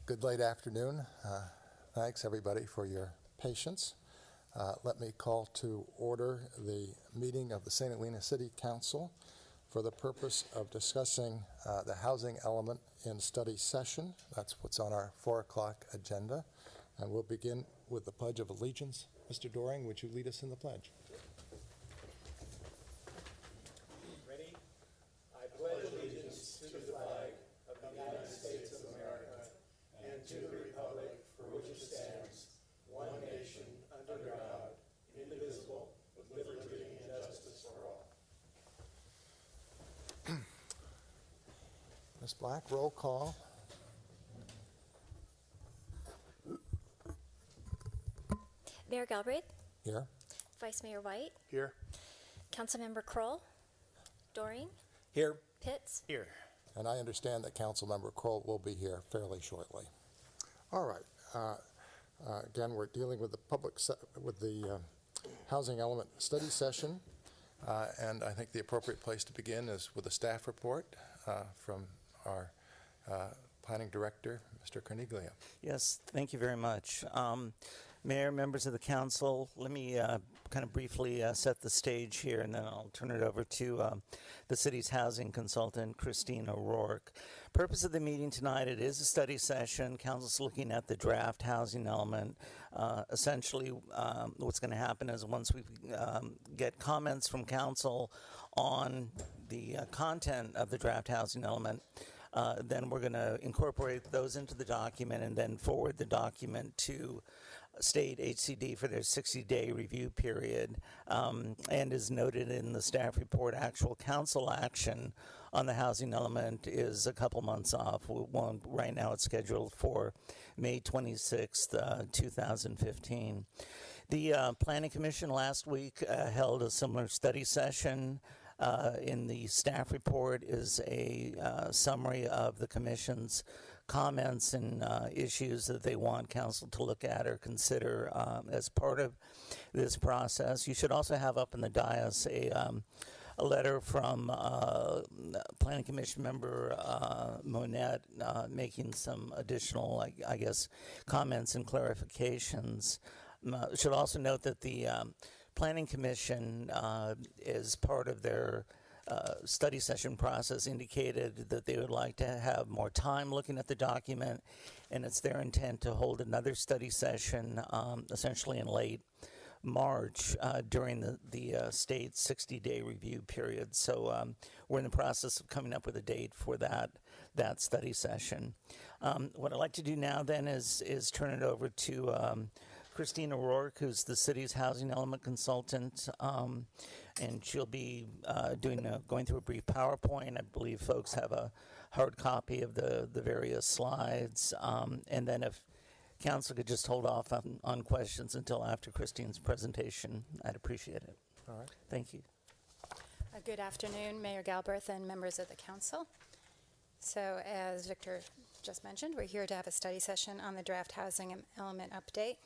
Good late afternoon. Thanks, everybody, for your patience. Let me call to order the meeting of the St. Helena City Council for the purpose of discussing the housing element in study session. That's what's on our 4 o'clock agenda. And we'll begin with the Pledge of Allegiance. Mr. Doring, would you lead us in the pledge? Ready? I pledge allegiance to the flag of the United States of America and to the republic for which it stands, one nation, under God, indivisible, with liberty and justice for all. Ms. Black, roll call. Mayor Galbraith, Here. Vice Mayor White, Here. Councilmember Kroll, Doring, Here. Pitts. Here. And I understand that Councilmember Kroll will be here fairly shortly. All right. Again, we're dealing with the housing element study session, and I think the appropriate place to begin is with a staff report from our planning director, Mr. Carneglia. Yes, thank you very much. Mayor, members of the council, let me kind of briefly set the stage here, and then I'll turn it over to the city's housing consultant, Christine O'Rourke. Purpose of the meeting tonight, it is a study session. Council's looking at the draft housing element. Essentially, what's going to happen is once we get comments from council on the content of the draft housing element, then we're going to incorporate those into the document and then forward the document to State HCD for their 60-day review period. And as noted in the staff report, actual council action on the housing element is a couple months off. Right now it's scheduled for May 26th, 2015. The Planning Commission last week held a similar study session. In the staff report is a summary of the Commission's comments and issues that they want Council to look at or consider as part of this process. You should also have up in the dais a letter from Planning Commission member Monette making some additional, I guess, comments and clarifications. Should also note that the Planning Commission, as part of their study session process, indicated that they would like to have more time looking at the document, and it's their intent to hold another study session essentially in late March during the state's 60-day review period. So we're in the process of coming up with a date for that study session. What I'd like to do now then is turn it over to Christine O'Rourke, who's the city's housing element consultant, and she'll be going through a brief PowerPoint. I believe folks have a hard copy of the various slides, and then if Council could just hold off on questions until after Christine's presentation, I'd appreciate it. All right. Thank you. Good afternoon, Mayor Galbraith and members of the Council. So as Victor just mentioned, we're here to have a study session on the draft housing element update.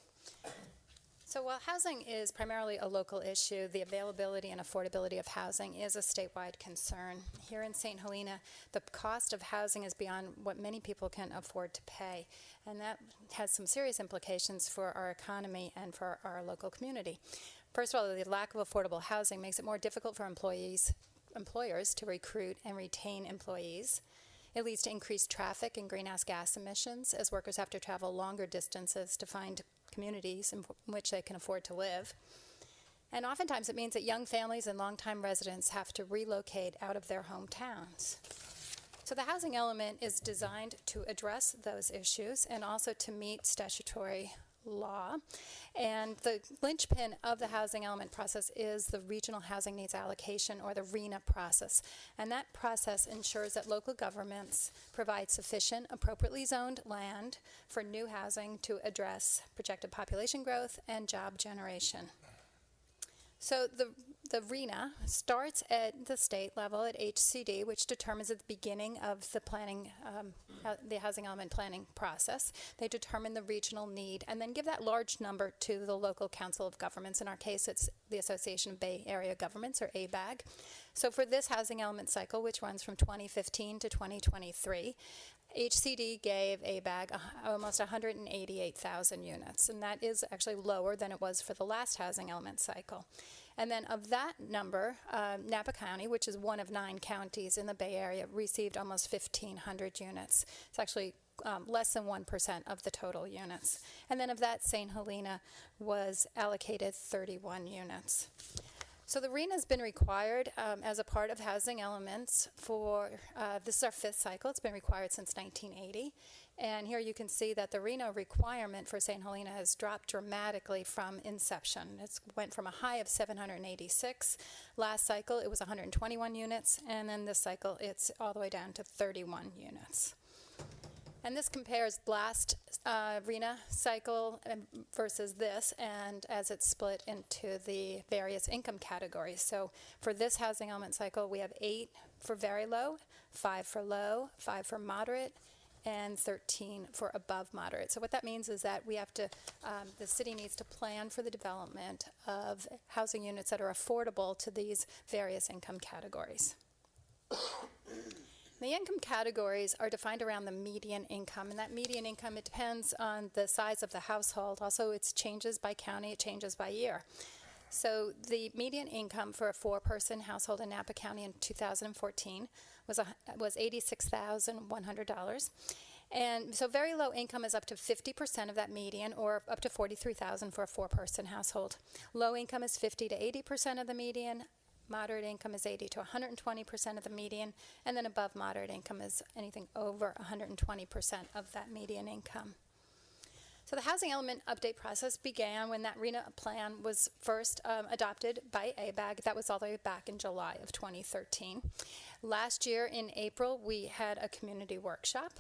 So while housing is primarily a local issue, the availability and affordability of housing is a statewide concern. Here in St. Helena, the cost of housing is beyond what many people can afford to pay, and that has some serious implications for our economy and for our local community. First of all, the lack of affordable housing makes it more difficult for employers to recruit and retain employees. It leads to increased traffic and greenhouse gas emissions as workers have to travel longer distances to find communities in which they can afford to live. And oftentimes it means that young families and longtime residents have to relocate out of their hometowns. So the housing element is designed to address those issues and also to meet statutory law. And the linchpin of the housing element process is the Regional Housing Needs Allocation, or the RHNA process. And that process ensures that local governments provide sufficient, appropriately zoned land for new housing to address projected population growth and job generation. So the the RHNA starts at the state level at HCD, which determines at the beginning of the planning, the housing element planning process. They determine the regional need and then give that large number to the local council of governments. In our case, it's the Association of Bay Area Governments, or ABAG. So for this housing element cycle, which runs from 2015 to 2023, HCD gave ABAG almost 188,000 units, and that is actually lower than it was for the last housing element cycle. And then of that number, Napa County, which is one of 9 counties in the Bay Area, received almost 1,500 units. It's actually less than 1% of the total units. And then of that, St. Helena was allocated 31 units. So the RHNA has been required as a part of housing elements for, this is our 5th cycle. It's been required since 1980. And here you can see that the RHNA requirement for St. Helena has dropped dramatically from inception. It went from a high of 786. Last cycle, it was 121 units. And then this cycle, it's all the way down to 31 units. And this compares last RHNA cycle versus this, and as it's split into the various income categories. So for this housing element cycle, we have 8 for very low, 5 for low, 5 for moderate, and 13 for above moderate. So what that means is that we have to, the city needs to plan for the development of housing units that are affordable to these various income categories. The income categories are defined around the median income, and that median income, it depends on the size of the household. Also, it changes by county, it changes by year. So the median income for a 4-person household in Napa County in 2014 was $86,100. And so very low income is up to 50% of that median, or up to $43,000 for a 4-person household. Low income is 50 to 80% of the median. Moderate income is 80 to 120% of the median, and then above moderate income is anything over 120% of that median income. So the housing element update process began when that RHNA plan was first adopted by ABAG. That was all the way back in July of 2013. Last year in April, we had a community workshop.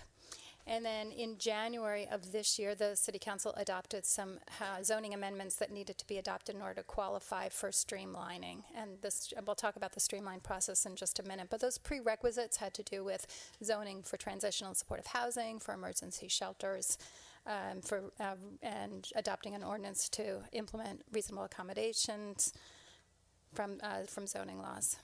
And then in January of this year, the City Council adopted some zoning amendments that needed to be adopted in order to qualify for streamlining. And this, we'll talk about the streamline process in just a minute. But those prerequisites had to do with zoning for transitional and supportive housing, for emergency shelters, and adopting an ordinance to implement reasonable accommodations from zoning laws.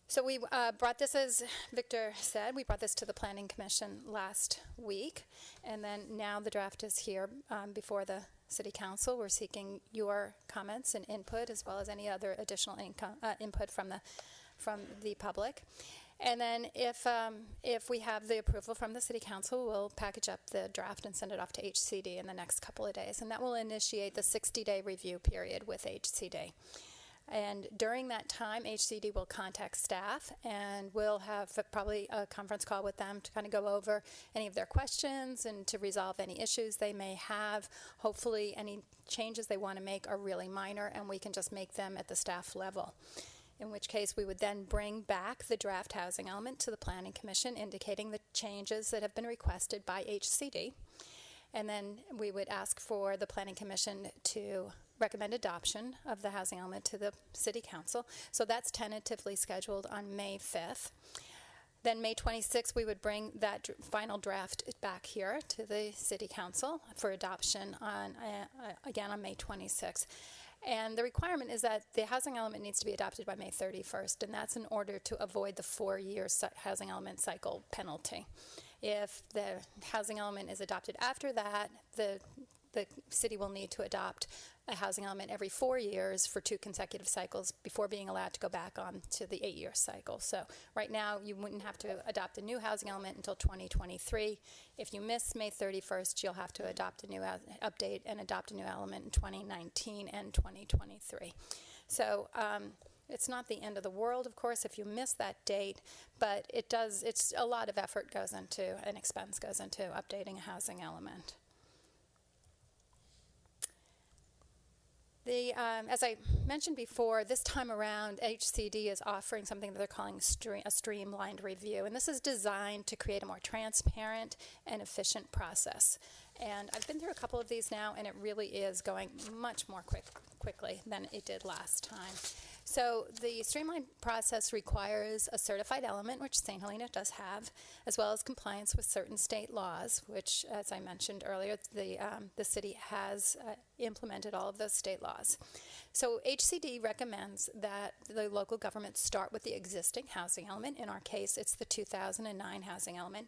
So we brought this, as Victor said, we brought this to the Planning Commission last week, and then now the draft is here before the City Council. We're seeking your comments and input, as well as any other additional input from the public. And then if we have the approval from the City Council, we'll package up the draft and send it off to HCD in the next couple of days, and that will initiate the 60-day review period with HCD. And during that time, HCD will contact staff, and we'll have probably a conference call with them to kind of go over any of their questions and to resolve any issues they may have. Hopefully, any changes they want to make are really minor, and we can just make them at the staff level. In which case, we would then bring back the draft housing element to the Planning Commission, indicating the changes that have been requested by HCD. And then we would ask for the Planning Commission to recommend adoption of the housing element to the City Council. So that's tentatively scheduled on May 5th. Then May 26th, we would bring that final draft back here to the City Council for adoption on again on May 26th. And the requirement is that the housing element needs to be adopted by May 31st, and that's in order to avoid the 4-year housing element cycle penalty. If the housing element is adopted after that, the city will need to adopt a housing element every 4 years for 2 consecutive cycles before being allowed to go back on to the 8-year cycle. So right now, you wouldn't have to adopt a new housing element until 2023. If you miss May 31st, you'll have to adopt a new update and adopt a new element in 2019 and 2023. So it's not the end of the world, of course, if you miss that date, but it's a lot of effort goes into, and expense goes into updating a housing element. As I mentioned before, this time around, HCD is offering something that they're calling a streamlined review, and this is designed to create a more transparent and efficient process. And I've been through a couple of these now, and it really is going much more quickly than it did last time. So the streamlined process requires a certified element, which St. Helena does have, as well as compliance with certain state laws, which, as I mentioned earlier, the city has implemented all of those state laws. So HCD recommends that the local government start with the existing housing element. In our case, it's the 2009 housing element,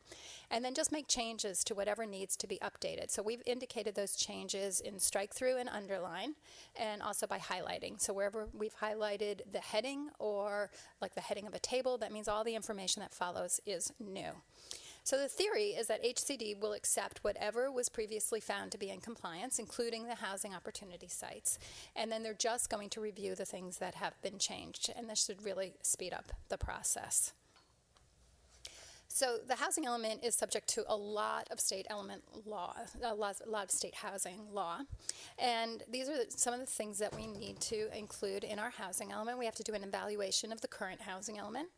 and then just make changes to whatever needs to be updated. So we've indicated those changes in strike through and underline, and also by highlighting. So wherever we've highlighted the heading or like the heading of a table, that means all the information that follows is new. So the theory is that HCD will accept whatever was previously found to be in compliance, including the housing opportunity sites, and then they're just going to review the things that have been changed, and this should really speed up the process. So the housing element is subject to a lot of state element law, a lot of state housing law, and these are some of the things that we need to include in our housing element. We have to do an evaluation of the current housing element.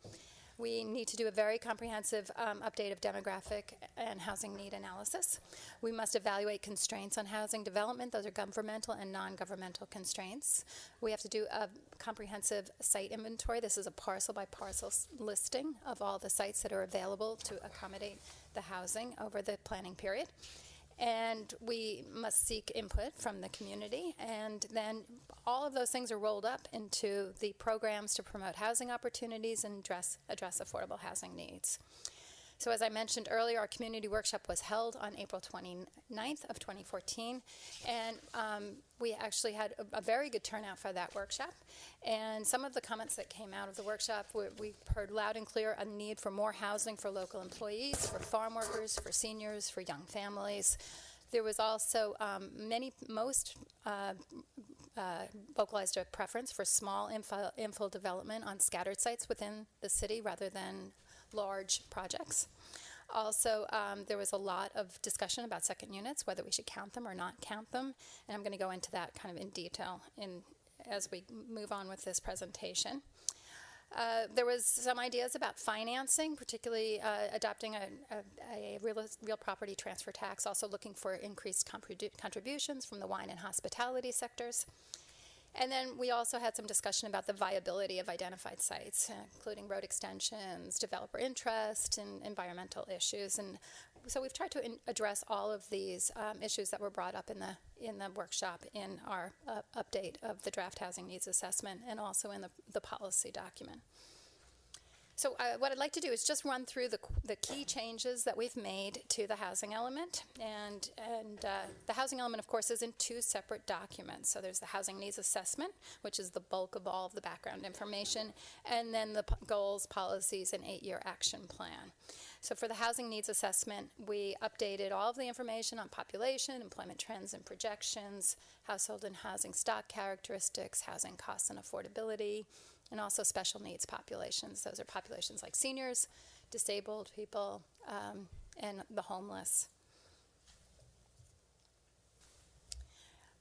We need to do a very comprehensive update of demographic and housing need analysis. We must evaluate constraints on housing development. Those are governmental and non-governmental constraints. We have to do a comprehensive site inventory. This is a parcel by parcel listing of all the sites that are available to accommodate the housing over the planning period. And we must seek input from the community, and then all of those things are rolled up into the programs to promote housing opportunities and address affordable housing needs. So as I mentioned earlier, our community workshop was held on April 29th of 2014, and we actually had a very good turnout for that workshop. And some of the comments that came out of the workshop, we heard loud and clear a need for more housing for local employees, for farm workers, for seniors, for young families. There was also vocalized a preference for small infill development on scattered sites within the city rather than large projects. Also, there was a lot of discussion about second units, whether we should count them or not count them, and I'm going to go into that kind of in detail as we move on with this presentation. There was some ideas about financing, particularly adopting a real property transfer tax, also looking for increased contributions from the wine and hospitality sectors. And then we also had some discussion about the viability of identified sites, including road extensions, developer interest, and environmental issues. And so we've tried to address all of these issues that were brought up in the workshop in our update of the draft housing needs assessment and also in the policy document. So what I'd like to do is just run through the key changes that we've made to the housing element. And the housing element, of course, is in two separate documents. So there's the housing needs assessment, which is the bulk of all of the background information, and then the goals, policies, and 8-year action plan. So for the housing needs assessment, we updated all of the information on population, employment trends and projections, household and housing stock characteristics, housing costs and affordability, and also special needs populations. Those are populations like seniors, disabled people, and the homeless.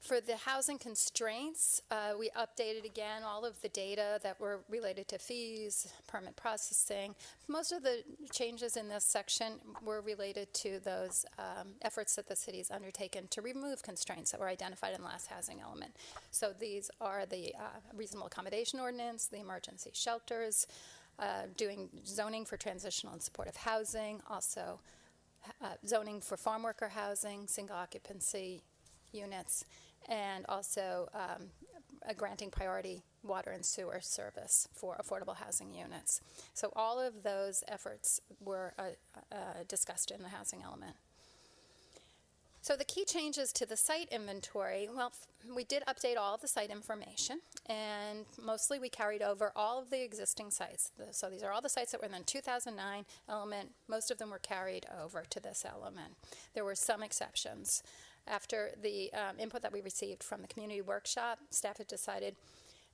For the housing constraints, we updated again all of the data that were related to fees, permit processing. Most of the changes in this section were related to those efforts that the city's undertaken to remove constraints that were identified in the last housing element. So these are the reasonable accommodation ordinance, the emergency shelters, doing zoning for transitional and supportive housing, also zoning for farm worker housing, single occupancy units, and also granting priority water and sewer service for affordable housing units. So all of those efforts were discussed in the housing element. So the key changes to the site inventory, well, we did update all of the site information, and mostly we carried over all of the existing sites. So these are all the sites that were in the 2009 element. Most of them were carried over to this element. There were some exceptions. After the input that we received from the community workshop, staff had decided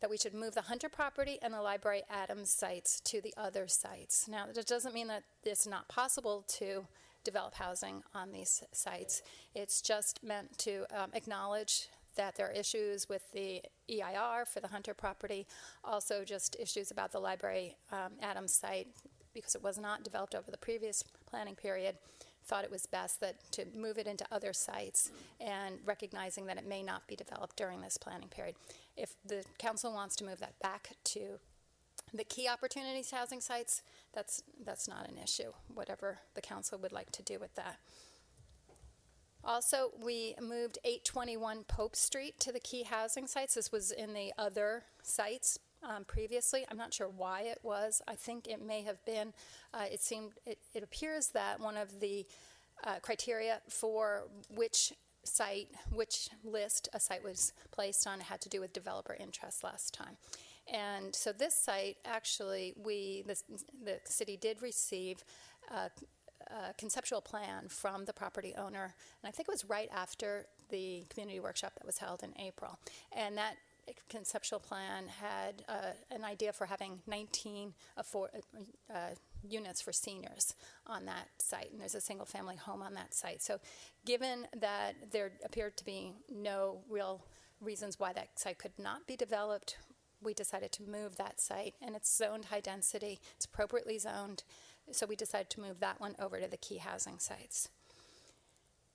that we should move the Hunter property and the Library Adams sites to the other sites. Now, that doesn't mean that it's not possible to develop housing on these sites. It's just meant to acknowledge that there are issues with the EIR for the Hunter property, also just issues about the Library Adams site because it was not developed over the previous planning period. thought it was best to move it into other sites and recognizing that it may not be developed during this planning period. If the council wants to move that back to the key opportunities housing sites, that's not an issue, whatever the council would like to do with that. Also, we moved 821 Pope Street to the key housing sites. This was in the other sites previously. I'm not sure why it was. I think it may have been, it appears that one of the criteria for which list a site was placed on had to do with developer interest last time. And so this site, actually, the city did receive a conceptual plan from the property owner, and I think it was right after the community workshop that was held in April. And that conceptual plan had an idea for having 19 units for seniors on that site, and there's a single-family home on that site. So given that there appeared to be no real reasons why that site could not be developed, we decided to move that site, and it's zoned high density. It's appropriately zoned, so we decided to move that one over to the key housing sites.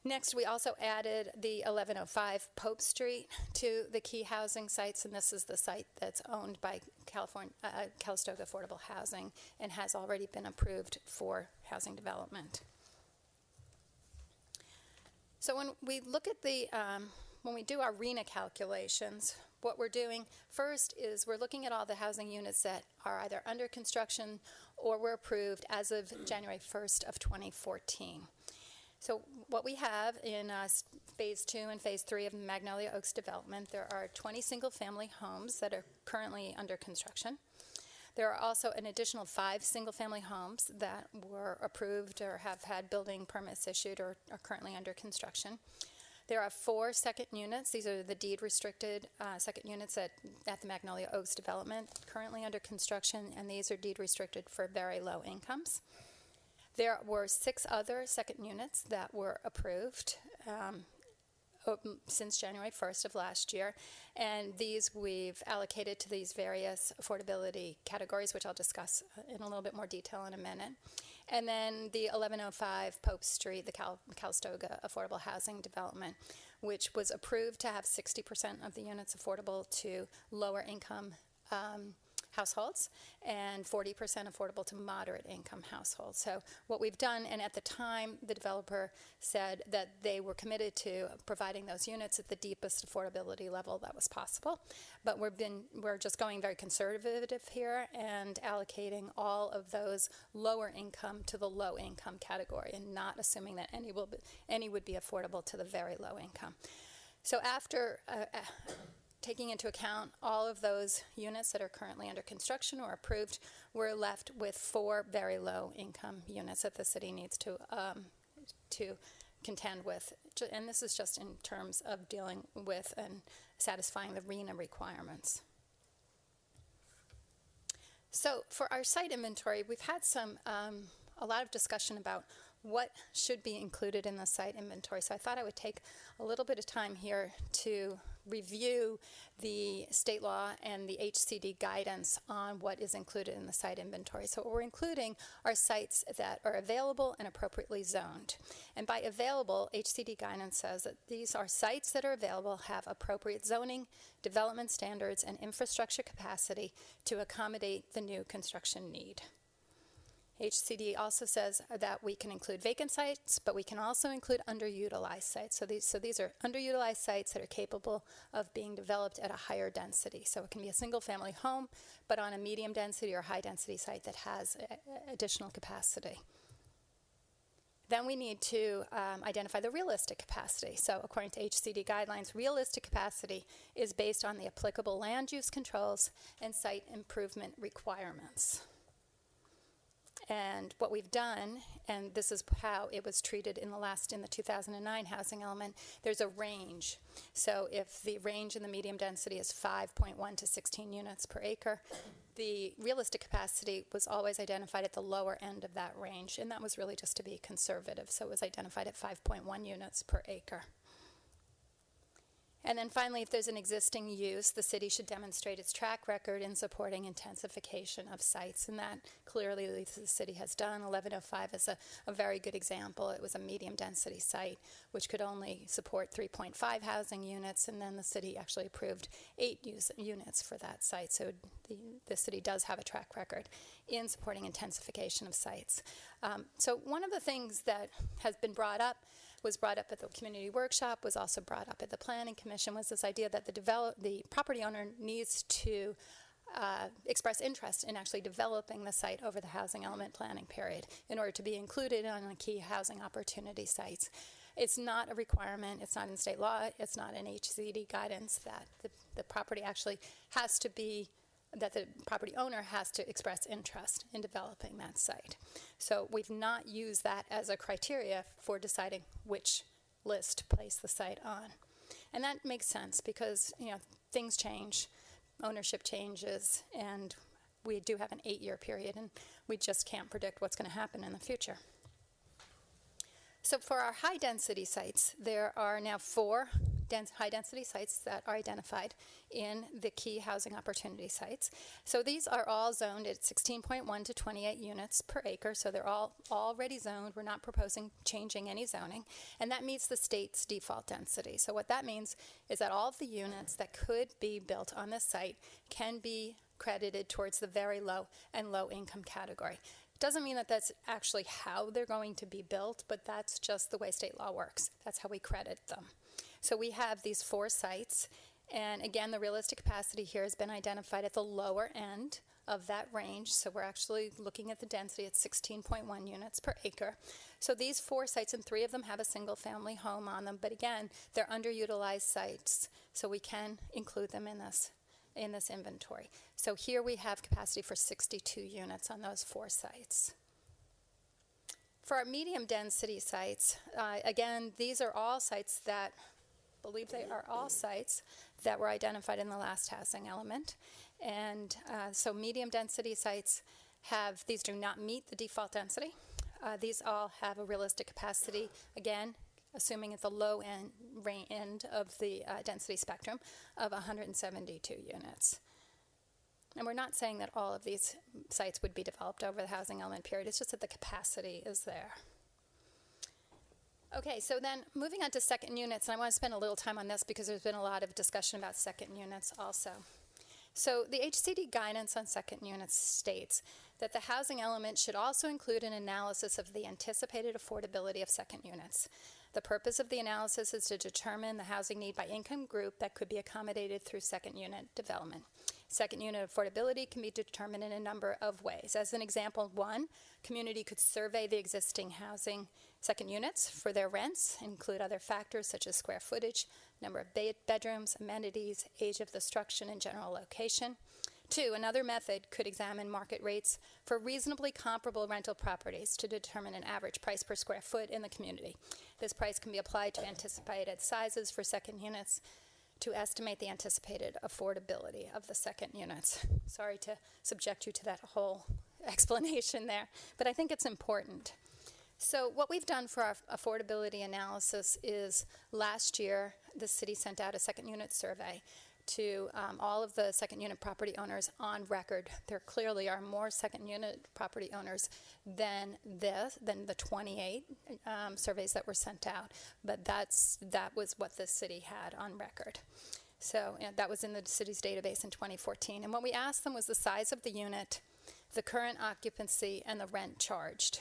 Next, we also added the 1105 Pope Street to the key housing sites, and this is the site that's owned by Calistoga Affordable Housing and has already been approved for housing development. So when we look at when we do our RHNA calculations, what we're doing first is we're looking at all the housing units that are either under construction or were approved as of January 1st of 2014. So what we have in Phase 2 and Phase 3 of Magnolia Oaks development, there are 20 single-family homes that are currently under construction. There are also an additional 5 single-family homes that were approved or have had building permits issued or are currently under construction. There are 4 second units. These are the deed-restricted second units at the Magnolia Oaks development, currently under construction, and these are deed-restricted for very low incomes. There were 6 other second units that were approved since January 1st of last year, and these we've allocated to these various affordability categories, which I'll discuss in a little bit more detail in a minute. And then the 1105 Pope Street, the Calistoga Affordable Housing Development, which was approved to have 60% of the units affordable to lower income households and 40% affordable to moderate income households. So what we've done, and at the time the developer said that they were committed to providing those units at the deepest affordability level that was possible, but we're just going very conservative here and allocating all of those lower income to the low income category and not assuming that any would be affordable to the very low income. So after taking into account all of those units that are currently under construction or approved, we're left with 4 very low income units that the city needs to contend with. And this is just in terms of dealing with and satisfying the RHNA requirements. So for our site inventory, we've had a lot of discussion about what should be included in the site inventory. So I thought I would take a little bit of time here to review the state law and the HCD guidance on what is included in the site inventory. So what we're including are sites that are available and appropriately zoned. And by available, HCD guidance says that these are sites that are available, have appropriate zoning, development standards, and infrastructure capacity to accommodate the new construction need. HCD also says that we can include vacant sites, but we can also include underutilized sites. So these are underutilized sites that are capable of being developed at a higher density. So it can be a single-family home, but on a medium density or high density site that has additional capacity. Then we need to identify the realistic capacity. So according to HCD guidelines, realistic capacity is based on the applicable land use controls and site improvement requirements. And what we've done, and this is how it was treated in the 2009 housing element, there's a range. So if the range in the medium density is 5.1 to 16 units per acre, the realistic capacity was always identified at the lower end of that range, and that was really just to be conservative. So it was identified at 5.1 units per acre. And then finally, if there's an existing use, the city should demonstrate its track record in supporting intensification of sites. And that clearly the city has done. 1105 is a very good example. It was a medium density site, which could only support 3.5 housing units. And then the city actually approved 8 units for that site. So the city does have a track record in supporting intensification of sites. So one of the things that has been brought up at the community workshop, was also brought up at the planning commission, was this idea that the property owner needs to express interest in actually developing the site over the housing element planning period in order to be included on the key housing opportunity sites. It's not a requirement, it's not in state law, it's not in HCD guidance that the property actually has to be, that the property owner has to express interest in developing that site. So we've not used that as a criteria for deciding which list to place the site on. And that makes sense because, things change, ownership changes, and we do have an 8-year period, and we just can't predict what's going to happen in the future. So for our high-density sites, there are now 4 high-density sites that are identified in the key housing opportunity sites. So these are all zoned at 16.1 to 28 units per acre, so they're all already zoned. We're not proposing changing any zoning, and that meets the state's default density. So what that means is that all of the units that could be built on this site can be credited towards the very low and low income category. Doesn't mean that that's actually how they're going to be built, but that's just the way state law works. That's how we credit them. So we have these 4 sites, and again, the realistic capacity here has been identified at the lower end of that range. So we're actually looking at the density at 16.1 units per acre. So these 4 sites, and 3 of them have a single family home on them, but again, they're underutilized sites, so we can include them in this inventory. So here we have capacity for 62 units on those 4 sites. For our medium density sites, again, these are all sites that, I believe they are all sites that were identified in the last housing element. And so medium density sites these do not meet the default density. These all have a realistic capacity, again, assuming at the low end of the density spectrum of 172 units. And we're not saying that all of these sites would be developed over the housing element period. It's just that the capacity is there. Okay, so then moving on to second units, and I want to spend a little time on this because there's been a lot of discussion about second units also. So the HCD guidance on second units states that the housing element should also include an analysis of the anticipated affordability of second units. The purpose of the analysis is to determine the housing need by income group that could be accommodated through second unit development. Second unit affordability can be determined in a number of ways. As an example, 1, community could survey the existing housing second units for their rents, include other factors such as square footage, number of bedrooms, amenities, age of the structure, and general location. 2, another method could examine market rates for reasonably comparable rental properties to determine an average price per square foot in the community. This price can be applied to anticipated sizes for second units to estimate the anticipated affordability of the second units. Sorry to subject you to that whole explanation there, but I think it's important. So what we've done for our affordability analysis is last year the city sent out a second unit survey to all of the second unit property owners on record. There clearly are more second unit property owners than the 28 surveys that were sent out, but that was what the city had on record. So that was in the city's database in 2014. And what we asked them was the size of the unit, the current occupancy, and the rent charged.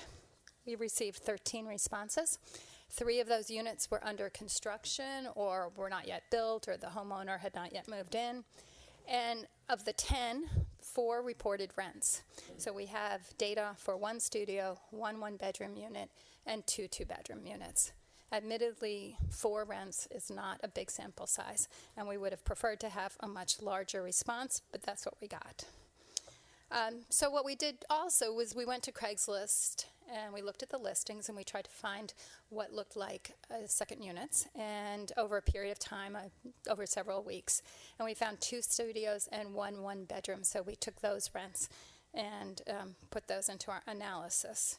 We received 13 responses. 3 of those units were under construction or were not yet built, or the homeowner had not yet moved in. And of the 10, 4 reported rents. So we have data for 1 studio, 1 one-bedroom unit, and 2 two-bedroom units. Admittedly, 4 rents is not a big sample size, and we would have preferred to have a much larger response, but that's what we got. So what we did also was we went to Craigslist and we looked at the listings and we tried to find what looked like second units, and over a period of time, over several weeks. And we found 2 studios and 1 one-bedroom, so we took those rents and put those into our analysis.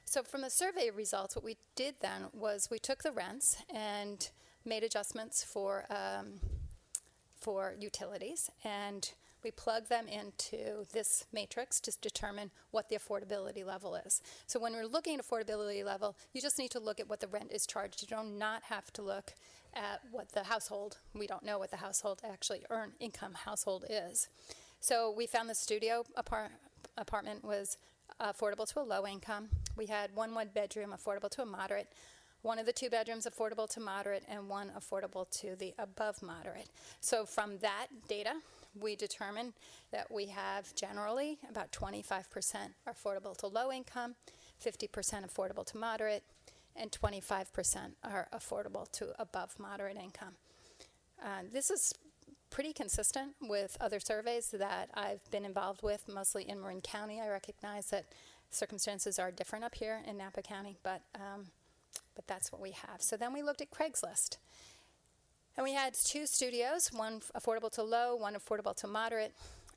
So from the survey results, what we did then was we took the rents and made adjustments for utilities, and we plug them into this matrix to determine what the affordability level is. So when we're looking at affordability level, you just need to look at what the rent is charged. You do not have to look at what the household, we don't know what the household actually earned income household is. So we found the studio apartment was affordable to a low income. We had one bedroom affordable to a moderate, one of the 2 bedrooms affordable to moderate, and one affordable to the above moderate. So from that data, we determined that we have generally about 25% affordable to low income, 50% affordable to moderate, and 25% are affordable to above moderate income. This is pretty consistent with other surveys that I've been involved with, mostly in Marin County. I recognize that circumstances are different up here in Napa County, but that's what we have. So then we looked at Craigslist. And we had 2 studios, one affordable to low, one affordable to moderate,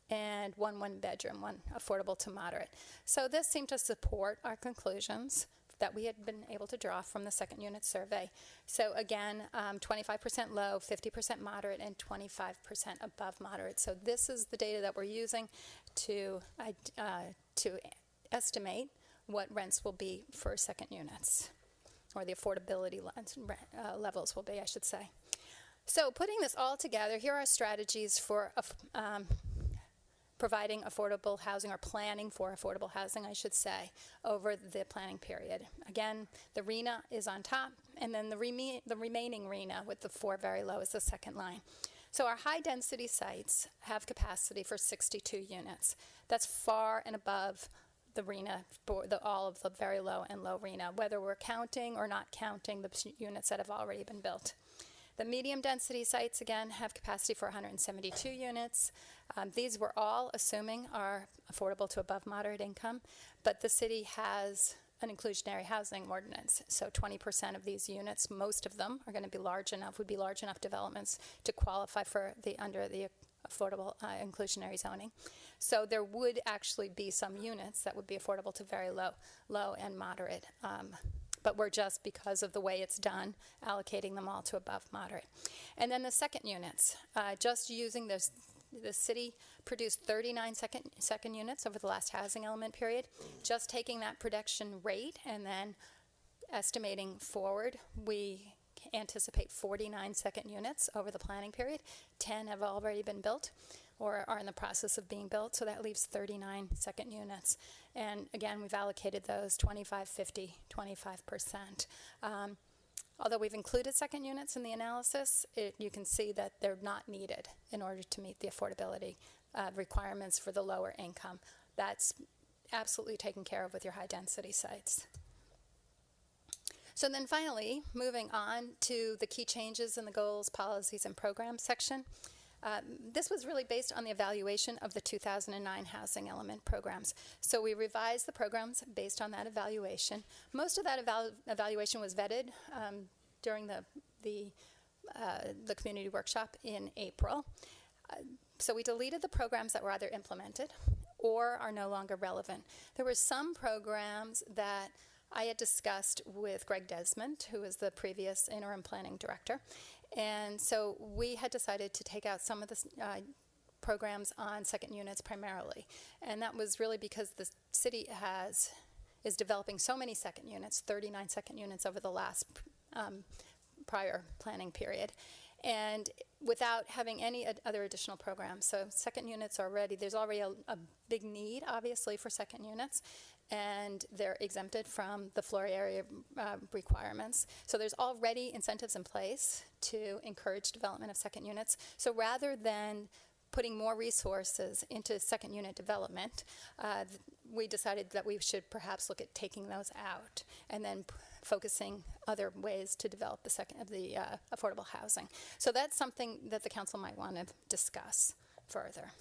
and one bedroom, one affordable to moderate. So this seemed to support our conclusions that we had been able to draw from the second unit survey. So again, 25% low, 50% moderate, and 25% above moderate. So this is the data that we're using to estimate what rents will be for second units, or the affordability levels will be, I should say. So putting this all together, here are strategies for providing affordable housing, or planning for affordable housing, I should say, over the planning period. Again, the RHNA is on top, and then the remaining RHNA with the 4 very low is the second line. So our high-density sites have capacity for 62 units. That's far and above the RHNA for all of the very low and low RHNA, whether we're counting or not counting the units that have already been built. The medium density sites, again, have capacity for 172 units. These were all assuming are affordable to above moderate income, but the city has an inclusionary housing ordinance. So 20% of these units, most of them are going to be would be large enough developments to qualify for under the affordable inclusionary zoning. So there would actually be some units that would be affordable to very low and moderate. But we're just, because of the way it's done, allocating them all to above moderate. And then the second units, just using the city produced 39 second units over the last housing element period. Just taking that production rate and then estimating forward, we anticipate 49 second units over the planning period. 10 have already been built or are in the process of being built, so that leaves 39 second units. And again, we've allocated those 25, 50, 25%. Although we've included second units in the analysis, you can see that they're not needed in order to meet the affordability requirements for the lower income. That's absolutely taken care of with your high density sites. So then finally, moving on to the key changes in the goals, policies, and programs section. This was really based on the evaluation of the 2009 housing element programs. So we revised the programs based on that evaluation. Most of that evaluation was vetted during the community workshop in April. So we deleted the programs that were either implemented or are no longer relevant. There were some programs that I had discussed with Greg Desmond, who was the previous interim planning director. And so we had decided to take out some of the programs on second units primarily. And that was really because the city is developing so many second units, 39 second units over the last prior planning period, and without having any other additional programs. So second units there's already a big need, obviously, for second units, and they're exempted from the floor area requirements. So there's already incentives in place to encourage development of second units. So rather than putting more resources into second unit development, we decided that we should perhaps look at taking those out and then focusing other ways to develop the affordable housing. So that's something that the council might want to discuss further.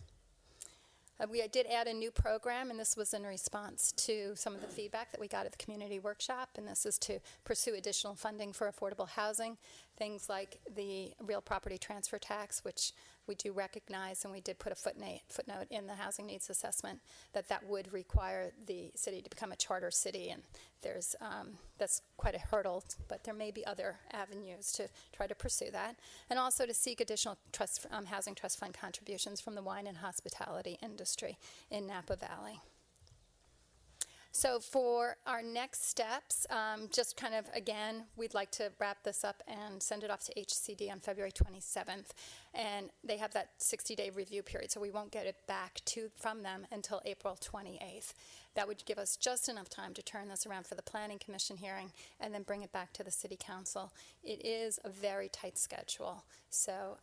We did add a new program, and this was in response to some of the feedback that we got at the community workshop, and this is to pursue additional funding for affordable housing, things like the real property transfer tax, which we do recognize, and we did put a footnote in the housing needs assessment, that would require the city to become a charter city, and there's that's quite a hurdle, but there may be other avenues to try to pursue that, and also to seek additional housing trust fund contributions from the wine and hospitality industry in Napa Valley. So for our next steps, just kind of, again, we'd like to wrap this up and send it off to HCD on February 27th. And they have that 60-day review period, so we won't get it back from them until April 28th. That would give us just enough time to turn this around for the Planning Commission hearing and then bring it back to the City Council. It is a very tight schedule. So,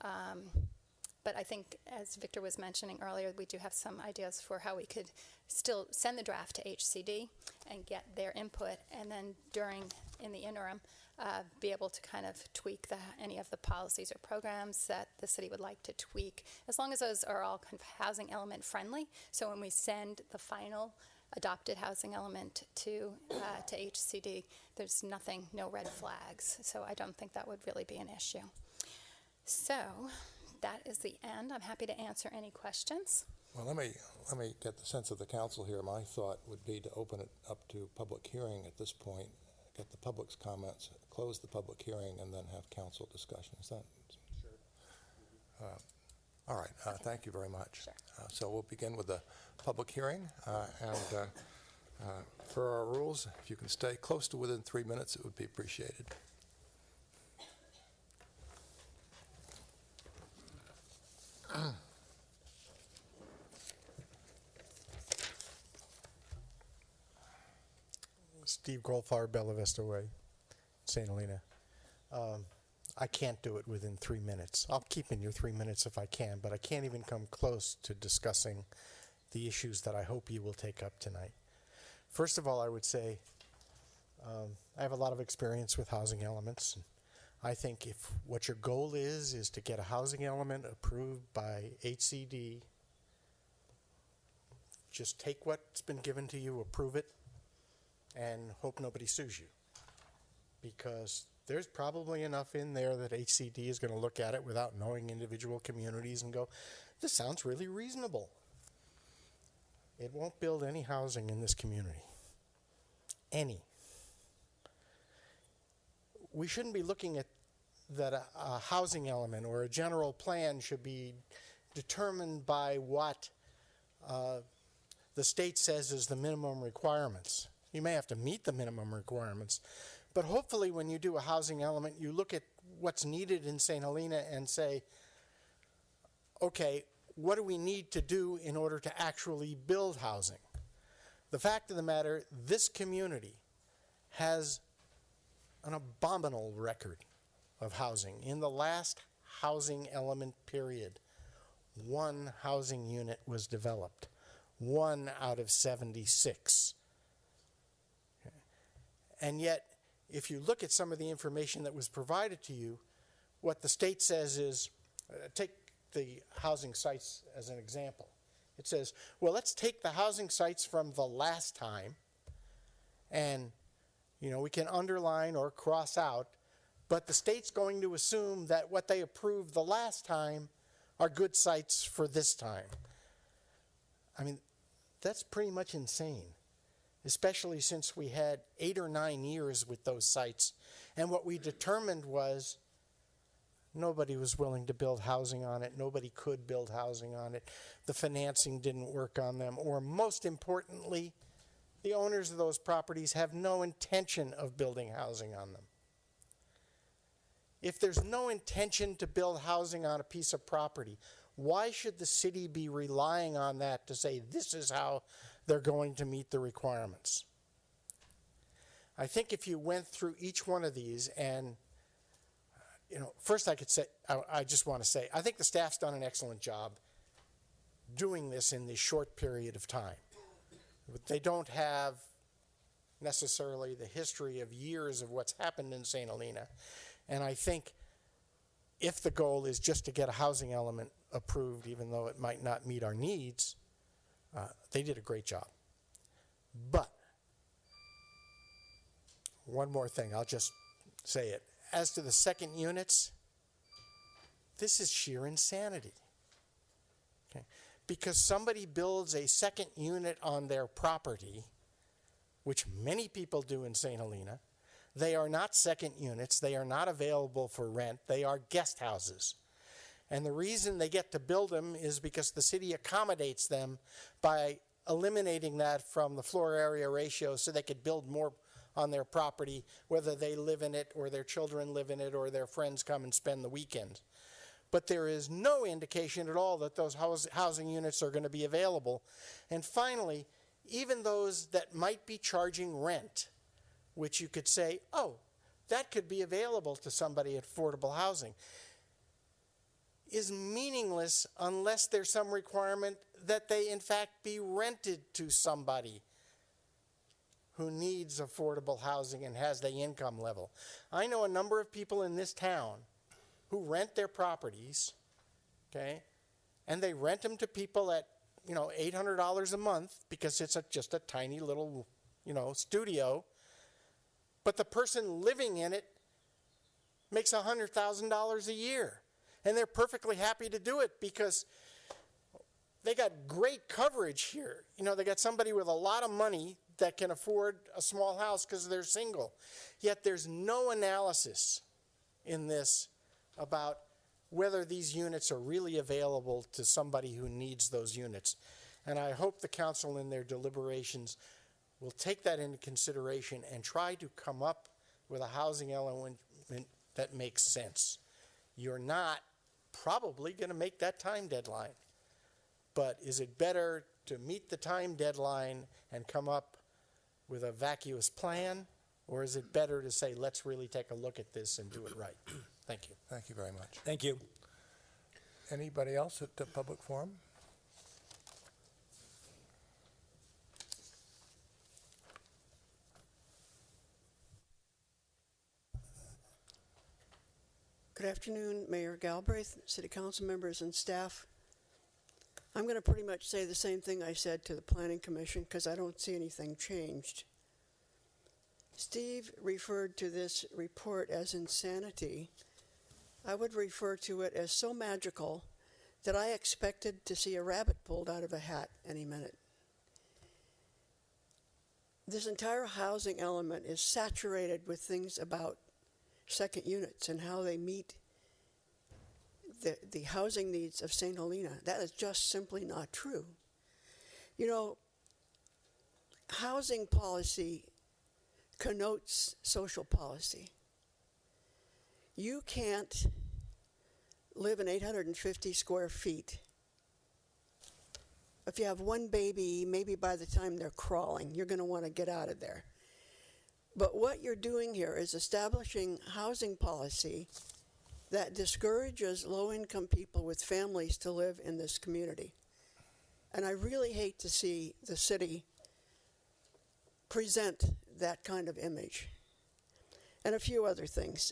but I think, as Victor was mentioning earlier, we do have some ideas for how we could still send the draft to HCD and get their input, and then in the interim, be able to kind of tweak any of the policies or programs that the city would like to tweak, as long as those are all kind of housing element friendly. So when we send the final adopted housing element to HCD, there's no red flags. So I don't think that would really be an issue. So that is the end. I'm happy to answer any questions. Well, let me get the sense of the council here. My thought would be to open it up to public hearing at this point, get the public's comments, close the public hearing, and then have council discussion. Is that? Sure. All right. Thank you very much. Sure. So we'll begin with the public hearing. And for our rules, if you can stay close to within 3 minutes, it would be appreciated. Steve Goldfarb, Bella Vista Way, St. Helena. I can't do it within 3 minutes. I'll keep in your 3 minutes if I can, but I can't even come close to discussing the issues that I hope you will take up tonight. First of all, I would say I have a lot of experience with housing elements. I think if what your goal is to get a housing element approved by HCD, just take what's been given to you, approve it, and hope nobody sues you. Because there's probably enough in there that HCD is going to look at it without knowing individual communities and go, this sounds really reasonable. It won't build any housing in this community. Any. We shouldn't be looking at that a housing element or a general plan should be determined by what the state says is the minimum requirements. You may have to meet the minimum requirements, but hopefully when you do a housing element, you look at what's needed in St. Helena and say, okay, what do we need to do in order to actually build housing? The fact of the matter, this community has an abominable record of housing. In the last housing element period, 1 housing unit was developed, 1 out of 76. And yet, if you look at some of the information that was provided to you, what the state says is, take the housing sites as an example. It says, well, let's take the housing sites from the last time, and we can underline or cross out, but the state's going to assume that what they approved the last time are good sites for this time. I mean, that's pretty much insane, especially since we had 8 or 9 years with those sites. And what we determined was nobody was willing to build housing on it. Nobody could build housing on it. The financing didn't work on them. Or most importantly, the owners of those properties have no intention of building housing on them. If there's no intention to build housing on a piece of property, why should the city be relying on that to say this is how they're going to meet the requirements? I think if you went through each one of these and, first I just want to say, I think the staff's done an excellent job doing this in this short period of time. But they don't have necessarily the history of years of what's happened in St. Helena. And I think if the goal is just to get a housing element approved, even though it might not meet our needs, they did a great job. But one more thing, I'll just say it. As to the second units, this is sheer insanity. because somebody builds a second unit on their property, which many people do in St. Helena. They are not second units. They are not available for rent. They are guest houses. And the reason they get to build them is because the city accommodates them by eliminating that from the floor area ratio so they could build more on their property, whether they live in it or their children live in it or their friends come and spend the weekend. But there is no indication at all that those housing units are going to be available. And finally, even those that might be charging rent, which you could say, oh, that could be available to somebody at affordable housing, is meaningless unless there's some requirement that they in fact be rented to somebody who needs affordable housing and has the income level. I know a number of people in this town who rent their properties, okay, and they rent them to people at, $800 a month because it's just a tiny little, studio. But the person living in it makes $100,000 a year. And they're perfectly happy to do it because they got great coverage here. They got somebody with a lot of money that can afford a small house because they're single. Yet there's no analysis in this about whether these units are really available to somebody who needs those units. And I hope the council in their deliberations will take that into consideration and try to come up with a housing element that makes sense. You're not probably going to make that time deadline. But is it better to meet the time deadline and come up with a vacuous plan, or is it better to say, let's really take a look at this and do it right? Thank you. Thank you very much. Thank you. Anybody else at the public forum? Good afternoon, Mayor Galbraith, City Council members, and staff. I'm going to pretty much say the same thing I said to the Planning Commission because I don't see anything changed. Steve referred to this report as insanity. I would refer to it as so magical that I expected to see a rabbit pulled out of a hat any minute. This entire housing element is saturated with things about second units and how they meet the housing needs of St. Helena. That is just simply not true. Housing policy connotes social policy. You can't live in 850 square feet. If you have one baby, maybe by the time they're crawling, you're going to want to get out of there. But what you're doing here is establishing housing policy that discourages low-income people with families to live in this community. And I really hate to see the city present that kind of image. And a few other things.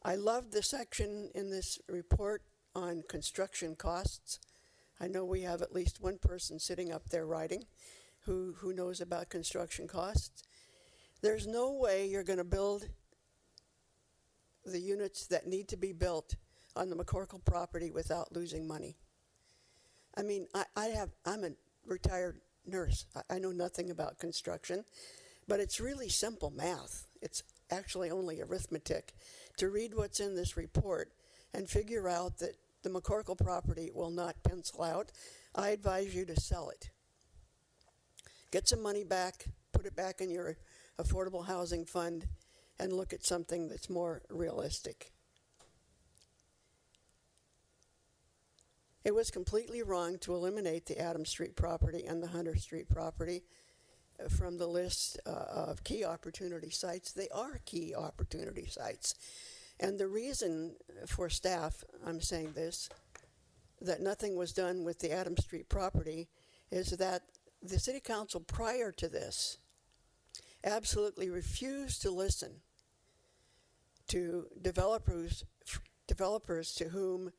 I loved the section in this report on construction costs. I know we have at least one person sitting up there writing who knows about construction costs. There's no way you're going to build the units that need to be built on the McCorkle property without losing money. I mean, I'm a retired nurse. I know nothing about construction, but it's really simple math. It's actually only arithmetic to read what's in this report and figure out that the McCorkle property will not pencil out. I advise you to sell it. Get some money back, put it back in your affordable housing fund, and look at something that's more realistic. It was completely wrong to eliminate the Adams Street property and the Hunter Street property from the list of key opportunity sites. They are key opportunity sites. And the reason for staff, I'm saying this, that nothing was done with the Adams Street property is that the City Council prior to this absolutely refused to listen to developers to whom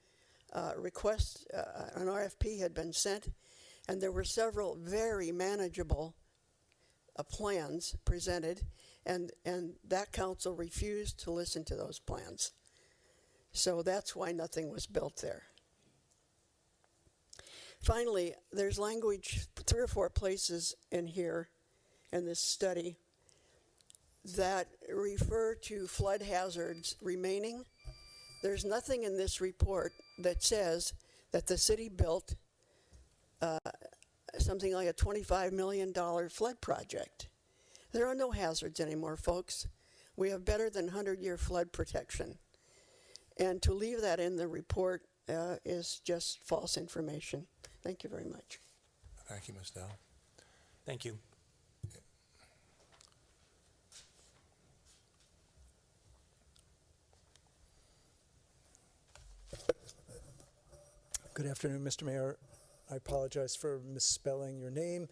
requests, an RFP had been sent, and there were several very manageable plans presented, and that council refused to listen to those plans. So that's why nothing was built there. Finally, there's language, 3 or 4 places in here, in this study, that refer to flood hazards remaining. There's nothing in this report that says that the city built something like a $25 million flood project. There are no hazards anymore, folks. We have better than 100-year flood protection. And to leave that in the report is just false information. Thank you very much. Thank you, Ms. Dell. Thank you. Good afternoon, Mr. Mayor. I apologize for misspelling your name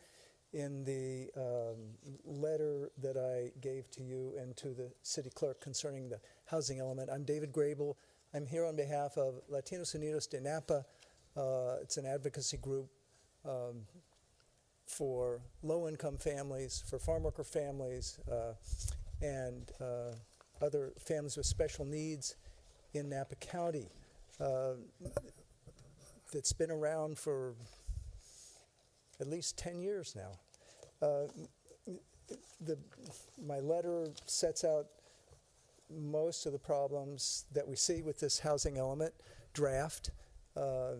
in the letter that I gave to you and to the city clerk concerning the housing element. I'm David Grable. I'm here on behalf of Latinos Unidos de Napa. It's an advocacy group for low-income families, for farm worker families, and other families with special needs in Napa County. That's been around for at least 10 years now. My letter sets out most of the problems that we see with this housing element draft. I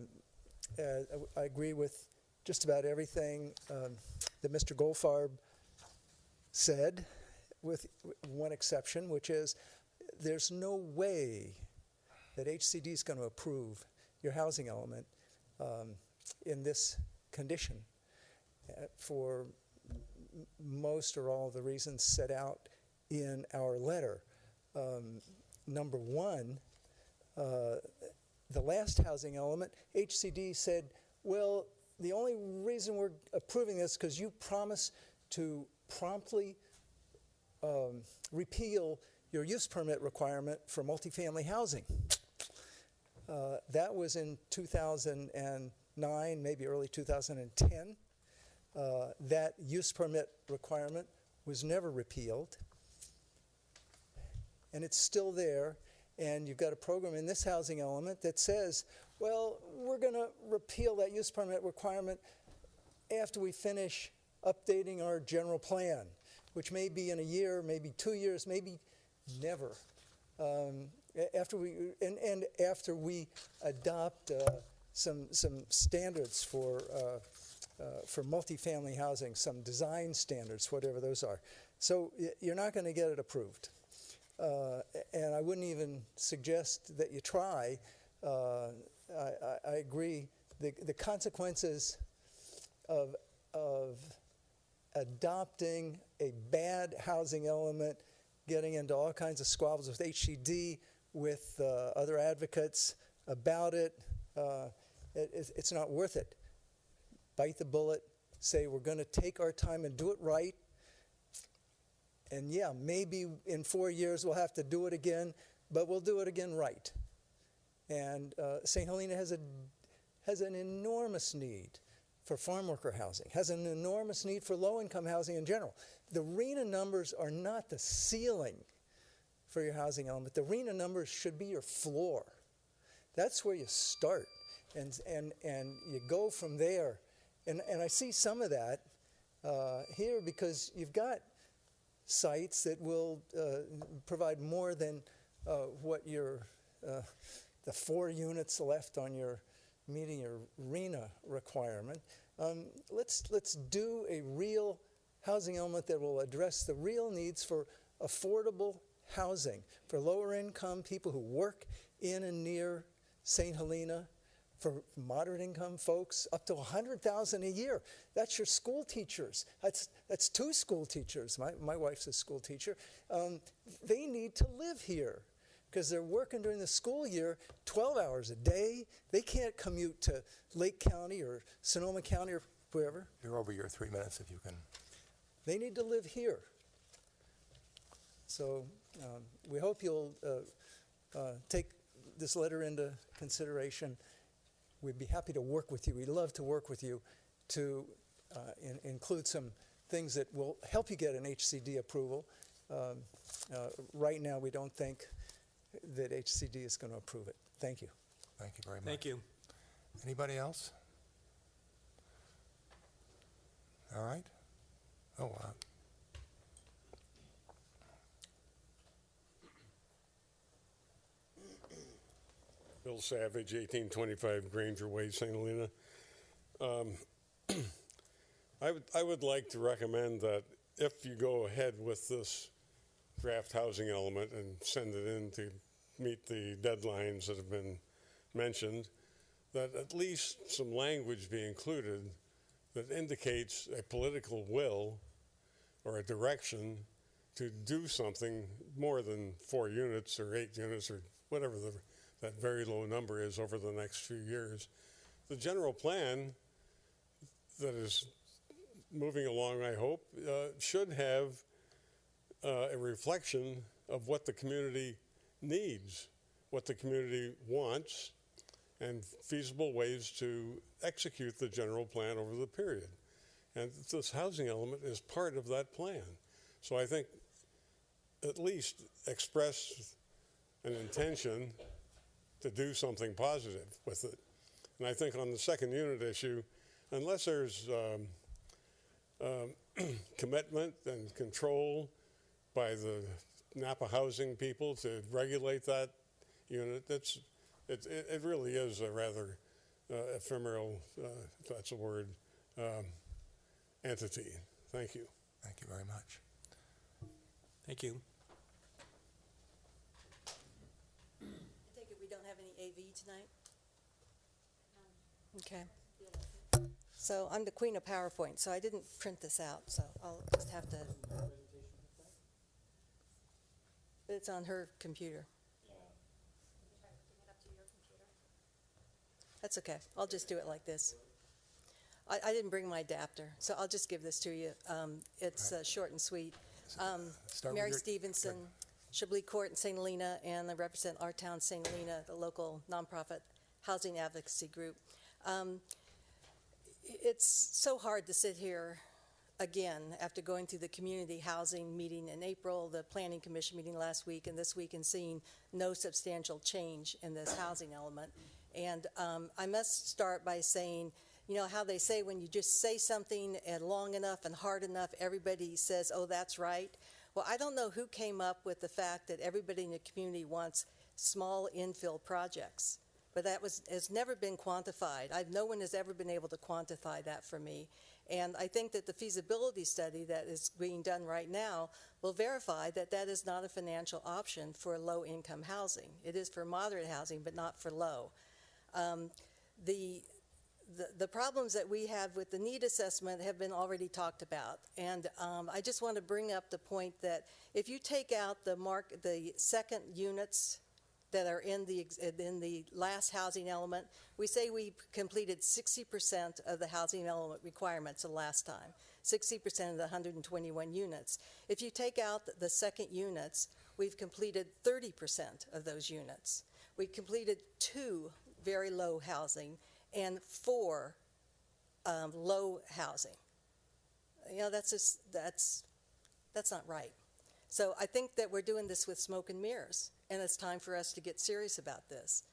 agree with just about everything that Mr. Goldfarb said, with one exception, which is there's no way that HCD is going to approve your housing element in this condition for most or all of the reasons set out in our letter. Number one, the last housing element, HCD said, well, the only reason we're approving this is because you promised to promptly repeal your use permit requirement for multifamily housing. That was in 2009, maybe early 2010. That use permit requirement was never repealed. And it's still there. And you've got a program in this housing element that says, well, we're going to repeal that use permit requirement after we finish updating our general plan, which may be in a year, maybe 2 years, maybe never. After we adopt some standards for multifamily housing, some design standards, whatever those are. So you're not going to get it approved. And I wouldn't even suggest that you try. I agree. The consequences of adopting a bad housing element, getting into all kinds of squabbles with HCD, with other advocates about it, it's not worth it. Bite the bullet, say we're going to take our time and do it right. And yeah, maybe in 4 years we'll have to do it again, but we'll do it again right. And St. Helena has an enormous need for farm worker housing, has an enormous need for low-income housing in general. The RHNA numbers are not the ceiling for your housing element. The RHNA numbers should be your floor. That's where you start, and you go from there. And I see some of that here because you've got sites that will provide more than what the 4 units left on your meeting your RHNA requirement. Let's do a real housing element that will address the real needs for affordable housing for lower income people who work in and near St. Helena, for moderate income folks up to $100,000 a year. That's your school teachers. That's 2 school teachers. My wife's a school teacher. They need to live here because they're working during the school year 12 hours a day. They can't commute to Lake County or Sonoma County or wherever. You're over your 3 minutes if you can. They need to live here. So we hope you'll take this letter into consideration. We'd be happy to work with you. We'd love to work with you to include some things that will help you get an HCD approval. Right now, we don't think that HCD is going to approve it. Thank you. Thank you very much. Thank you. Anybody else? All right. Oh, wow. Bill Savage, 1825 Granger Way, St. Helena. I would like to recommend that if you go ahead with this draft housing element and send it in to meet the deadlines that have been mentioned, that at least some language be included that indicates a political will or a direction to do something more than 4 units or 8 units or whatever that very low number is over the next few years. The general plan that is moving along, I hope, should have a reflection of what the community needs, what the community wants, and feasible ways to execute the general plan over the period. And this housing element is part of that plan. So I think at least express an intention to do something positive with it. And I think on the second unit issue, unless there's commitment and control by the Napa housing people to regulate that unit, it really is a rather ephemeral, if that's a word, entity. Thank you. Thank you very much. Thank you. I take it we don't have any AV tonight? Okay. So I'm the queen of PowerPoint, so I didn't print this out, so I'll just have to. It's on her computer. That's okay. I'll just do it like this. I didn't bring my adapter, so I'll just give this to you. It's short and sweet. Mary Stevenson, Chablis Court in St. Helena, and I represent Our Town St. Helena, the local nonprofit housing advocacy group. It's so hard to sit here again after going through the community housing meeting in April, the planning commission meeting last week, and this week, and seeing no substantial change in this housing element. And I must start by saying, you know how they say when you just say something and long enough and hard enough, everybody says, oh, that's right. Well, I don't know who came up with the fact that everybody in the community wants small infill projects, but that has never been quantified. No one has ever been able to quantify that for me. And I think that the feasibility study that is being done right now will verify that that is not a financial option for low-income housing. It is for moderate housing, but not for low. The problems that we have with the need assessment have been already talked about, and I just want to bring up the point that if you take out the second units that are in the last housing element, we say we completed 60% of the housing element requirements the last time, 60% of the 121 units. If you take out the second units, we've completed 30% of those units. We completed 2 very low housing and 4 low housing. You know, that's not right. So I think that we're doing this with smoke and mirrors, and it's time for us to get serious about this.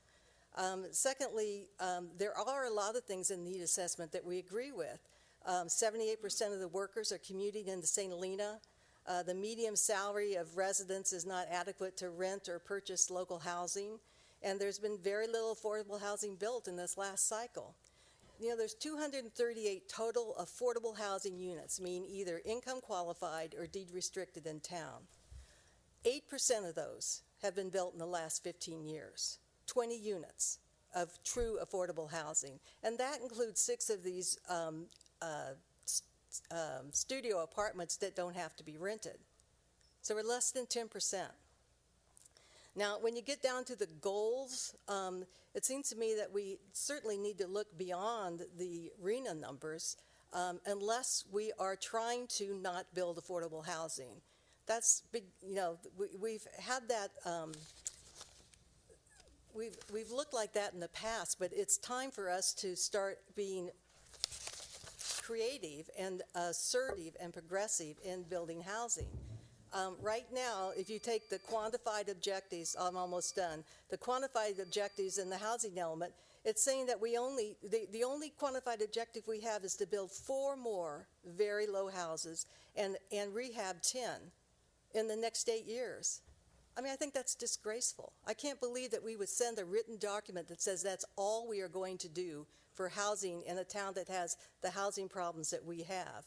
Secondly, there are a lot of things in need assessment that we agree with. 78% of the workers are commuting into St. Helena. The median salary of residents is not adequate to rent or purchase local housing. And there's been very little affordable housing built in this last cycle. You know, there's 238 total affordable housing units, meaning either income qualified or deed restricted in town. 8% of those have been built in the last 15 years, 20 units of true affordable housing. And that includes 6 of these studio apartments that don't have to be rented. So we're less than 10%. Now, when you get down to the goals, it seems to me that we certainly need to look beyond the RHNA numbers unless we are trying to not build affordable housing. That's big, you know, we've had that, we've looked like that in the past, but it's time for us to start being creative and assertive and progressive in building housing. Right now, if you take the quantified objectives, I'm almost done, the quantified objectives in the housing element, it's saying that the only quantified objective we have is to build 4 more very low houses and rehab 10 in the next 8 years. I mean, I think that's disgraceful. I can't believe that we would send a written document that says that's all we are going to do for housing in a town that has the housing problems that we have.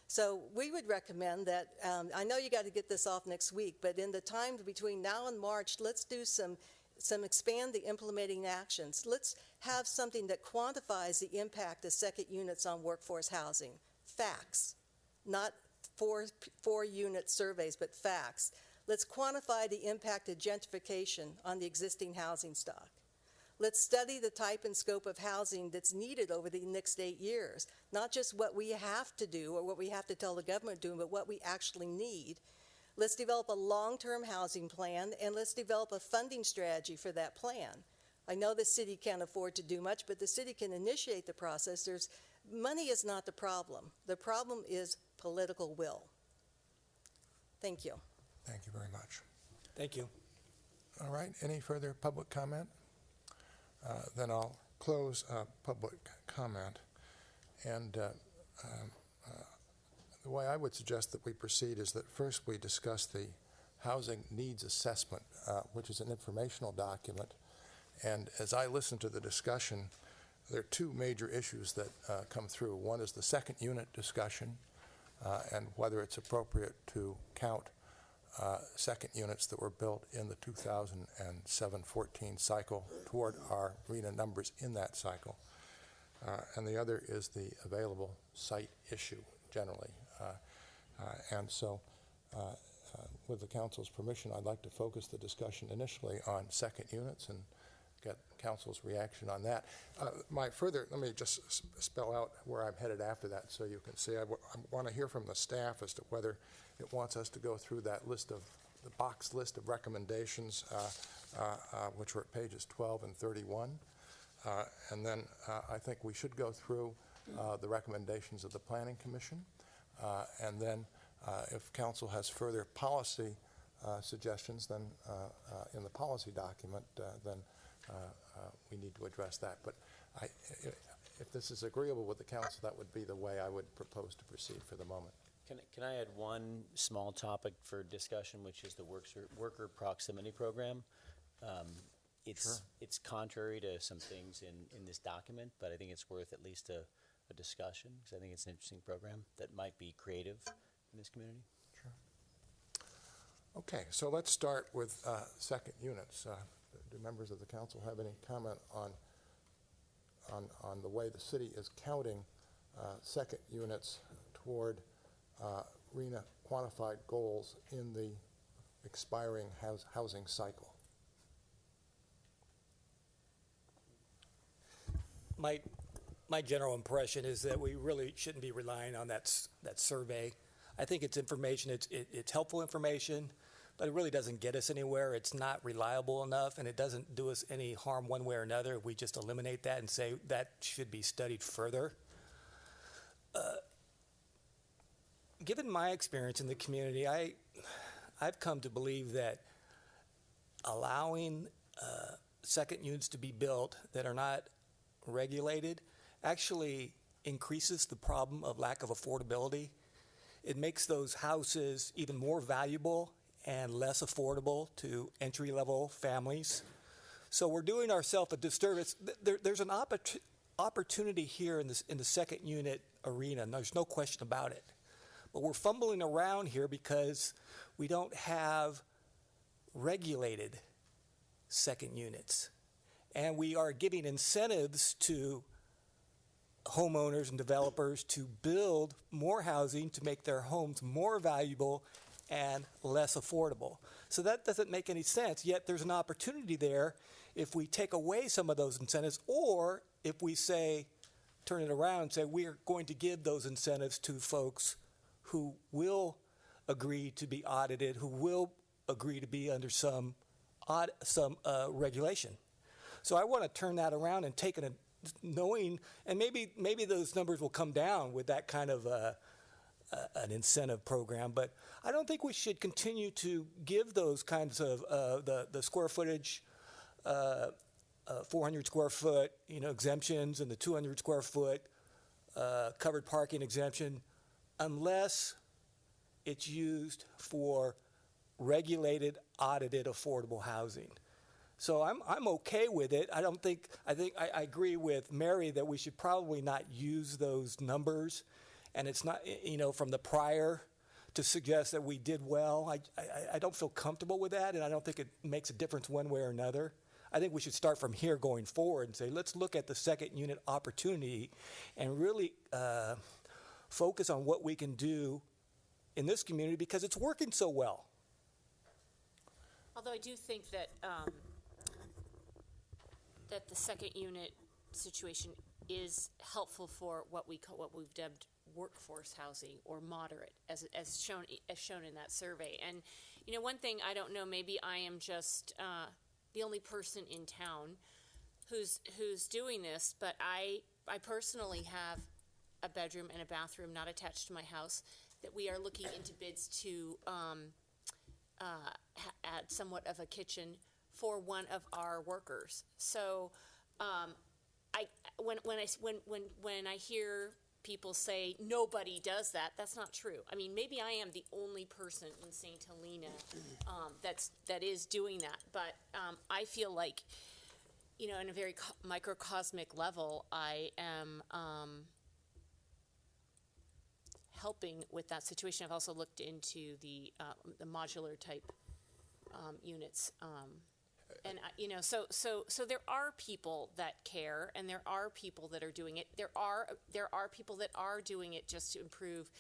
So we would recommend that, I know you got to get this off next week, but in the time between now and March, let's do some expand the implementing actions. Let's have something that quantifies the impact of second units on workforce housing. Facts, not four-unit surveys, but facts. Let's quantify the impact of gentrification on the existing housing stock. Let's study the type and scope of housing that's needed over the next 8 years, not just what we have to do or what we have to tell the government to do, but what we actually need. Let's develop a long-term housing plan, and let's develop a funding strategy for that plan. I know the city can't afford to do much, but the city can initiate the process. Money is not the problem. The problem is political will. Thank you. Thank you very much. Thank you. All right, any further public comment? Then I'll close public comment. And the way I would suggest that we proceed is that first we discuss the housing needs assessment, which is an informational document. And as I listen to the discussion, there are 2 major issues that come through. One is the second unit discussion and whether it's appropriate to count second units that were built in the 2007-14 cycle toward our RHNA numbers in that cycle. And the other is the available site issue generally. And so with the council's permission, I'd like to focus the discussion initially on second units and get council's reaction on that. Let me just spell out where I'm headed after that so you can see. I want to hear from the staff as to whether it wants us to go through that list of, the box list of recommendations, which are at pages 12 and 31. And then I think we should go through the recommendations of the Planning Commission. And then if council has further policy suggestions, then in the policy document, then we need to address that. But if this is agreeable with the council, that would be the way I would propose to proceed for the moment. Can I add one small topic for discussion, which is the worker proximity program? It's contrary to some things in this document, but I think it's worth at least a discussion because I think it's an interesting program that might be creative in this community. Sure. Okay, so let's start with second units. Do members of the council have any comment on the way the city is counting second units toward RHNA quantified goals in the expiring housing cycle? My general impression is that we really shouldn't be relying on that survey. I think it's information, it's helpful information, but it really doesn't get us anywhere. It's not reliable enough, and it doesn't do us any harm one way or another if we just eliminate that and say that should be studied further. Given my experience in the community, I've come to believe that allowing second units to be built that are not regulated actually increases the problem of lack of affordability. It makes those houses even more valuable and less affordable to entry-level families. So we're doing ourselves a disservice. There's an opportunity here in the second unit arena, and there's no question about it. But we're fumbling around here because we don't have regulated second units. And we are giving incentives to homeowners and developers to build more housing to make their homes more valuable and less affordable. So that doesn't make any sense, yet there's an opportunity there if we take away some of those incentives, or if we say, turn it around and say, we are going to give those incentives to folks who will agree to be audited, who will agree to be under some regulation. So I want to turn that around and take knowing, and maybe those numbers will come down with that kind of an incentive program, but I don't think we should continue to give those kinds of the square footage, 400 square foot, exemptions and the 200 square foot covered parking exemption unless it's used for regulated, audited, affordable housing. So I'm okay with it. I agree with Mary that we should probably not use those numbers, and it's not, from the prior to suggest that we did well. I don't feel comfortable with that, and I don't think it makes a difference one way or another. I think we should start from here going forward and say, let's look at the second unit opportunity and really focus on what we can do in this community because it's working so well. Although I do think that that the second unit situation is helpful for what we've dubbed workforce housing or moderate, as shown in that survey. And one thing I don't know, maybe I am just the only person in town who's doing this, but I personally have a bedroom and a bathroom not attached to my house that we are looking into bids to add somewhat of a kitchen for one of our workers. So, when I hear people say nobody does that, that's not true. I mean, maybe I am the only person in St. Helena that is doing that, but I feel like, in a very microcosmic level, I am helping with that situation. I've also looked into the modular type units. And so there are people that care, and there are people that are doing it. There are people that are doing it just to improve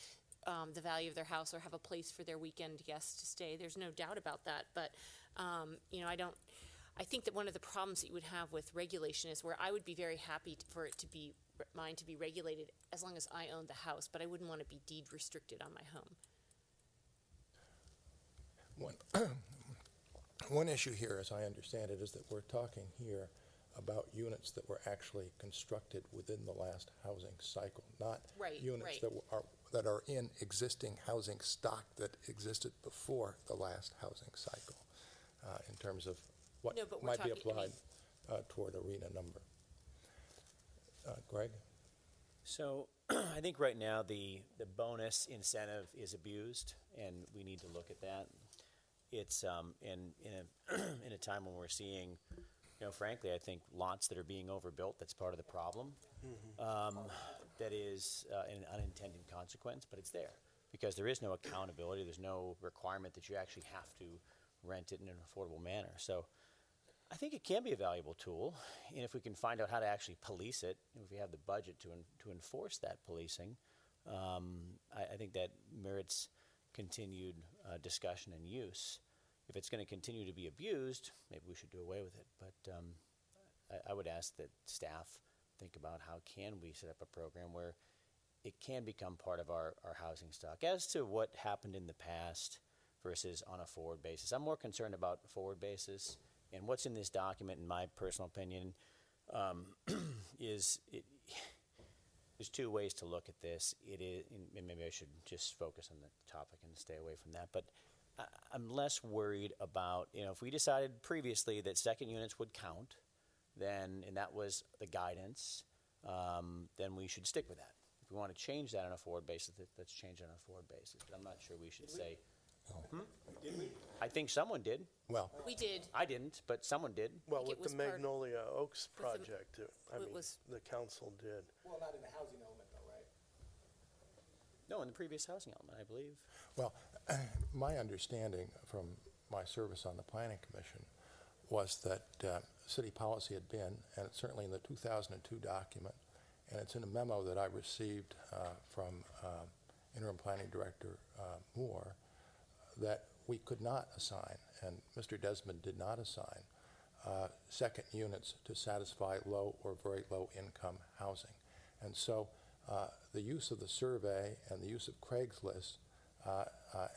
the value of their house or have a place for their weekend guests to stay. There's no doubt about that. But I think that one of the problems that you would have with regulation is where I would be very happy for it to be mine to be regulated as long as I owned the house, but I wouldn't want to be deed restricted on my home. One issue here, as I understand it, is that we're talking here about units that were actually constructed within the last housing cycle, not units that are in existing housing stock that existed before the last housing cycle, in terms of what might be applied toward arena number. Greg? So I think right now the bonus incentive is abused, and we need to look at that. It's in a time when we're seeing, frankly, I think lots that are being overbuilt. That's part of the problem. That is an unintended consequence, but it's there because there is no accountability. There's no requirement that you actually have to rent it in an affordable manner. So I think it can be a valuable tool, and if we can find out how to actually police it, if we have the budget to enforce that policing, I think that merits continued discussion and use. If it's going to continue to be abused, maybe we should do away with it. But I would ask that staff think about how can we set up a program where it can become part of our housing stock. As to what happened in the past versus on a forward basis, I'm more concerned about forward basis. And what's in this document, in my personal opinion, is there's two ways to look at this. It is, and maybe I should just focus on the topic and stay away from that. But I'm less worried about, if we decided previously that second units would count, and that was the guidance, then we should stick with that. If we want to change that on a forward basis, let's change it on a forward basis. But I'm not sure we should say. Did we? I think someone did. Well, we did. I didn't, but someone did. Well, with the Magnolia Oaks project, the council did. Well, not in the housing element, though, right? No, in the previous housing element, I believe. Well, my understanding from my service on the Planning Commission was that city policy had been, and it's certainly in the 2002 document, and it's in a memo that I received from Interim Planning Director Moore, that we could not assign, and Mr. Desmond did not assign, second units to satisfy low or very low income housing. And so the use of the survey and the use of Craigslist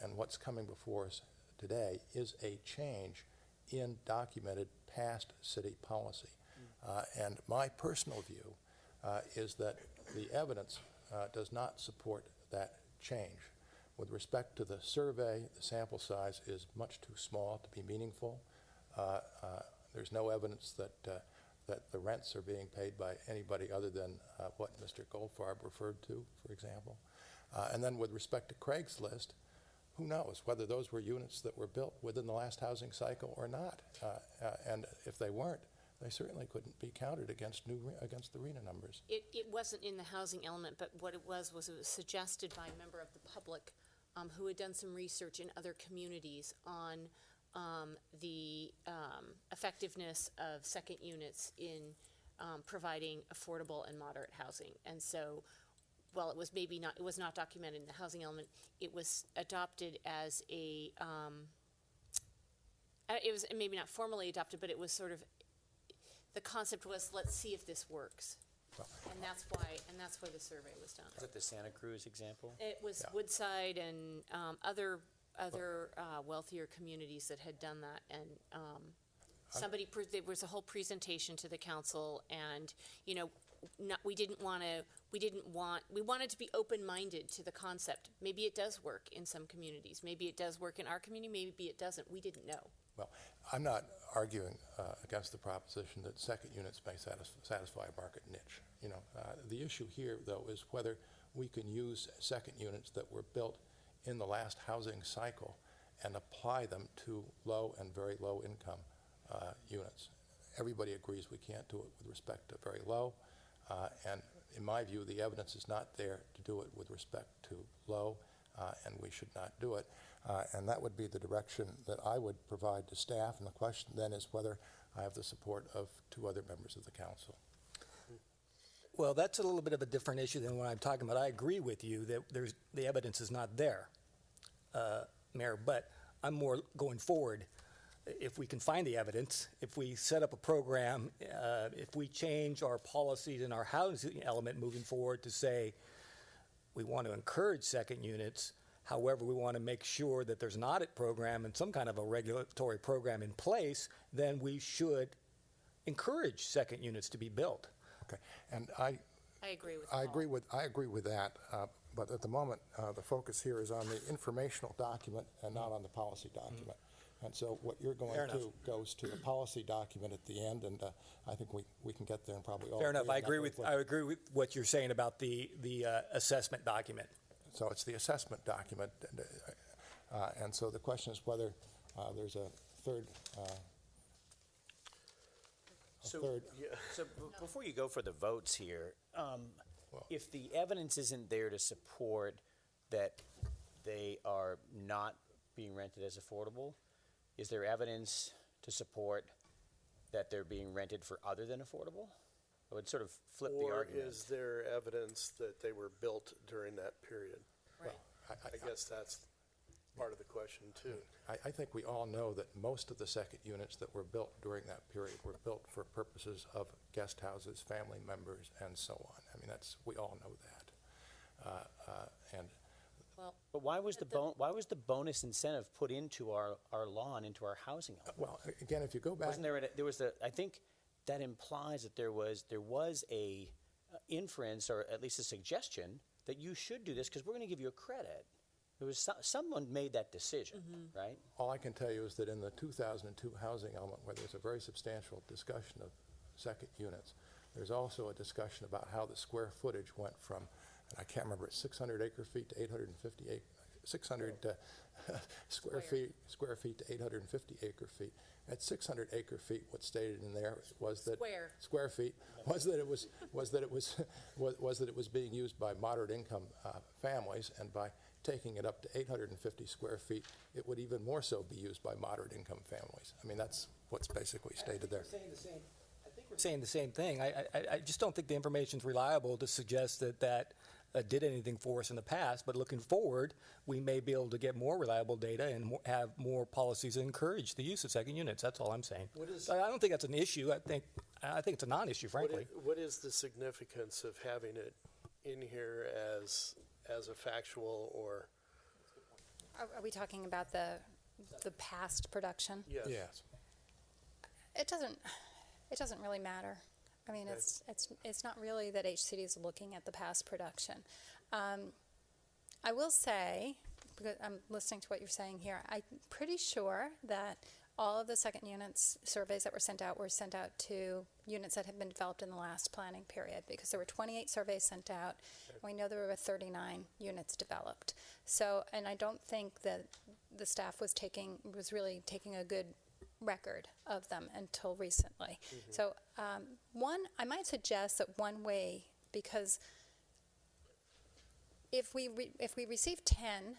and what's coming before us today is a change in documented past city policy. And my personal view is that the evidence does not support that change. With respect to the survey, the sample size is much too small to be meaningful. There's no evidence that the rents are being paid by anybody other than what Mr. Goldfarb referred to, for example. And then with respect to Craigslist, who knows whether those were units that were built within the last housing cycle or not. And if they weren't, they certainly couldn't be counted against the RENA numbers. It wasn't in the housing element, but what it was suggested by a member of the public who had done some research in other communities on the effectiveness of second units in providing affordable and moderate housing. And so, while it was not documented in the housing element, it was adopted as it was maybe not formally adopted, but it was sort of, the concept was, let's see if this works. And that's why the survey was done. Is it the Santa Cruz example? It was Woodside and other wealthier communities that had done that, and there was a whole presentation to the council, and we wanted to be open-minded to the concept. Maybe it does work in some communities. Maybe it does work in our community. Maybe it doesn't. We didn't know. Well, I'm not arguing against the proposition that second units may satisfy a market niche. The issue here, though, is whether we can use second units that were built in the last housing cycle and apply them to low and very low income units. Everybody agrees we can't do it with respect to very low, and in my view, the evidence is not there to do it with respect to low, and we should not do it. And that would be the direction that I would provide to staff, and the question then is whether I have the support of 2 other members of the council. Well, that's a little bit of a different issue than what I'm talking about. I agree with you that the evidence is not there, Mayor, but I'm more going forward. If we can find the evidence, if we set up a program, if we change our policies in our housing element moving forward to say we want to encourage second units, however, we want to make sure that there's an audit program and some kind of a regulatory program in place, then we should encourage second units to be built. Okay, and I agree with that, but at the moment, the focus here is on the informational document and not on the policy document. And so what you're going to goes to the policy document at the end, and I think we can get there and probably all. Fair enough. I agree with what you're saying about the assessment document. So it's the assessment document, and so the question is whether there's a third. So before you go for the votes here, if the evidence isn't there to support that they are not being rented as affordable, is there evidence to support that they're being rented for other than affordable? I would sort of flip the argument. Or is there evidence that they were built during that period? Right. Well, I guess that's part of the question, too. I think we all know that most of the second units that were built during that period were built for purposes of guest houses, family members, and so on. I mean, we all know that. But why was the bonus incentive put into our law and into our housing element? Well, again, if you go back, Wasn't there I think that implies that there was a inference, or at least a suggestion, that you should do this because we're going to give you a credit. There was someone made that decision, right? all I can tell you is that in the 2002 housing element, where there's a very substantial discussion of second units, there's also a discussion about how the square footage went from, and I can't remember, 600 acre feet to 850 600 square feet to 850 acre feet. At 600 acre feet, what's stated in there was that square feet was that it was being used by moderate income families, and by taking it up to 850 square feet, it would even more so be used by moderate income families. I mean, that's what's basically stated there. I think we're saying the same thing. I just don't think the information's reliable to suggest that did anything for us in the past, but looking forward, we may be able to get more reliable data and have more policies that encourage the use of second units. That's all I'm saying. I don't think that's an issue. I think it's a non-issue, frankly. What is the significance of having it in here as a factual, or? Are we talking about the past production? Yes. Yes. It doesn't really matter. I mean, it's not really that HCD is looking at the past production. I will say, because I'm listening to what you're saying here, I'm pretty sure that all of the second units surveys that were sent out to units that have been developed in the last planning period, because there were 28 surveys sent out. And we know there were 39 units developed. So, and I don't think that the staff was really taking a good record of them until recently. So, I might suggest that one way, because if we receive 10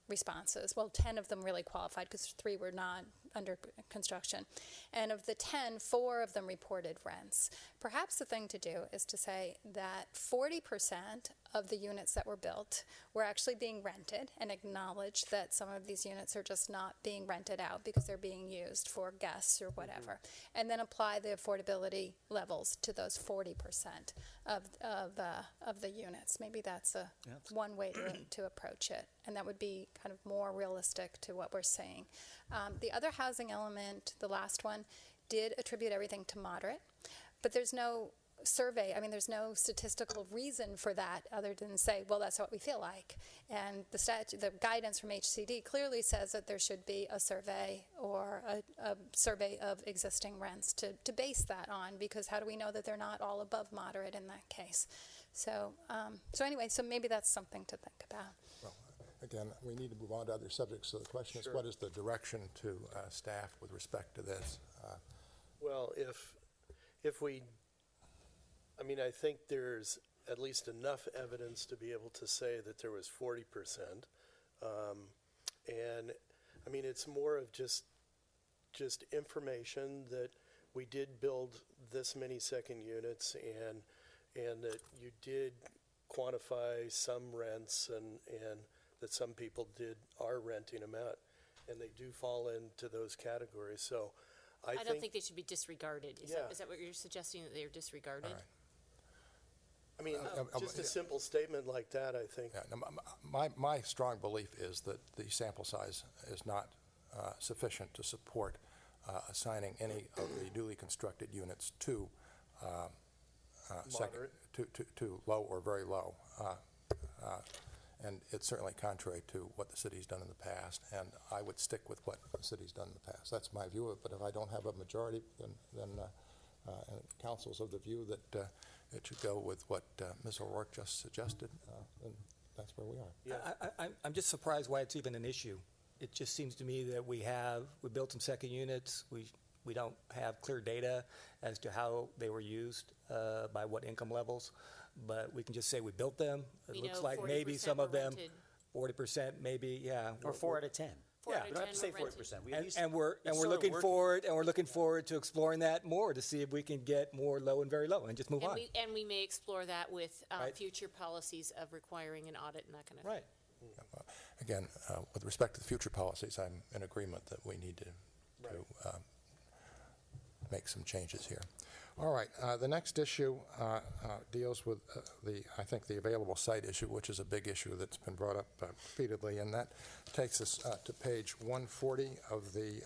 responses, well, 10 of them really qualified because 3 were not under construction, and of the 10, 4 of them reported rents. Perhaps the thing to do is to say that 40% of the units that were built were actually being rented, and acknowledge that some of these units are just not being rented out because they're being used for guests or whatever, and then apply the affordability levels to those 40% of the units. Maybe that's one way to approach it, and that would be kind of more realistic to what we're saying. The other housing element, the last one, did attribute everything to moderate, but there's no survey, there's no statistical reason for that other than say, well, that's what we feel like. And the guidance from HCD clearly says that there should be a survey or a survey of existing rents to base that on, because how do we know that they're not all above moderate in that case? So, anyway, maybe that's something to think about. Well, again, we need to move on to other subjects. So the question is, what is the direction to staff with respect to this? Well, if we, I think there's at least enough evidence to be able to say that there was 40%. And it's more of just information that we did build this many second units, and that you did quantify some rents, and that some people are renting them out, and they do fall into those categories. So I don't think they should be disregarded. Is that what you're suggesting, that they're disregarded? All right. Just a simple statement like that, I think. Yeah, no, my strong belief is that the sample size is not sufficient to support assigning any of the newly constructed units to to low or very low. And it's certainly contrary to what the city's done in the past, and I would stick with what the city's done in the past. That's my view of it, but if I don't have a majority, then council's of the view that it should go with what Ms. O'Rourke just suggested, then that's where we are. Yeah. I'm just surprised why it's even an issue. It just seems to me that we built some second units. We don't have clear data as to how they were used, by what income levels, but we can just say we built them. It looks like maybe some of them, 40% maybe, yeah. Or 4 out of 10. Yeah, we don't have to say 40%. And we're looking forward to exploring that more to see if we can get more low and very low and just move on. And we may explore that with future policies of requiring an audit and that kind of thing. Right. Again, with respect to the future policies, I'm in agreement that we need to make some changes here. All right, the next issue deals with I think the available site issue, which is a big issue that's been brought up repeatedly, and that takes us to page 140 of the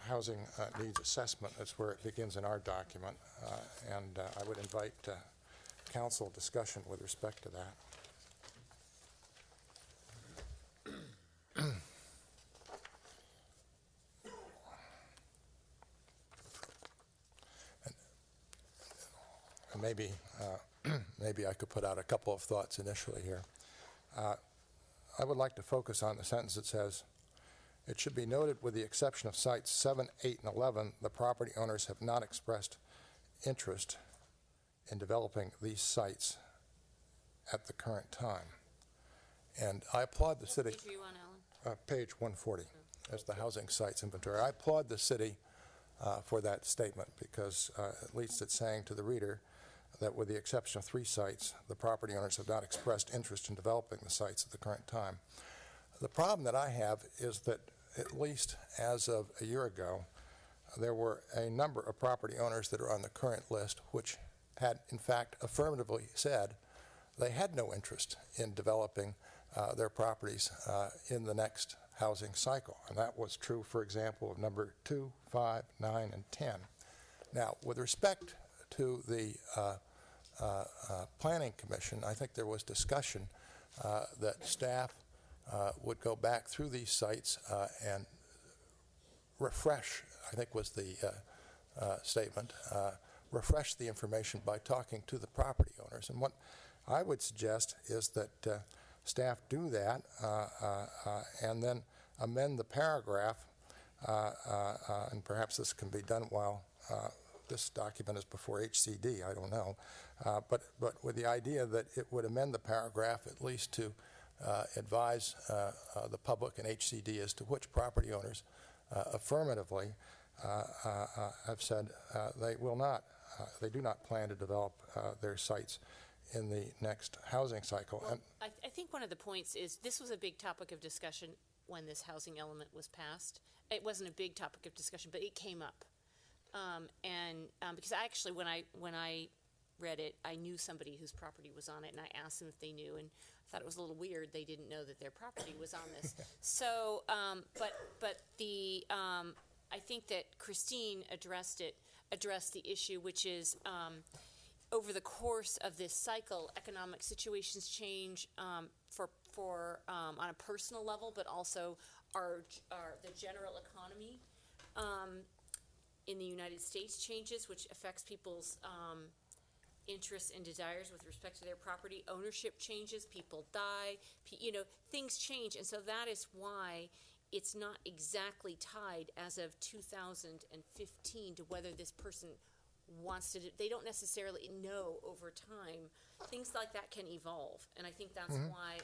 housing needs assessment. That's where it begins in our document, and I would invite council discussion with respect to that. Maybe I could put out a couple of thoughts initially here. I would like to focus on the sentence that says, it should be noted, with the exception of sites 7, 8, and 11, the property owners have not expressed interest in developing these sites at the current time. And I applaud the city. What page are you on, Alan? Page 140, as the housing sites inventory. I applaud the city for that statement, because at least it's saying to the reader that with the exception of 3 sites, the property owners have not expressed interest in developing the sites at the current time. The problem that I have is that, at least as of a year ago, there were a number of property owners that are on the current list which had, in fact, affirmatively said they had no interest in developing their properties in the next housing cycle. And that was true, for example, of number 2, 5, 9, and 10. Now, with respect to the Planning Commission, I think there was discussion that staff would go back through these sites and refresh, I think was the statement, refresh the information by talking to the property owners. And what I would suggest is that staff do that and then amend the paragraph, and perhaps this can be done while this document is before HCD, I don't know, but with the idea that it would amend the paragraph at least to advise the public and HCD as to which property owners affirmatively have said they will not, they do not plan to develop their sites in the next housing cycle. Well, I think one of the points is this was a big topic of discussion when this housing element was passed. It wasn't a big topic of discussion, but it came up. Because I actually, when I read it, I knew somebody whose property was on it, and I asked them if they knew, and I thought it was a little weird they didn't know that their property was on this. So, but the I think that Christine addressed the issue, which is over the course of this cycle, economic situations change for on a personal level, but also the general economy in the United States changes, which affects people's interests and desires with respect to their property. Ownership changes, people die, things change, and so that is why it's not exactly tied as of 2015 to whether this person wants to they don't necessarily know over time. Things like that can evolve, and I think that's why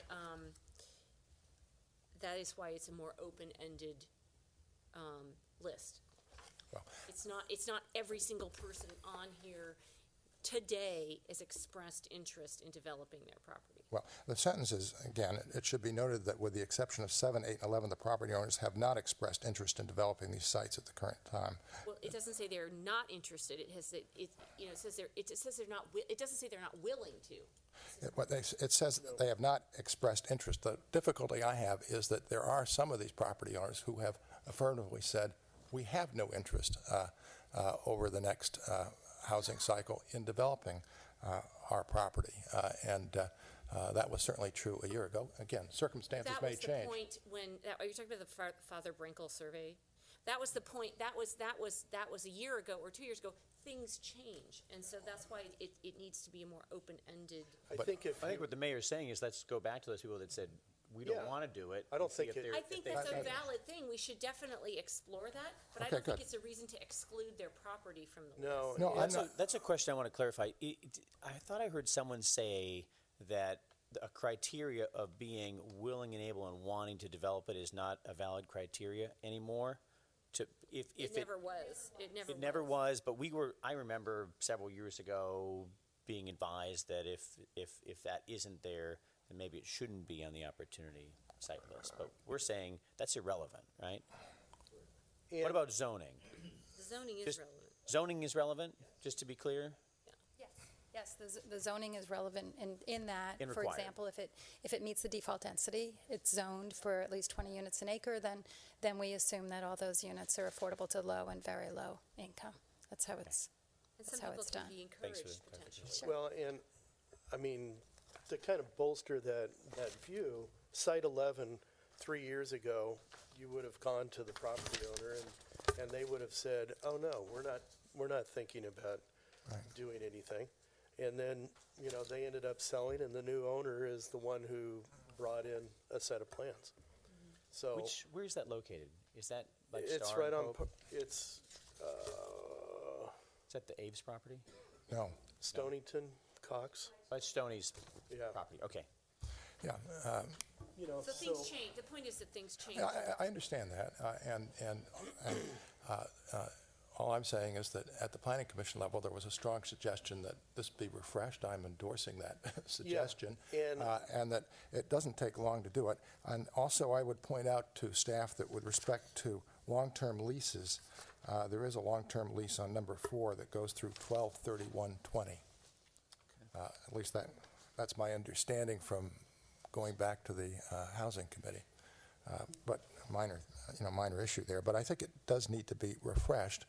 that is why it's a more open-ended list. Well, it's not every single person on here today has expressed interest in developing their property. Well, the sentence is, again, it should be noted that with the exception of 7, 8, and 11, the property owners have not expressed interest in developing these sites at the current time. Well, it doesn't say they're not interested. It says they're not. It doesn't say they're not willing to. It says that they have not expressed interest. The difficulty I have is that there are some of these property owners who have affirmatively said, we have no interest over the next housing cycle in developing our property. And that was certainly true a year ago. Again, circumstances may change. That was the point when, are you talking about the Father Brinkle survey? That was the point, that was a year ago or 2 years ago. Things change, and so that's why it needs to be a more open-ended. I think what the mayor's saying is let's go back to those people that said, we don't want to do it. I don't think I think that's a valid thing. We should definitely explore that, but I don't think it's a reason to exclude their property from the list. No, that's a question I want to clarify. I thought I heard someone say that a criteria of being willing and able and wanting to develop it is not a valid criteria anymore. It never was. It never was, but I remember several years ago being advised that if that isn't there, then maybe it shouldn't be on the opportunity site list. But we're saying that's irrelevant, right? What about zoning? The zoning is relevant. Zoning is relevant, just to be clear? Yes, the zoning is relevant in that, for example, if it meets the default density, it's zoned for at least 20 units an acre, then we assume that all those units are affordable to low and very low income. That's how it's And some people can be encouraged potentially. Sure. Well, and I mean, to kind of bolster that view, Site 11, 3 years ago, you would have gone to the property owner and they would have said, "Oh no, we're not thinking about doing anything." And then, they ended up selling, and the new owner is the one who brought in a set of plans. So Where is that located? Is that like it's Star right and on. Pope? It's Is that the Abe's property? No. Stonington, Cox. That's Stoney's Yeah. property. Okay. Yeah. So things change. The point is that things change. I understand that, and all I'm saying is that at the Planning Commission level, there was a strong suggestion that this be refreshed. I'm endorsing that suggestion, and that it doesn't take long to do it. And also, I would point out to staff that with respect to long-term leases, there is a long-term lease on number 4 that goes through 12/31/20. At least that's my understanding from going back to the Housing Committee. But minor issue there. But I think it does need to be refreshed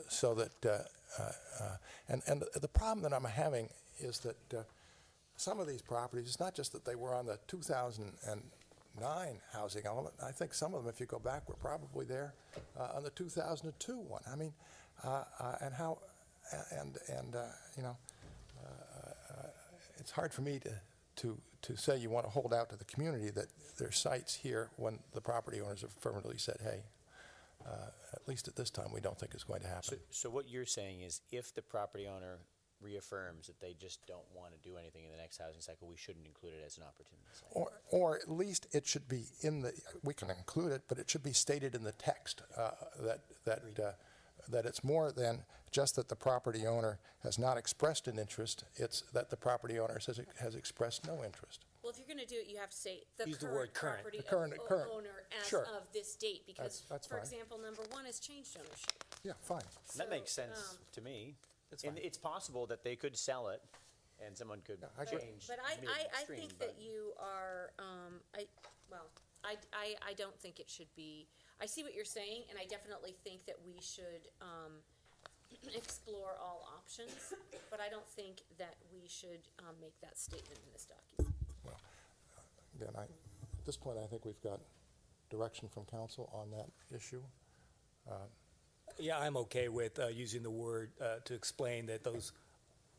so that, and the problem that I'm having is that some of these properties, it's not just that they were on the 2009 housing element. I think some of them, if you go back, were probably there on the 2002 one. I mean, and how, and you know, it's hard for me to say you want to hold out to the community that there's sites here when the property owners have affirmatively said, hey, at least at this time, we don't think it's going to happen. So what you're saying is if the property owner reaffirms that they just don't want to do anything in the next housing cycle, we shouldn't include it as an opportunity site. Or at least it should be in the, we can include it, but it should be stated in the text that it's more than just that the property owner has not expressed an interest. It's that the property owner has expressed no interest. Well, if you're going to do it, you have to say the Use the current word current. property The current- owner as Sure. of this date, because, That's for fine. example, number 1 has changed ownership. Yeah, fine. That makes So, sense to me. That's And fine. it's possible that they could sell it and someone could Yeah, I agree. change But I midstream, think but- that you are, I don't think it should be, I see what you're saying, and I definitely think that we should, explore all options, but I don't think that we should, make that statement in this document. Well, again, at this point, I think we've got direction from council on that issue. Yeah, I'm okay with using the word to explain that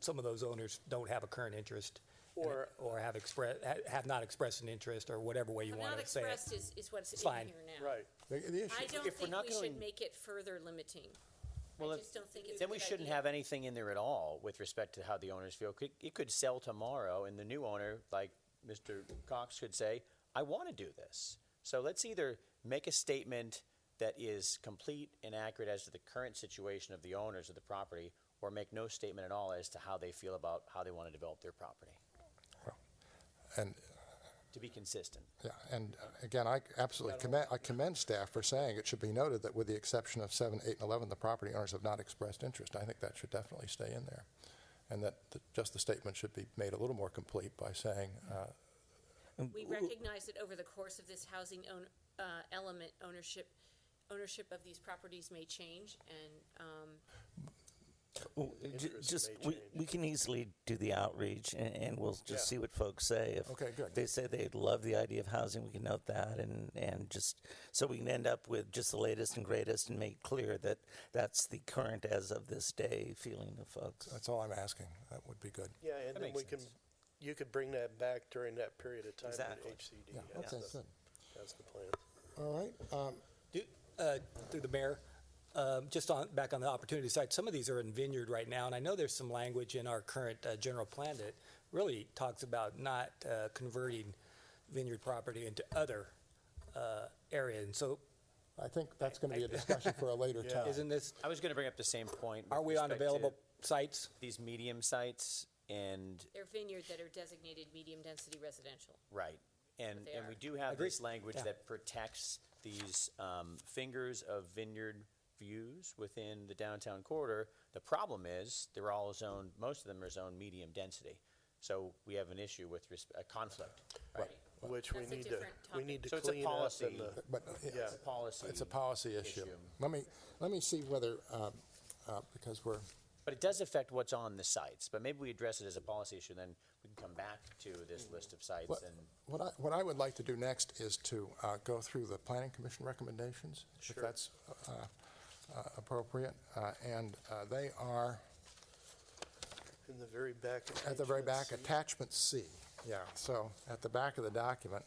some of those owners don't have a current interest or have not expressed an interest, or whatever way you Have want not to say it. expressed is what's in fine. here now. Right. The issue, I don't If we're think not we should going- make it further limiting. Well, I just don't think it's a then we good shouldn't idea. have anything in there at all with respect to how the owners feel. It could sell tomorrow, and the new owner, like Mr. Cox, could say, I want to do this. So let's either make a statement that is complete and accurate as to the current situation of the owners of the property, or make no statement at all as to how they feel about how they want to develop their property, and to be consistent. yeah, and again, I absolutely commend staff for saying it should be noted that with the exception of 7, 8, and 11, the property owners have not expressed interest. I think that should definitely stay in there. And that just the statement should be made a little more complete by saying, We recognize that over the course of this housing element, ownership of these properties may change, and, Well, Interest may change. we can easily do the outreach, and we'll just Yeah. see what folks say. If Okay, good. they say they love the idea of housing, we can note that, and just so we can end up with just the latest and greatest and make clear that that's the current as of this day feeling of folks. that's all I'm asking. That would be good. Yeah, and That then makes sense. you could bring that back during that period of time that Exactly. HCD Yeah, okay, good. has the plan. All right, Through the mayor, just back on the opportunity side, some of these are in Vineyard right now, and I know there's some language in our current general plan that really talks about not converting Vineyard property into other areas. And so, I think that's going to be a discussion for a later Yeah. time. isn't this? I was going to bring up the same point. with Are we on respect to available sites? these medium sites and they're vineyards that are designated medium-density residential. right. And they and we are. do have Agreed. this language Yeah. that protects these fingers of vineyard views within the downtown corridor. The problem is they're all zoned, most of them are zoned medium density. So we have an issue with a conflict. Right. Which we That's a need different we topic. need to So it's a clean up policy. in the, But yeah. It's a policy. it's a policy issue. Let me see whether, because we're, But it does affect what's on the sites. But maybe we address it as a policy issue, then we can come back to this list of sites What- and. what I would like to do next is to go through the planning commission recommendations, if Sure. that's appropriate. And they are In the very back. at the very back, attachment C. attachment C. Yeah, so at the back of the document.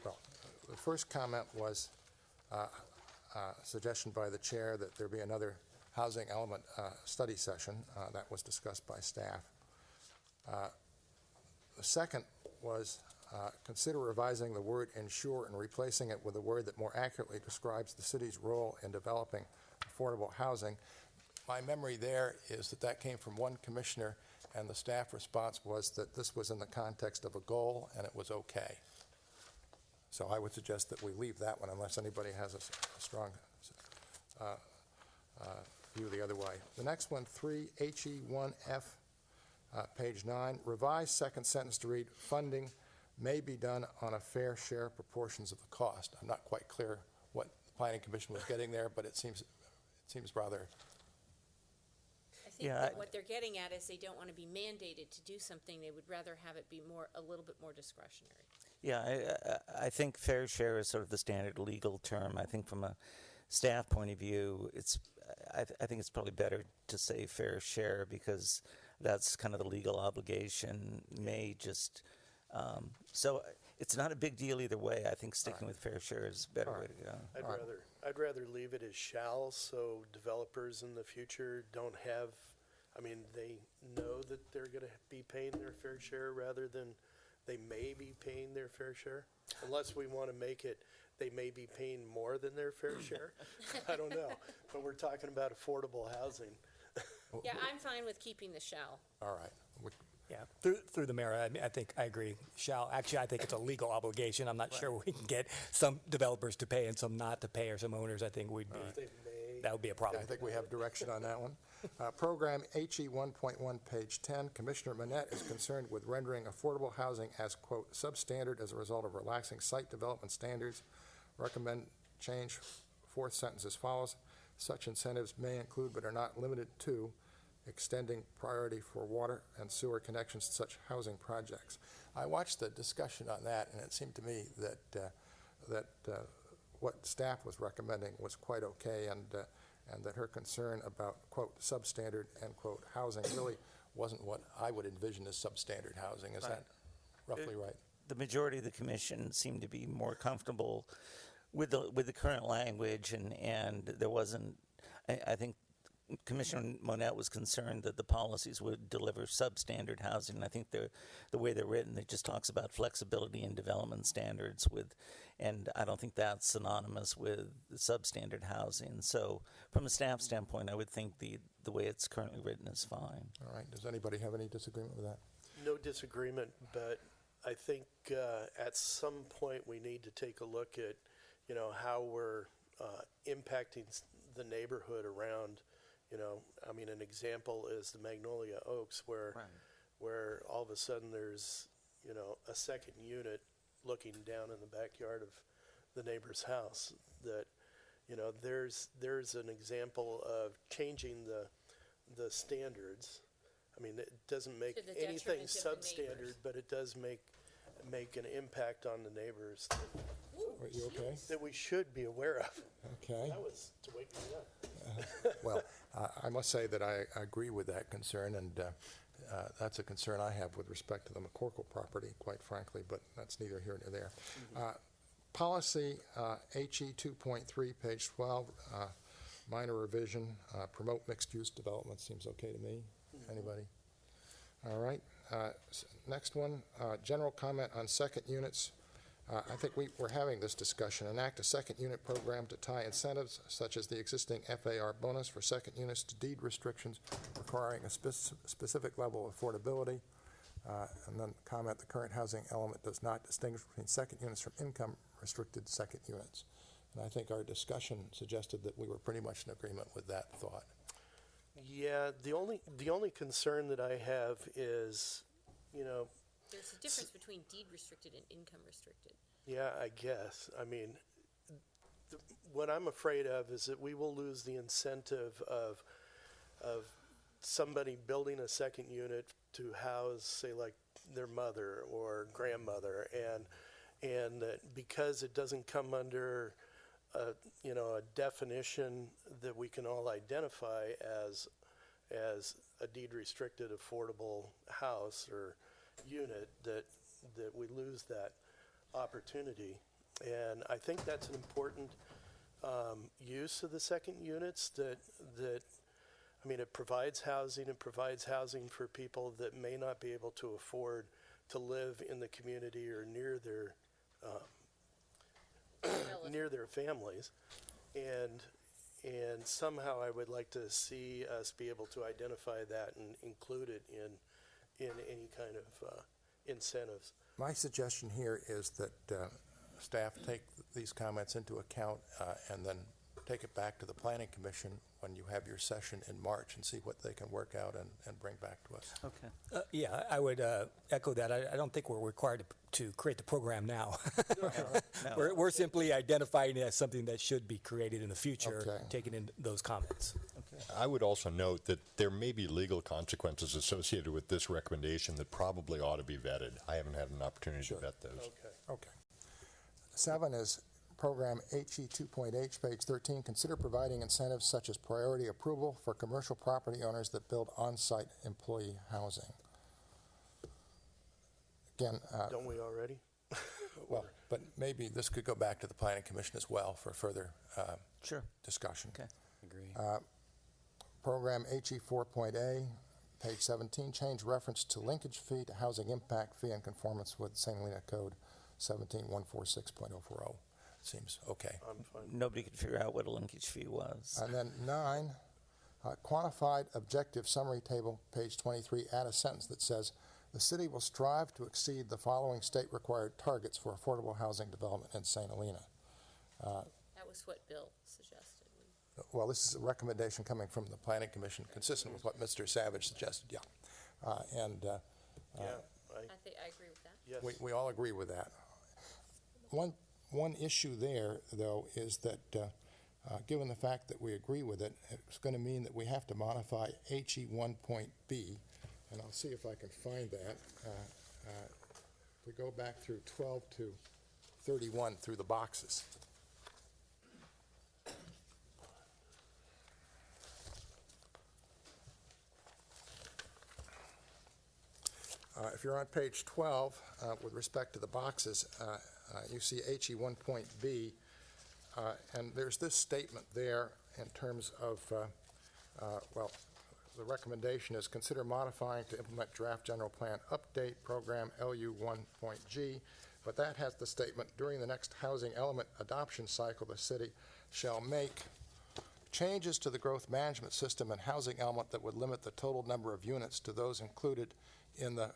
Well, the first comment was a suggestion by the chair that there be another housing element study session. That was discussed by staff. The second was consider revising the word ensure and replacing it with a word that more accurately describes the city's role in developing affordable housing. My memory there is that that came from one commissioner, and the staff response was that this was in the context of a goal and it was okay. So I would suggest that we leave that one unless anybody has a strong view the other way. The next one, 3HE1F, page 9, revised second sentence to read, funding may be done on a fair share proportions of the cost. I'm not quite clear what the planning commission was getting there, but it seems rather think Yeah, that I- what they're getting at is they don't want to be mandated to do something. They would rather have it be a little bit more discretionary. Yeah, I think fair share is sort of the standard legal term. I think from a staff point of view, I think it's probably better to say fair share because that's kind of the legal obligation. So it's not a big deal either way. I think sticking with fair share is a better way to go. I'd rather leave it as shall, so developers in the future don't have, they know that they're going to be paying their fair share rather than they may be paying their fair share. Unless we want to make it, they may be paying more than their fair share. I don't know. But we're talking about affordable housing. Yeah, I'm fine with keeping the shall. All right. Yeah, through the mayor, I think I agree. Actually, I think it's a legal obligation. I'm not sure we can get some developers to pay and some not to pay, or some owners. I think that would be a problem. I think we have direction on that one. Program HE 1.1, page 10, Commissioner Manette is concerned with rendering affordable housing as, quote, substandard as a result of relaxing site development standards. Recommend change, fourth sentence as follows. Such incentives may include but are not limited to extending priority for water and sewer connections to such housing projects. I watched the discussion on that, and it seemed to me that what staff was recommending was quite okay, and that her concern about, quote, substandard, end quote, housing really wasn't what I would envision as substandard housing. Is that roughly right? The majority of the commission seemed to be more comfortable with the current language, and there wasn't. I think Commissioner Monette was concerned that the policies would deliver substandard housing. And I think the way they're written, it just talks about flexibility in development standards and I don't think that's synonymous with substandard housing. So from a staff standpoint, I would think the way it's currently written is fine. All right. Does anybody have any disagreement with that? No disagreement, but I think at some point we need to take a look at, how we're impacting the neighborhood around. An example is the Magnolia Oaks, where all of a sudden there's, a second unit looking down in the backyard of the neighbor's house. That, there's an example of changing the standards. It doesn't make To the anything detriment of the substandard, neighbors. but it does make an impact on the neighbors Are you okay? that we should be aware of. Okay. That was to wake me up. Well, I must say that I agree with that concern, and that's a concern I have with respect to the McCorkle property, quite frankly, but that's neither here nor there. Policy HE 2.3, page 12, minor revision, promote mixed-use development seems okay to me. Anybody? All right. Next one, general comment on second units. I think we're having this discussion. Enact a second unit program to tie incentives such as the existing FAR bonus for second units to deed restrictions requiring a specific level of affordability. And then comment the current housing element does not distinguish between second units from income restricted second units. And I think our discussion suggested that we were pretty much in agreement with that thought. Yeah, the only concern that I have is, There's a difference between deed restricted and income restricted. yeah, I guess. What I'm afraid of is that we will lose the incentive of somebody building a second unit to house, say, like their mother or grandmother, and that because it doesn't come under a definition that we can all identify as a deed restricted affordable house or unit, that we lose that opportunity. And I think that's an important use of the second units, that it provides housing for people that may not be able to afford to live in the community or near their families, and somehow I would like to see us be able to identify that and include it in any kind of incentives. My suggestion here is that staff take these comments into account and then take it back to the Planning Commission when you have your session in March and see what they can work out and bring back to us. Okay. Yeah, I would echo that. I don't think we're required to create the program now. No. We're simply identifying it as something that should be created in the future, Okay. taking in those comments. Okay. I would also note that there may be legal consequences associated with this recommendation that probably ought to be vetted. I haven't had an opportunity to vet those. Okay. 7 is Program HE 2.H, page 13. Consider providing incentives such as priority approval for commercial property owners that build on-site employee housing. Again, Don't we already? well, but maybe this could go back to the Planning Commission as well for further Sure. discussion. Okay. Agree. Program HE 4.A, page 17, change reference to linkage fee to housing impact fee in conformance with St. Helena Code 17146.040. Seems okay. I'm fine. Nobody could figure out what a linkage fee was. And then 9, quantified objective summary table, page 23, add a sentence that says, the city will strive to exceed the following state-required targets for affordable housing development in St. Helena. That was what Bill suggested. Well, this is a recommendation coming from the Planning Commission, consistent with what Mr. Savage suggested, yeah. Yeah, I agree with that. yes. We all agree with that. One issue there, though, is that given the fact that we agree with it, it's going to mean that we have to modify HE 1.B, and I'll see if I can find that. If we go back through 12 to 31 through the boxes. If you're on page 12, with respect to the boxes, you see HE 1.B, and there's this statement there in terms of, well, the recommendation is consider modifying to implement draft general plan update program LU 1.G, but that has the statement, during the next housing element adoption cycle, the city shall make changes to the growth management system and housing element that would limit the total number of units to those included in the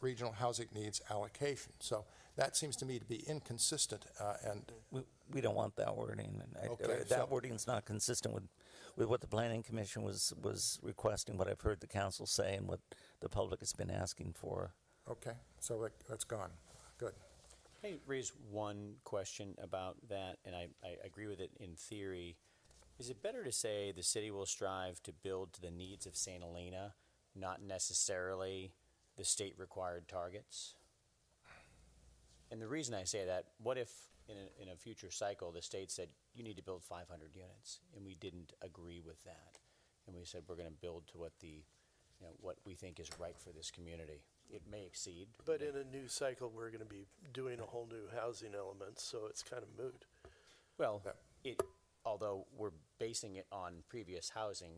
regional housing needs allocation. So that seems to me to be inconsistent, and We don't want that wording. Okay, That so- wording is not consistent with what the Planning Commission was requesting, what I've heard the council say, and what the public has been asking for. okay, so that's gone. Good. I raise one question about that, and I agree with it in theory. Is it better to say the city will strive to build to the needs of St. Helena, not necessarily the state-required targets? And the reason I say that, what if in a future cycle the state said you need to build 500 units, and we didn't agree with that, and we said we're going to build to what what we think is right for this community? It may exceed. But in a new cycle, we're going to be doing a whole new housing element, so it's kind of moot. Well, although we're basing it on previous housing.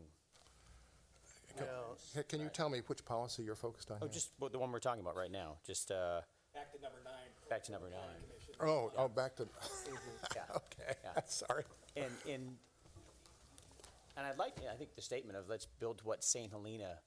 Can you tell me which policy you're focused on? Oh, here? just the one we're talking about right now. Just Back to number 9. back to number 9. Oh, back to, Yeah. okay, Yeah. sorry. And I think the statement of let's build to what St. Helena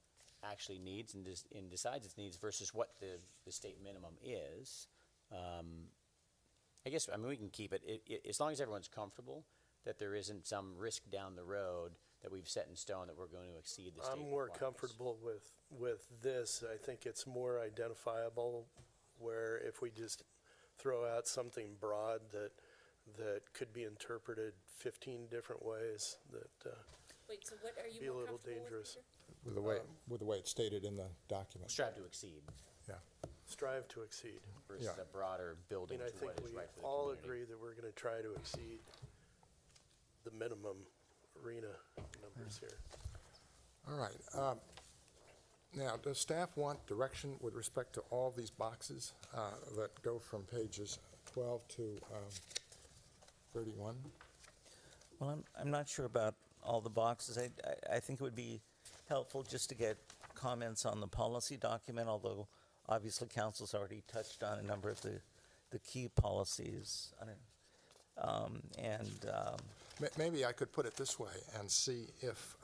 actually needs and decides its needs versus what the state minimum is. I guess, we can keep it as long as everyone's comfortable that there isn't some risk down the road that we've set in stone that we're going to exceed the state I'm more requirements. comfortable with this. I think it's more identifiable, where if we just throw out something broad that could be interpreted 15 different ways, that Wait, so what are you be a more little comfortable dangerous. with, With the way it's stated in the document. Strive to exceed Yeah. Strive to exceed. versus Yeah. a broader I building mean, I to think what is we right for the all community. agree that we're going to try to exceed the minimum arena numbers here. All right. Now, does staff want direction with respect to all these boxes that go from pages 12 to 31? Well, I'm not sure about all the boxes. I think it would be helpful just to get comments on the policy document, although obviously council's already touched on a number of the key policies. I don't, Maybe I could put it this way and see if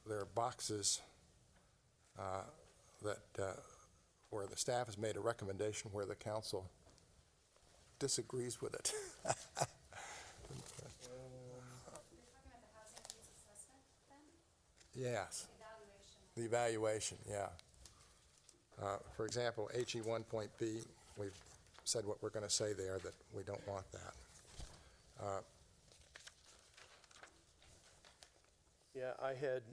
there are boxes that where the staff has made a recommendation where the council disagrees with it. Yes. The evaluation, yeah. For example, HE 1.B, we've said what we're going to say there, that we don't want that. Yeah, I had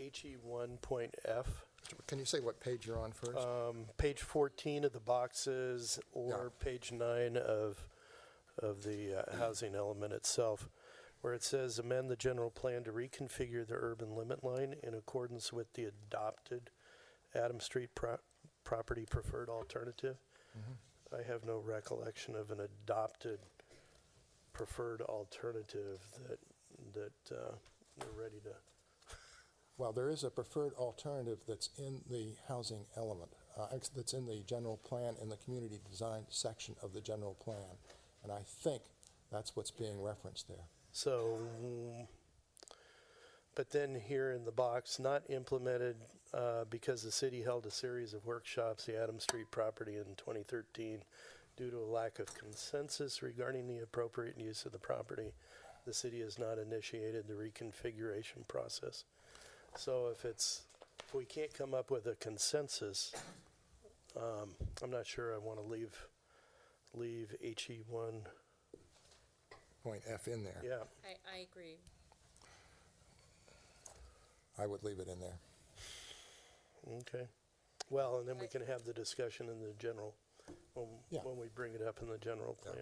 HE1.F, Can you say what page you're on first? page 14 of the boxes, or page 9 of the housing element itself, where it says amend the general plan to reconfigure the urban limit line in accordance with the adopted Adam Street property preferred alternative. I have no recollection of an adopted preferred alternative that we're ready to. Well, there is a preferred alternative that's in the housing element, that's in the general plan, in the community design section of the general plan. And I think that's what's being referenced there. So, but then here in the box, not implemented because the city held a series of workshops, the Adam Street property in 2013, due to a lack of consensus regarding the appropriate use of the property. The city has not initiated the reconfiguration process. So if we can't come up with a consensus, I'm not sure I want to leave HE1. Point F in there. Yeah. I agree. I would leave it in there. Okay. Well, and then we can have the discussion in the general, when we bring it up in the general plan.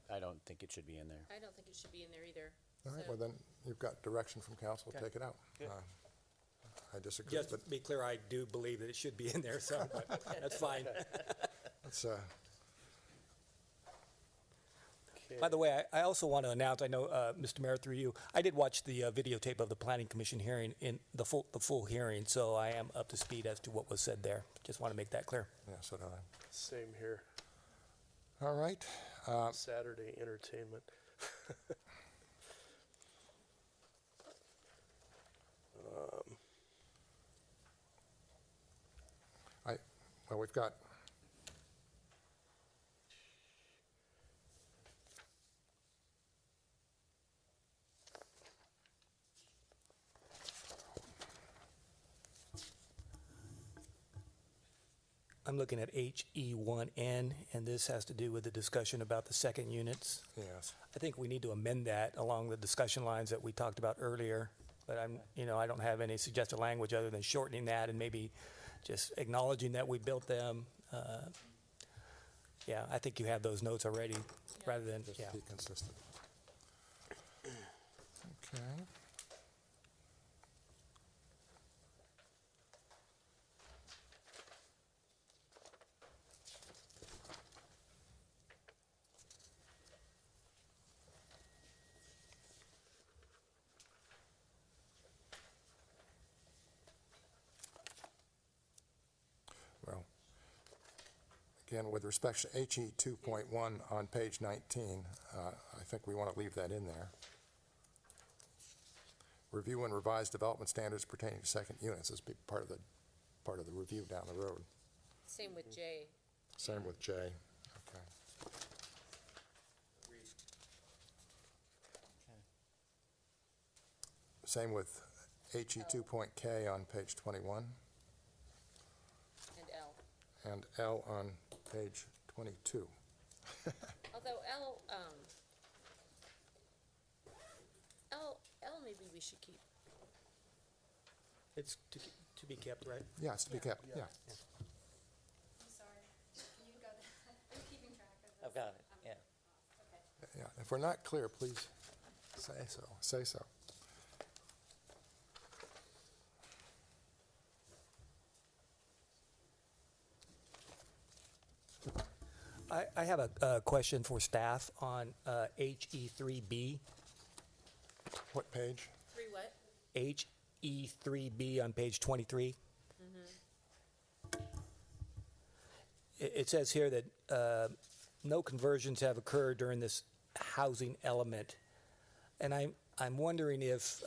I don't think it should be in there. I don't think it should be in there either. All right, well then, you've got direction from council, Okay. take it out. Good. I disagree, Just to but be clear, I do believe that it should be in there, so but that's fine. let's, By the way, I also want to announce, I know, Mr. Mayor, through you, I did watch the videotape of the Planning Commission hearing, in the full hearing, so I am up to speed as to what was said there. Just want to make that clear. yeah, so do I. Same here. All right, Saturday entertainment. well, we've got, I'm looking at HE1N, and this has to do with the discussion about the second units. yes, I think we need to amend that along the discussion lines that we talked about earlier. But I don't have any suggested language other than shortening that and maybe just acknowledging that we built them. Yeah, I think you have those notes already, rather than, just yeah. be consistent. Okay. Well, again, with respect to HE 2.1 on page 19, I think we want to leave that in there. Review and revise development standards pertaining to second units. This will be part of the review down the road. Same with J. Same with J. Okay. Same with HE 2.K on page 21 And L. and L on page 22. Although L maybe we should keep. It's to be kept, right? Yeah, it's to be kept, yeah. I'm sorry. You got it. I'm keeping track of this. I've got it, yeah. Okay. Yeah, if we're not clear, please say so. I have a question for staff on HE3B. What page? 3 what? HE3B on page 23. It says here that no conversions have occurred during this housing element. And I'm wondering if,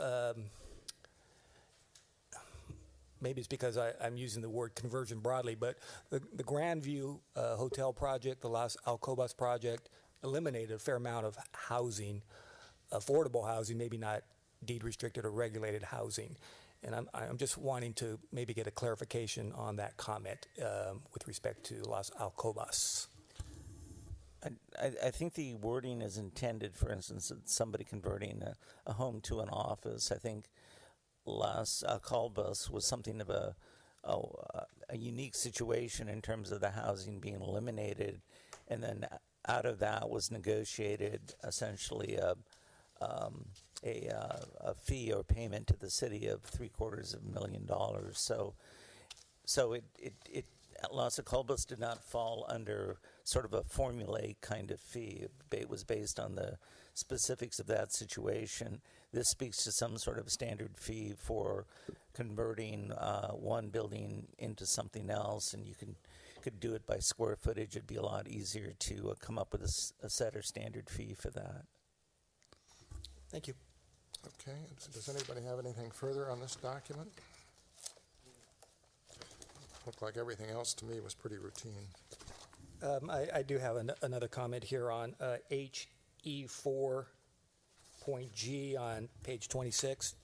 maybe it's because I'm using the word conversion broadly, but the Grandview Hotel project, the Las Alcobas project, eliminated a fair amount of housing, affordable housing, maybe not deed restricted or regulated housing. And I'm just wanting to maybe get a clarification on that comment with respect to Las Alcobas. I think the wording is intended, for instance, that somebody converting a home to an office. I think Las Alcalbas was something of a unique situation in terms of the housing being eliminated, and then out of that was negotiated essentially a fee or payment to the city of $750,000. So it Las Alcalbas did not fall under sort of a formulaic kind of fee. It was based on the specifics of that situation. This speaks to some sort of standard fee for converting one building into something else, and you could do it by square footage. It'd be a lot easier to come up with a set or standard fee for that. Thank you. Okay, does anybody have anything further on this document? Looked like everything else to me was pretty routine. I do have another comment here on HE4.G on page 26.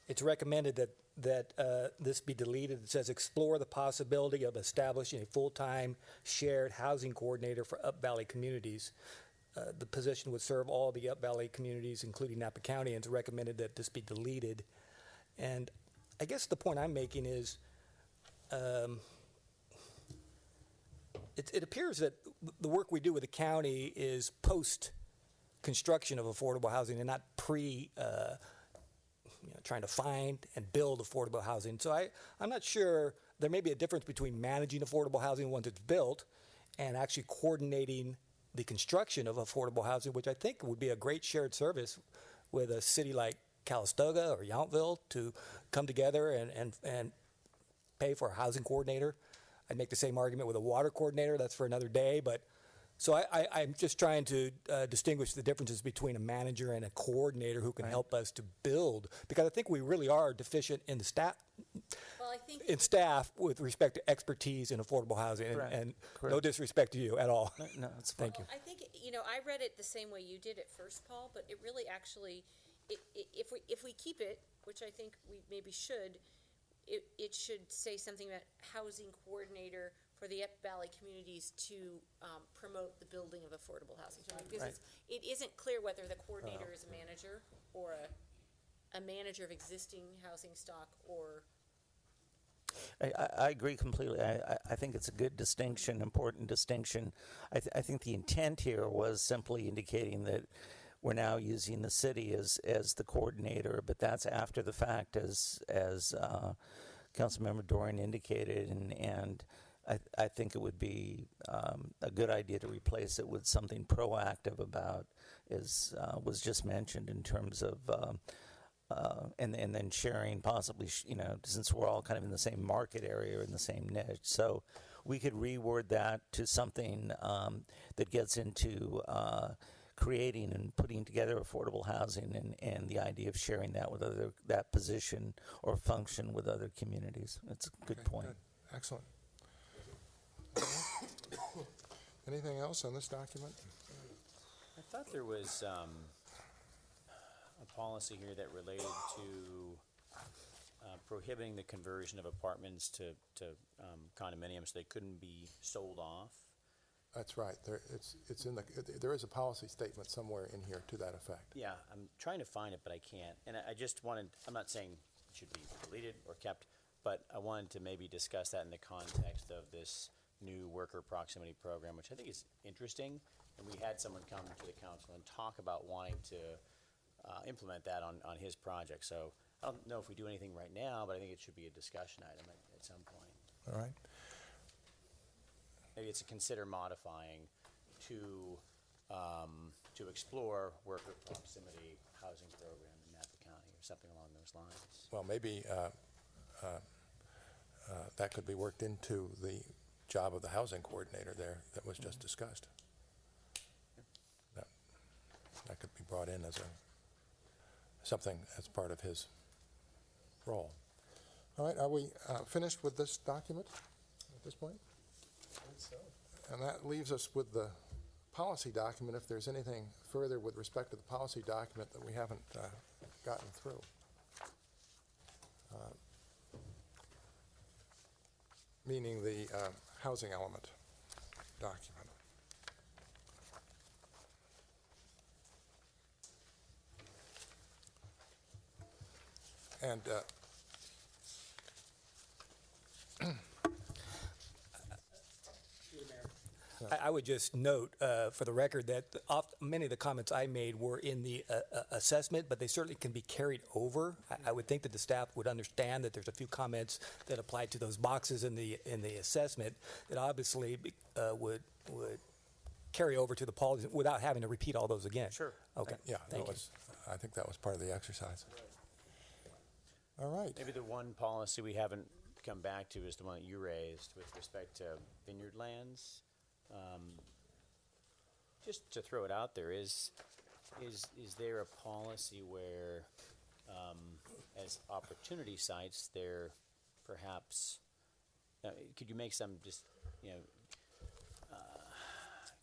It's recommended that this be deleted. It says explore the possibility of establishing a full-time shared housing coordinator for Up Valley communities. The position would serve all the Up Valley communities, including Napa County, and it's recommended that this be deleted. And I guess the point I'm making is it appears that the work we do with the county is post-construction of affordable housing and not trying to find and build affordable housing. So I'm not sure. There may be a difference between managing affordable housing once it's built and actually coordinating the construction of affordable housing, which I think would be a great shared service with a city like Calistoga or Yountville to come together and pay for a housing coordinator. I'd make the same argument with a water coordinator. That's for another day. But so I'm just trying to distinguish the differences between a manager and a coordinator who can help us to build, because I think we really are deficient in the staff. Well, I think in staff with respect to expertise in affordable housing, and no disrespect to you at all. No, it's fine. Thank you. I think, I read it the same way you did at first, Paul, but it really actually, if we keep it, which I think we maybe should, it should say something about housing coordinator for the Up Valley communities to promote the building of affordable housing. Because it isn't clear whether the coordinator is a manager or a manager of existing housing stock or... I agree completely. I think it's a good distinction, important distinction. I think the intent here was simply indicating that we're now using the city as the coordinator, but that's after the fact, as Councilmember Dorian indicated, and I think it would be a good idea to replace it with something proactive about, as was just mentioned, in terms of and then sharing possibly, since we're all kind of in the same market area or in the same niche. So we could reword that to something that gets into creating and putting together affordable housing and the idea of sharing that with that position or function with other communities. That's a good point. Good. Excellent. Anything else on this document? I thought there was a policy here that related to prohibiting the conversion of apartments to condominiums so they couldn't be sold off. That's right. There is a policy statement somewhere in here to that effect. Yeah, I'm trying to find it, but I can't. And I just wanted, I'm not saying it should be deleted or kept, but I wanted to maybe discuss that in the context of this new worker proximity program, which I think is interesting. And we had someone come to the council and talk about wanting to implement that on his project. So I don't know if we do anything right now, but I think it should be a discussion item at some point. All right. Maybe it's a consider modifying to explore worker proximity housing program in Napa County or something along those lines. Well, maybe that could be worked into the job of the housing coordinator there that was just discussed. That could be brought in as something as part of his role. All right, are we finished with this document at this point? I think so. And that leaves us with the policy document, if there's anything further with respect to the policy document that we haven't gotten through. Meaning the housing element. document. And I would just note, for the record, that many of the comments I made were in the assessment, but they certainly can be carried over. I would think that the staff would understand that there's a few comments that apply to those boxes in the assessment that obviously would carry over to the policy without having to repeat all those again. Sure. Okay. yeah, Thank you. I think that was part of the exercise. All right. Maybe the one policy we haven't come back to is the one that you raised with respect to vineyard lands. Just to throw it out there, is there a policy where, as opportunity sites, there perhaps could you make some just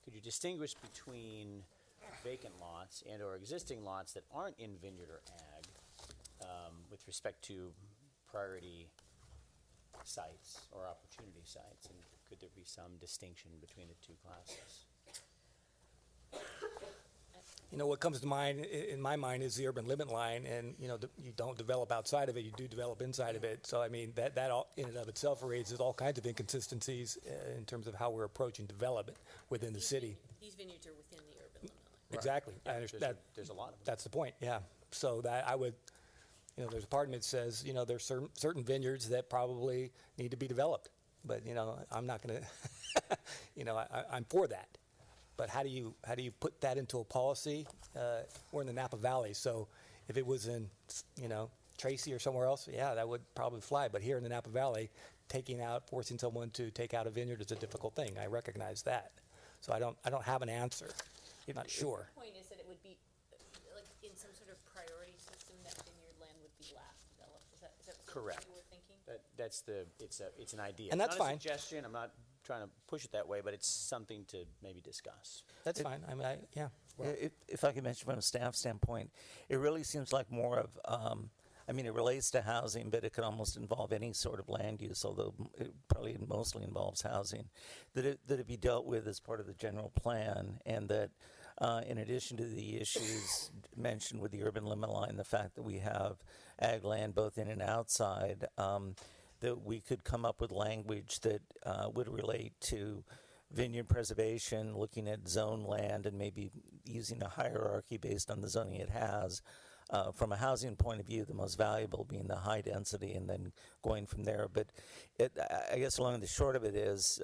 could you distinguish between vacant lots and or existing lots that aren't in vineyard or ag with respect to priority sites or opportunity sites, and could there be some distinction between the two classes? What comes to mind in my mind is the urban limit line, and you don't develop outside of it; you do develop inside of it. So I mean that all, in and of itself raises all kinds of inconsistencies in terms of how we're approaching development within the city. These vineyards are within the urban limit line. Exactly, I understand. There's a lot of them. That's the point. Yeah. So that I would, there's a part of me that says, there's certain vineyards that probably need to be developed, but I'm not going to, I'm for that. But how do you put that into a policy? We're in the Napa Valley, so if it was in, Tracy or somewhere else, yeah, that would probably fly. But here in the Napa Valley, forcing someone to take out a vineyard is a difficult thing. I recognize that. So I don't have an answer. I'm not sure. The point is that it would be like in some sort of priority system that vineyard land would be last developed. Is that Correct. what you were thinking? It's an idea. And that's not fine. A suggestion. I'm not trying to push it that way, but it's something to maybe discuss. That's fine. I mean, yeah. If I could mention from a staff standpoint, it really seems like more of, it relates to housing, but it could almost involve any sort of land use, although it probably mostly involves housing, that it be dealt with as part of the general plan, and that in addition to the issues mentioned with the urban limit line, the fact that we have ag land both in and outside, that we could come up with language that would relate to vineyard preservation, looking at zone land and maybe using a hierarchy based on the zoning it has. From a housing point of view, the most valuable being the high density and then going from there. But I guess along the short of it is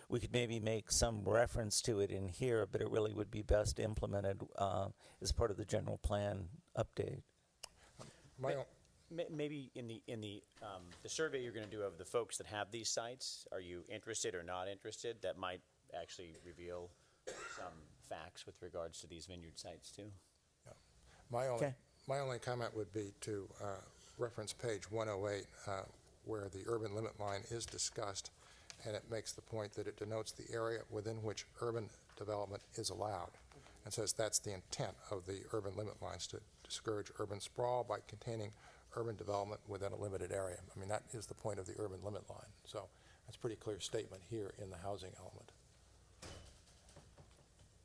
we could maybe make some reference to it in here, but it really would be best implemented as part of the general plan update. Maybe in the survey you're going to do of the folks that have these sites, are you interested or not interested? That might actually reveal some facts with regards to these vineyard sites too. Yeah. My only comment would be to reference page 108, where the urban limit line is discussed, and it makes the point that it denotes the area within which urban development is allowed, and says that's the intent of the urban limit lines, to discourage urban sprawl by containing urban development within a limited area. I mean, that is the point of the urban limit line. So that's a pretty clear statement here in the housing element.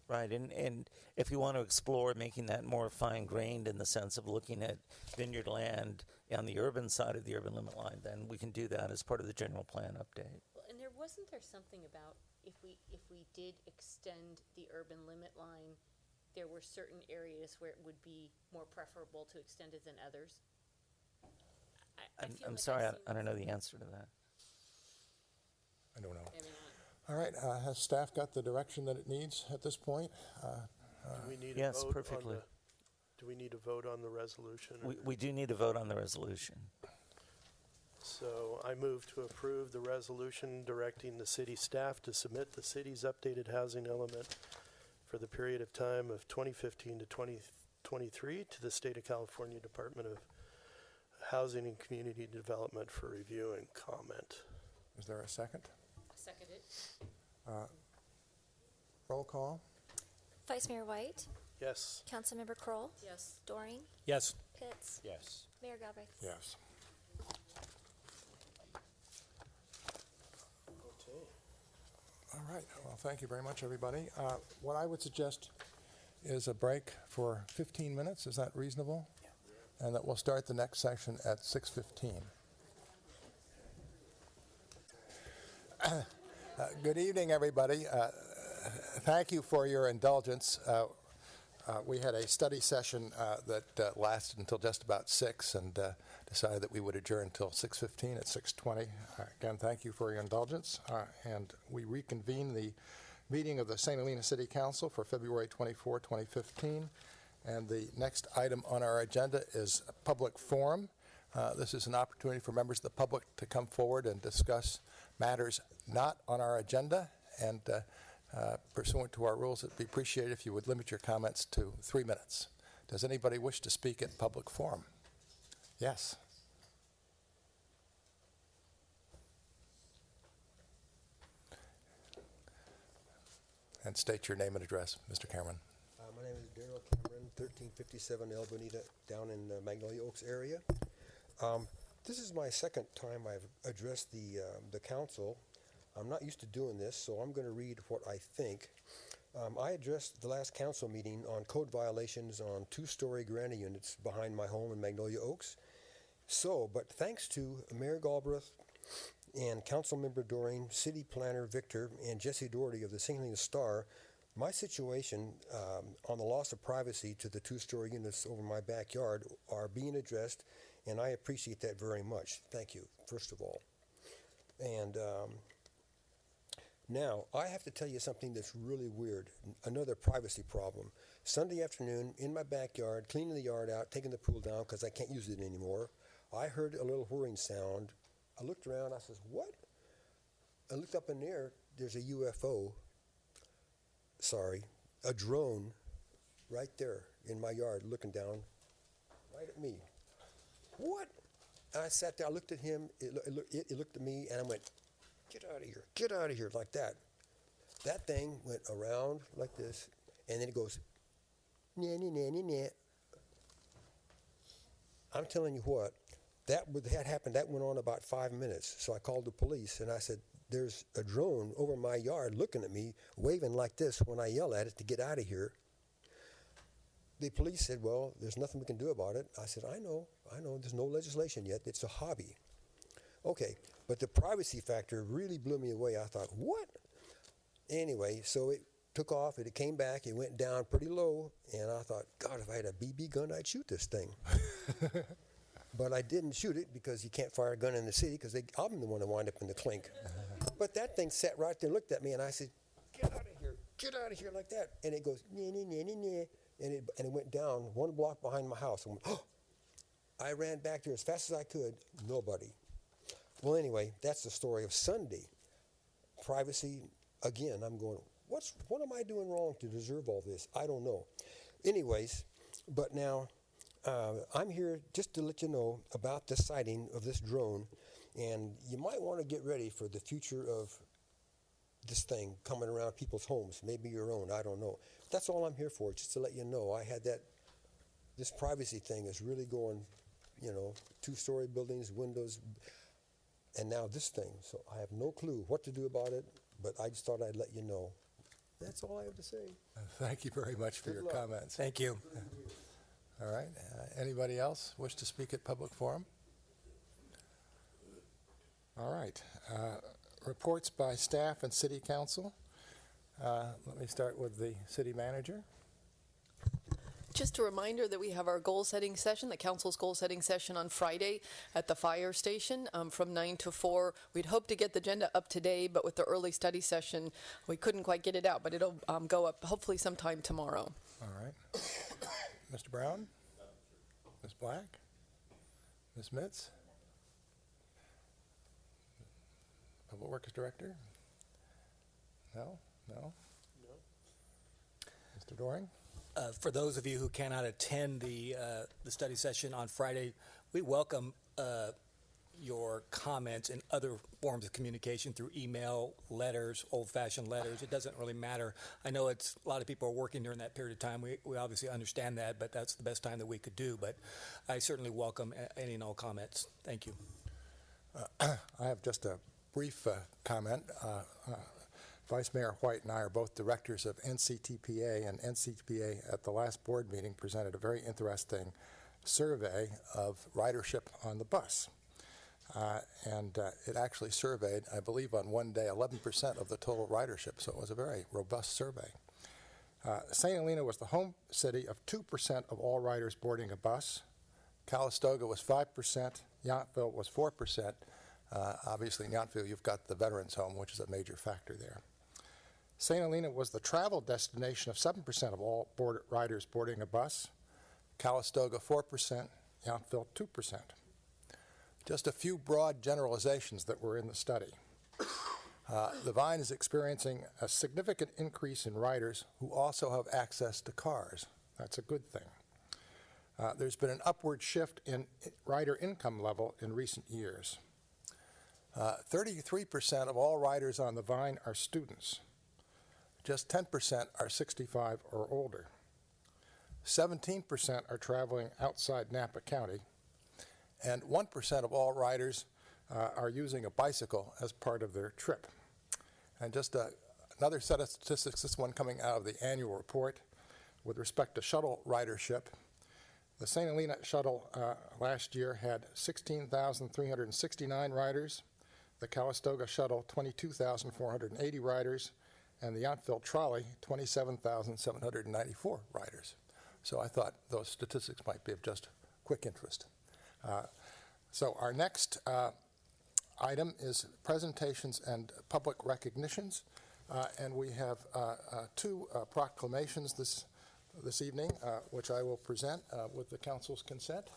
Right, and if you want to explore making that more fine-grained in the sense of looking at vineyard land on the urban side of the urban limit line, then we can do that as part of the general plan update. Well, and wasn't there something about if we did extend the urban limit line, there were certain areas where it would be more preferable to extend it than others? I'm sorry, I don't know the answer to that. I don't know. Maybe not. All right, has staff got the direction that it needs at this point? Do we need yes, a vote perfectly. Do we need to vote on the resolution? We do need to vote on the resolution. So I move to approve the resolution directing the city staff to submit the city's updated housing element for the period of time of 2015 to 2023 to the State of California Department of Housing and Community Development for review and comment. Is there a second? Second it. Roll call? Vice Mayor White, Yes. Councilmember Kroll, Yes. Doring, Yes. Pitts, Yes. Mayor Galbraith. Yes. All right. Well, thank you very much, everybody. What I would suggest is a break for 15 minutes. Is that reasonable? Yeah. And that we'll start the next session at 6:15. Good evening, everybody. Thank you for your indulgence. We had a study session that lasted until just about 6 and decided that we would adjourn until 6:15 at 6:20. Again, thank you for your indulgence. And we reconvene the meeting of the St. Helena City Council for February 24, 2015. And the next item on our agenda is a public forum. This is an opportunity for members of the public to come forward and discuss matters not on our agenda. And pursuant to our rules, it would be appreciated if you would limit your comments to 3 minutes. Does anybody wish to speak at public forum? Yes. And state your name and address, Mr. Cameron. My name is Darrell Cameron, 1357 El Bonita, down in the Magnolia Oaks area. This is my second time I've addressed the council. I'm not used to doing this, so I'm going to read what I think. I addressed the last council meeting on code violations on 2-story granny units behind my home in Magnolia Oaks. But thanks to Mayor Galbraith and Councilmember Doreen, City Planner Victor, and Jesse Doherty of the St. Helena Star, my situation on the loss of privacy to the 2-story units over my backyard are being addressed, and I appreciate that very much. Thank you, first of all. And now, I have to tell you something that's really weird, another privacy problem. Sunday afternoon, in my backyard, cleaning the yard out, taking the pool down because I can't use it anymore, I heard a little whirring sound. I looked around, I says, what? I looked up in the air, there's a UFO, a drone right there in my yard looking down right at me. What? I sat there, I looked at him, it looked at me, and I went, get out of here, like that. That thing went around like this, and then it goes, nah, nah, nah, nah, nah. I'm telling you what, that happened, that went on about 5 minutes. So I called the police, and I said, there's a drone over my yard looking at me, waving like this when I yell at it to get out of here. The police said, well, there's nothing we can do about it. I said, I know, there's no legislation yet, it's a hobby. Okay, but the privacy factor really blew me away. I thought, what? Anyway, so it took off, and it came back, it went down pretty low, and I thought, God, if I had a BB gun, I'd shoot this thing. But I didn't shoot it because you can't fire a gun in the city because I'm the one that wound up in the clink. But that thing sat right there and looked at me, and I said, get out of here like that. And it goes, nah, nah, nah, nah, nah. And it went down 1 block behind my house. And went, oh! I ran back there as fast as I could, nobody. Well, anyway, that's the story of Sunday. Privacy, again, I'm going, what am I doing wrong to deserve all this? I don't know. Anyways, but now I'm here just to let you know about the sighting of this drone, and you might want to get ready for the future of this thing coming around people's homes, maybe your own, I don't know. That's all I'm here for, just to let you know. I had this privacy thing is really going, 2-story buildings, windows, and now this thing. So I have no clue what to do about it, but I just thought I'd let you know. That's all I have to say. Thank you very much for your comments. Thank you. All right. Anybody else wish to speak at public forum? All right. Reports by staff and city council. Let me start with the city manager. Just a reminder that we have our goal-setting session, the council's goal-setting session on Friday at the fire station from 9 to 4. We'd hope to get the agenda up today, but with the early study session, we couldn't quite get it out, but it'll go up hopefully sometime tomorrow. All right. Mr. Brown? Ms. Black? Ms. Mitz? Public Works Director? No? Mr. Doring? For those of you who cannot attend the study session on Friday, we welcome your comments in other forms of communication through email, letters, old-fashioned letters. It doesn't really matter. I know a lot of people are working during that period of time. We obviously understand that, but that's the best time that we could do. But I certainly welcome any and all comments. Thank you. I have just a brief comment. Vice Mayor White and I are both directors of NCTPA, and NCTPA at the last board meeting presented a very interesting survey of ridership on the bus. It actually surveyed, I believe on one day, 11% of the total ridership, so it was a very robust survey. St. Helena was the home city of 2% of all riders boarding a bus. Calistoga was 5%, Yountville was 4%. Obviously in Yountville you've got the Veterans Home, which is a major factor there. St. Helena was the travel destination of 7% of all riders boarding a bus. Calistoga 4%, Yountville 2%. Just a few broad generalizations that were in the study. The Vine is experiencing a significant increase in riders who also have access to cars. That's a good thing. There's been an upward shift in rider income level in recent years. 33% of all riders on the Vine are students. Just 10% are 65 or older. 17% are traveling outside Napa County. And 1% of all riders are using a bicycle as part of their trip. And just another set of statistics, this one coming out of the annual report with respect to shuttle ridership. The St. Helena shuttle last year had 16,369 riders. The Calistoga shuttle, 22,480 riders. And the Yountville trolley, 27,794 riders. So I thought those statistics might be of just quick interest. So our next item is presentations and public recognitions. And we have two proclamations this evening, which I will present with the council's consent.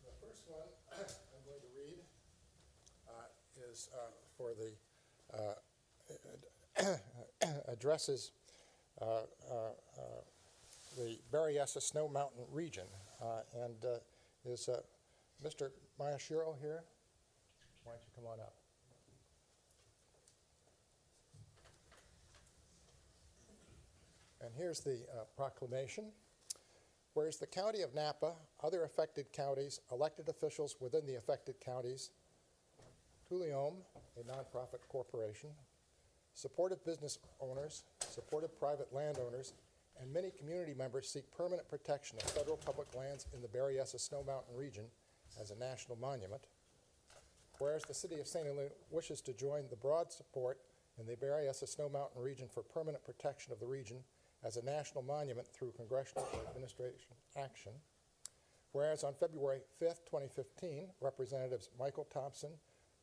The first one I'm going to read is for the addresses the Berryessa Snow Mountain region, and is Mr. Mayashiro here? Why don't you come on up? And here's the proclamation. Whereas the County of Napa, other affected counties, elected officials within the affected counties, Tuliome, a nonprofit corporation, supportive business owners, supportive private landowners, and many community members seek permanent protection of federal public lands in the Berryessa Snow Mountain region as a national monument. Whereas the City of St. Helena wishes to join the broad support in the Berryessa Snow Mountain region for permanent protection of the region as a national monument through congressional or administration action. Whereas on February 5th, 2015, Representatives Michael Thompson,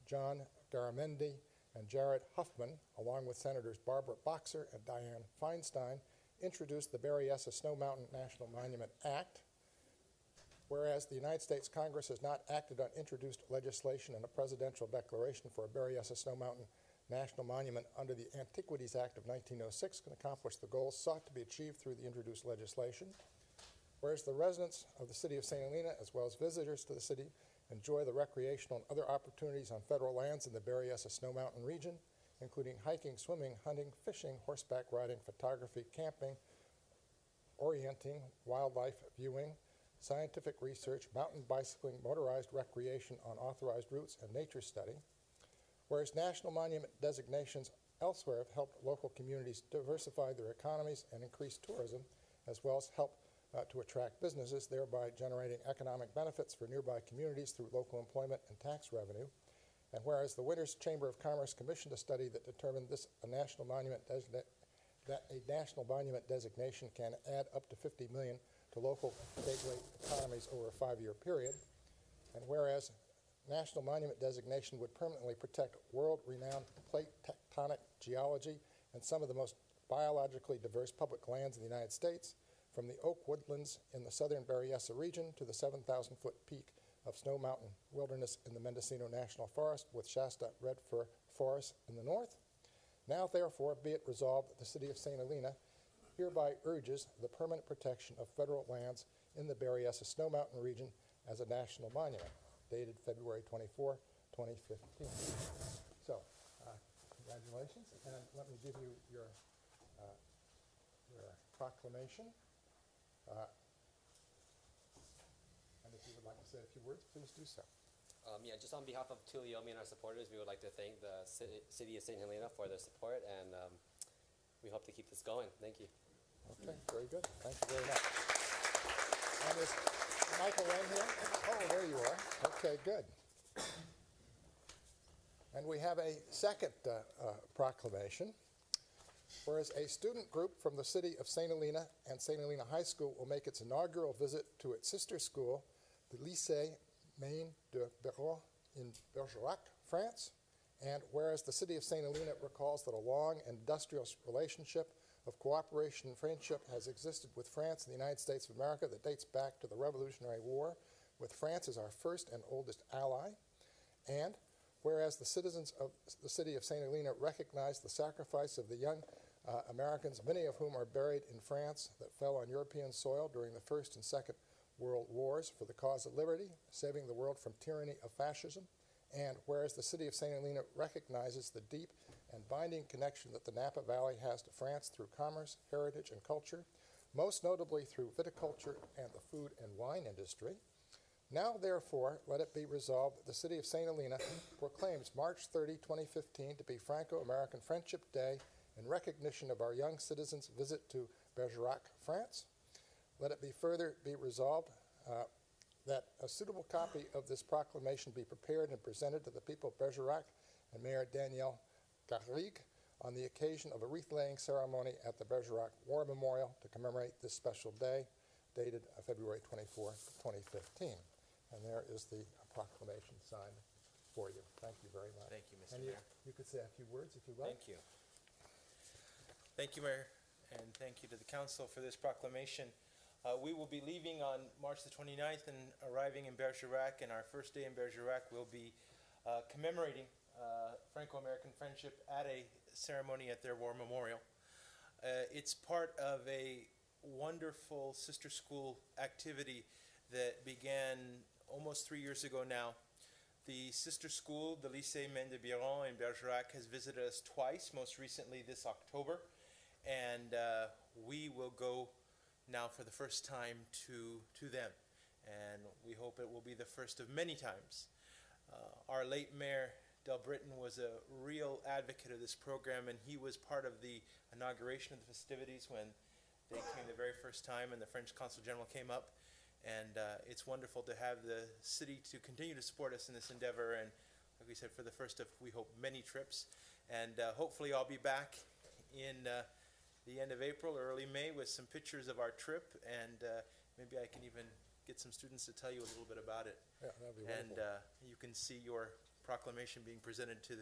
John Garamendi, and Jared Huffman, along with Senators Barbara Boxer and Dianne Feinstein, introduced the Berryessa Snow Mountain National Monument Act. Whereas the United States Congress has not acted on introduced legislation and a presidential declaration for a Berryessa Snow Mountain National Monument under the Antiquities Act of 1906 can accomplish the goals sought to be achieved through the introduced legislation. Whereas the residents of the City of St. Helena, as well as visitors to the city, enjoy the recreational and other opportunities on federal lands in the Berryessa Snow Mountain region, including hiking, swimming, hunting, fishing, horseback riding, photography, camping, orienting, wildlife viewing, scientific research, mountain bicycling, motorized recreation on authorized routes, and nature study. Whereas national monument designations elsewhere have helped local communities diversify their economies and increase tourism, as well as help to attract businesses, thereby generating economic benefits for nearby communities through local employment and tax revenue. And whereas the Winters Chamber of Commerce commissioned a study that determined a national monument designation can add up to $50 million to local gateway economies over a 5-year period. And whereas national monument designation would permanently protect world-renowned plate tectonic geology and some of the most biologically diverse public lands in the United States, from the oak woodlands in the southern Berryessa region to the 7,000-foot peak of Snow Mountain Wilderness in the Mendocino National Forest with Shasta Red Fir Forest in the north. Now, therefore, be it resolved that the City of St. Helena hereby urges the permanent protection of federal lands in the Berryessa Snow Mountain region as a national monument, dated February 24, 2015. So, congratulations, and let me give you your proclamation. And if you would like to say a few words, please do so. Yeah, just on behalf of Tulliomi and our supporters, we would like to thank the City of St. Helena for their support, and we hope to keep this going. Thank you. Okay, very good. Thank you very much. And is Michael Wren here? Oh, there you are. Okay, good. And we have a second proclamation. Whereas a student group from the city of St. Helena and St. Helena High School will make its inaugural visit to its sister school, the Lycée Maine de Béraud in Bergerac, France. And whereas the city of St. Helena recalls that a long and industrious relationship of cooperation and friendship has existed with France and the United States of America that dates back to the Revolutionary War, with France as our first and oldest ally. And whereas the citizens of the city of St. Helena recognize the sacrifice of the young Americans, many of whom are buried in France, that fell on European soil during the First and Second World Wars for the cause of liberty, saving the world from tyranny of fascism. And whereas the city of St. Helena recognizes the deep and binding connection that the Napa Valley has to France through commerce, heritage, and culture, most notably through viticulture and the food and wine industry. Now, therefore, let it be resolved that the city of St. Helena proclaims March 30, 2015 to be Franco-American Friendship Day in recognition of our young citizens' visit to Bergerac, France. Let it be further be resolved that a suitable copy of this proclamation be prepared and presented to the people of Bergerac and Mayor Daniel Garrigue on the occasion of a wreath-laying ceremony at the Bergerac War Memorial to commemorate this special day, dated February 24, 2015. And there is the proclamation signed for you. Thank you very much. Thank you, Mr. And Mayor. you could say a few words if you like. Thank you. Thank you, Mayor, and thank you to the council for this proclamation. We will be leaving on March the 29th and arriving in Bergerac, and our first day in Bergerac will be commemorating Franco-American friendship at a ceremony at their war memorial. It's part of a wonderful sister school activity that began almost 3 years ago now. The sister school, the Lycée Maine de Biron in Bergerac, has visited us twice, most recently this October, and we will go now for the first time to them, and we hope it will be the first of many times. Our late Mayor Del Britton was a real advocate of this program, and he was part of the inauguration of the festivities when they came the very first time and the French Consul General came up. And it's wonderful to have the city to continue to support us in this endeavor, and like we said, for the first of, we hope, many trips. And hopefully I'll be back in the end of April or early May with some pictures of our trip, and maybe I can even get some students to tell you a little bit about it. Yeah, that'd be wonderful. And you can see your proclamation being presented to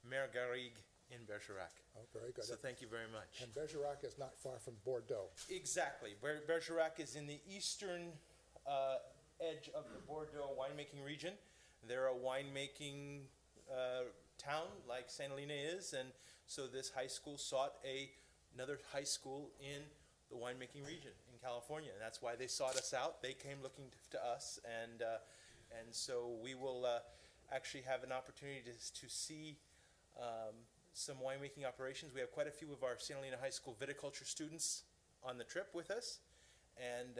Mayor Garrigue in Bergerac. Oh, very good. So thank you very much. And Bergerac is not far from Bordeaux. Exactly. Bergerac is in the eastern edge of the Bordeaux winemaking region. They're a winemaking town like St. Helena is, and so this high school sought another high school in the winemaking region in California, and that's why they sought us out. They came looking to us, and so we will actually have an opportunity to see some winemaking operations. We have quite a few of our St. Helena High School viticulture students on the trip with us. And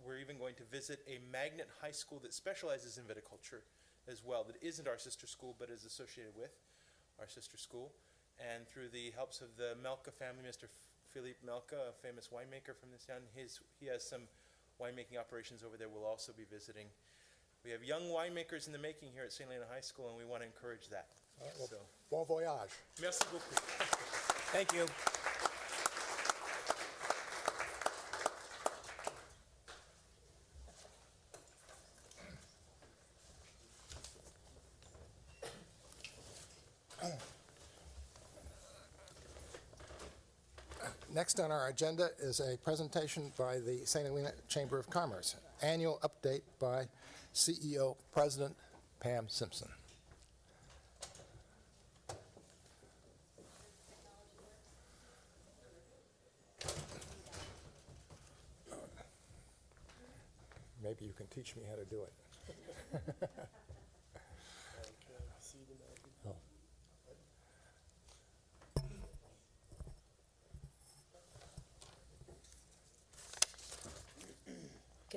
we're even going to visit a magnet high school that specializes in viticulture as well, that isn't our sister school, but is associated with our sister school. And through the helps of the Melka family, Mr. Philippe Melka, a famous winemaker from this town, he has some winemaking operations over there we'll also be visiting. We have young winemakers in the making here at St. Helena High School, and we want to encourage that. Well, bon voyage. Merci beaucoup. Thank you. Next on our agenda is a presentation by the St. Helena Chamber of Commerce. Annual update by CEO President Pam Simpson. Maybe you can teach me how to do it. Oh.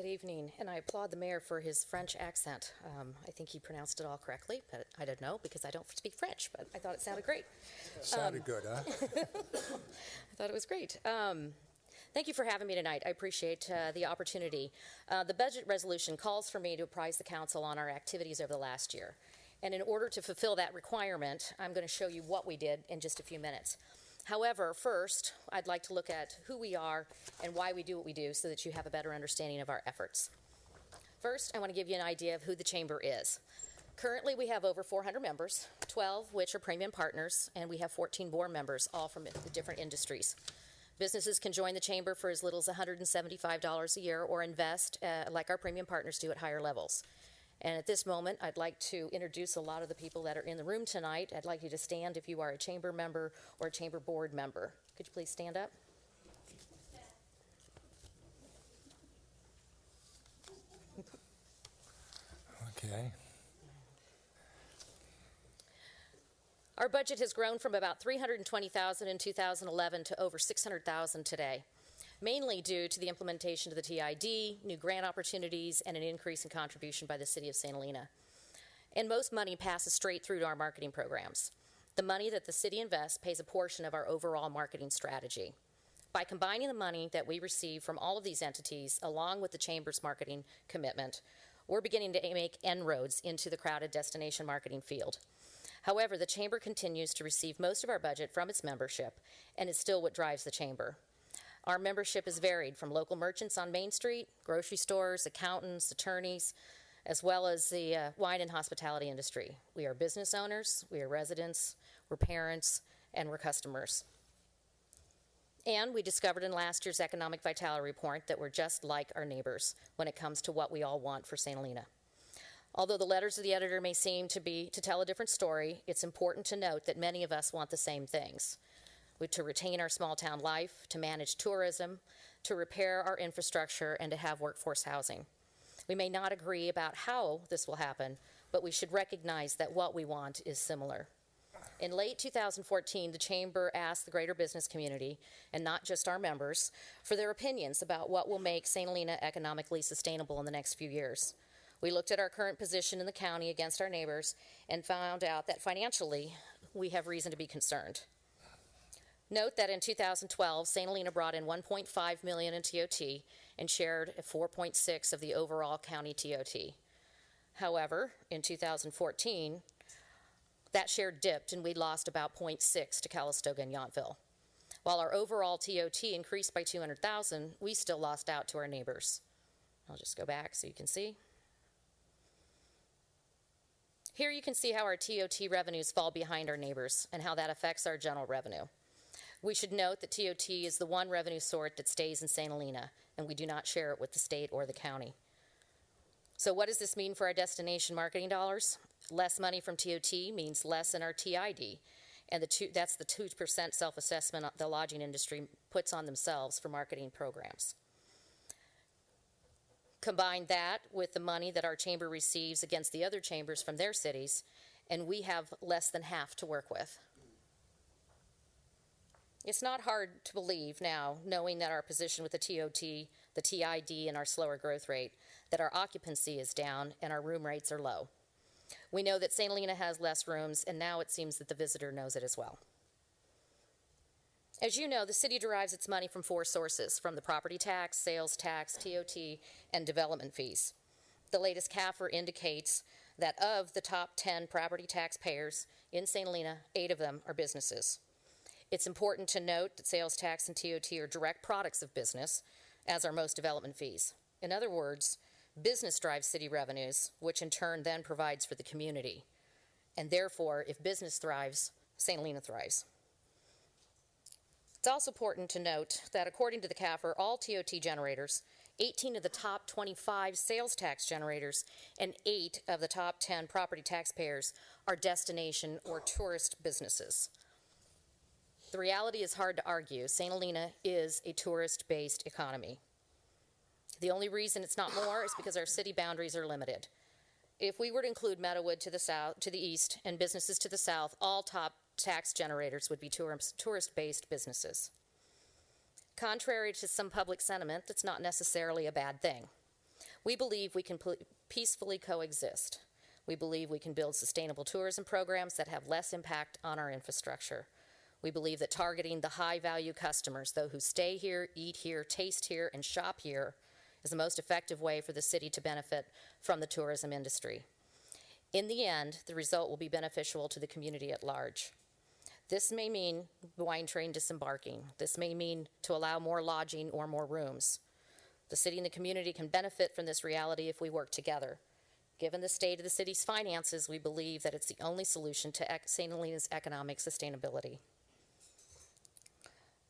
Good evening, and I applaud the mayor for his French accent. I think he pronounced it all correctly, but I don't know because I don't speak French, but I thought it sounded great. Sounded good, huh? I thought it was great. Thank you for having me tonight. I appreciate the opportunity. The budget resolution calls for me to apprise the council on our activities over the last year. And in order to fulfill that requirement, I'm going to show you what we did in just a few minutes. However, first, I'd like to look at who we are and why we do what we do so that you have a better understanding of our efforts. First, I want to give you an idea of who the Chamber is. Currently, we have over 400 members, 12 which are premium partners, and we have 14 board members, all from the different industries. Businesses can join the Chamber for as little as $175 a year or invest, like our premium partners do, at higher levels. And at this moment, I'd like to introduce a lot of the people that are in the room tonight. I'd like you to stand if you are a Chamber member or a Chamber board member. Could you please stand up? Okay. Our budget has grown from about $320,000 in 2011 to over $600,000 today, mainly due to the implementation of the TID, new grant opportunities, and an increase in contribution by the City of St. Helena. And most money passes straight through to our marketing programs. The money that the city invests pays a portion of our overall marketing strategy. By combining the money that we receive from all of these entities, along with the Chamber's marketing commitment, we're beginning to make inroads into the crowded destination marketing field. However, the Chamber continues to receive most of our budget from its membership, and is still what drives the Chamber. Our membership is varied from local merchants on Main Street, grocery stores, accountants, attorneys, as well as the wine and hospitality industry. We are business owners, we are residents, we're parents, and we're customers. And we discovered in last year's Economic Vitality Report that we're just like our neighbors when it comes to what we all want for St. Helena. Although the letters of the editor may seem to tell a different story, it's important to note that many of us want the same things. To retain our small town life, to manage tourism, to repair our infrastructure, and to have workforce housing. We may not agree about how this will happen, but we should recognize that what we want is similar. In late 2014, the Chamber asked the greater business community, and not just our members, for their opinions about what will make St. Helena economically sustainable in the next few years. We looked at our current position in the county against our neighbors and found out that financially, we have reason to be concerned. Note that in 2012, St. Helena brought in $1.5 million in TOT and shared 4.6 of the overall county TOT. However, in 2014, that share dipped and we lost about 0.6 to Calistoga and Yountville. While our overall TOT increased by $200,000, we still lost out to our neighbors. I'll just go back so you can see. Here you can see how our TOT revenues fall behind our neighbors and how that affects our general revenue. We should note that TOT is the one revenue source that stays in St. Helena, and we do not share it with the state or the county. So what does this mean for our destination marketing dollars? Less money from TOT means less in our TID, and that's the 2% self-assessment the lodging industry puts on themselves for marketing programs. Combine that with the money that our chamber receives against the other chambers from their cities, and we have less than half to work with. It's not hard to believe now, knowing that our position with the TOT, the TID, and our slower growth rate, that our occupancy is down and our room rates are low. We know that St. Helena has less rooms, and now it seems that the visitor knows it as well. As you know, the city derives its money from 4 sources, from the property tax, sales tax, TOT, and development fees. The latest CAFR indicates that of the top 10 property tax payers in St. Helena, 8 of them are businesses. It's important to note that sales tax and TOT are direct products of business, as are most development fees. In other words, business drives city revenues, which in turn then provides for the community. And therefore, if business thrives, St. Helena thrives. It's also important to note that according to the CAFR, all TOT generators, 18 of the top 25 sales tax generators, and 8 of the top 10 property taxpayers are destination or tourist businesses. The reality is hard to argue. St. Helena is a tourist-based economy. The only reason it's not more is because our city boundaries are limited. If we were to include Meadowood to the south, to the east, and businesses to the south, all top tax generators would be tourist-based businesses. Contrary to some public sentiment, that's not necessarily a bad thing. We believe we can peacefully coexist. We believe we can build sustainable tourism programs that have less impact on our infrastructure. We believe that targeting the high-value customers, those who stay here, eat here, taste here, and shop here, is the most effective way for the city to benefit from the tourism industry. In the end, the result will be beneficial to the community at large. This may mean the wine train disembarking. This may mean to allow more lodging or more rooms. The city and the community can benefit from this reality if we work together. Given the state of the city's finances, we believe that it's the only solution to St. Helena's economic sustainability.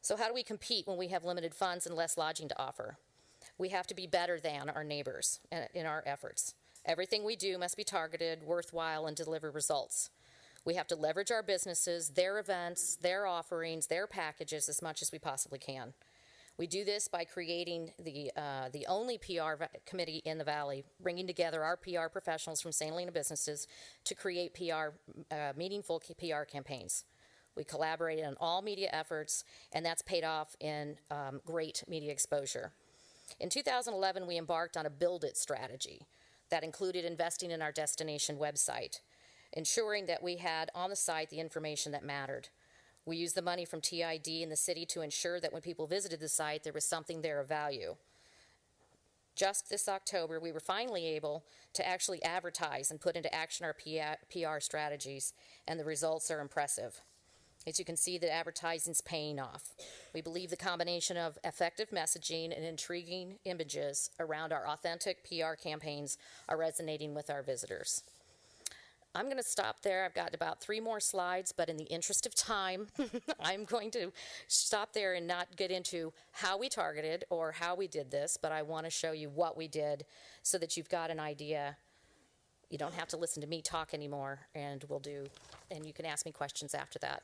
So how do we compete when we have limited funds and less lodging to offer? We have to be better than our neighbors in our efforts. Everything we do must be targeted, worthwhile, and deliver results. We have to leverage our businesses, their events, their offerings, their packages as much as we possibly can. We do this by creating the only PR committee in the Valley, bringing together our PR professionals from St. Helena businesses to create meaningful PR campaigns. We collaborated on all media efforts, and that's paid off in great media exposure. In 2011, we embarked on a Build It strategy that included investing in our destination website, ensuring that we had on the site the information that mattered. We used the money from TID in the city to ensure that when people visited the site, there was something there of value. Just this October, we were finally able to actually advertise and put into action our PR strategies, and the results are impressive. As you can see, the advertising's paying off. We believe the combination of effective messaging and intriguing images around our authentic PR campaigns are resonating with our visitors. I'm going to stop there. I've got about 3 more slides, but in the interest of time, I'm going to stop there and not get into how we targeted or how we did this, but I want to show you what we did so that you've got an idea. You don't have to listen to me talk anymore, and you can ask me questions after that.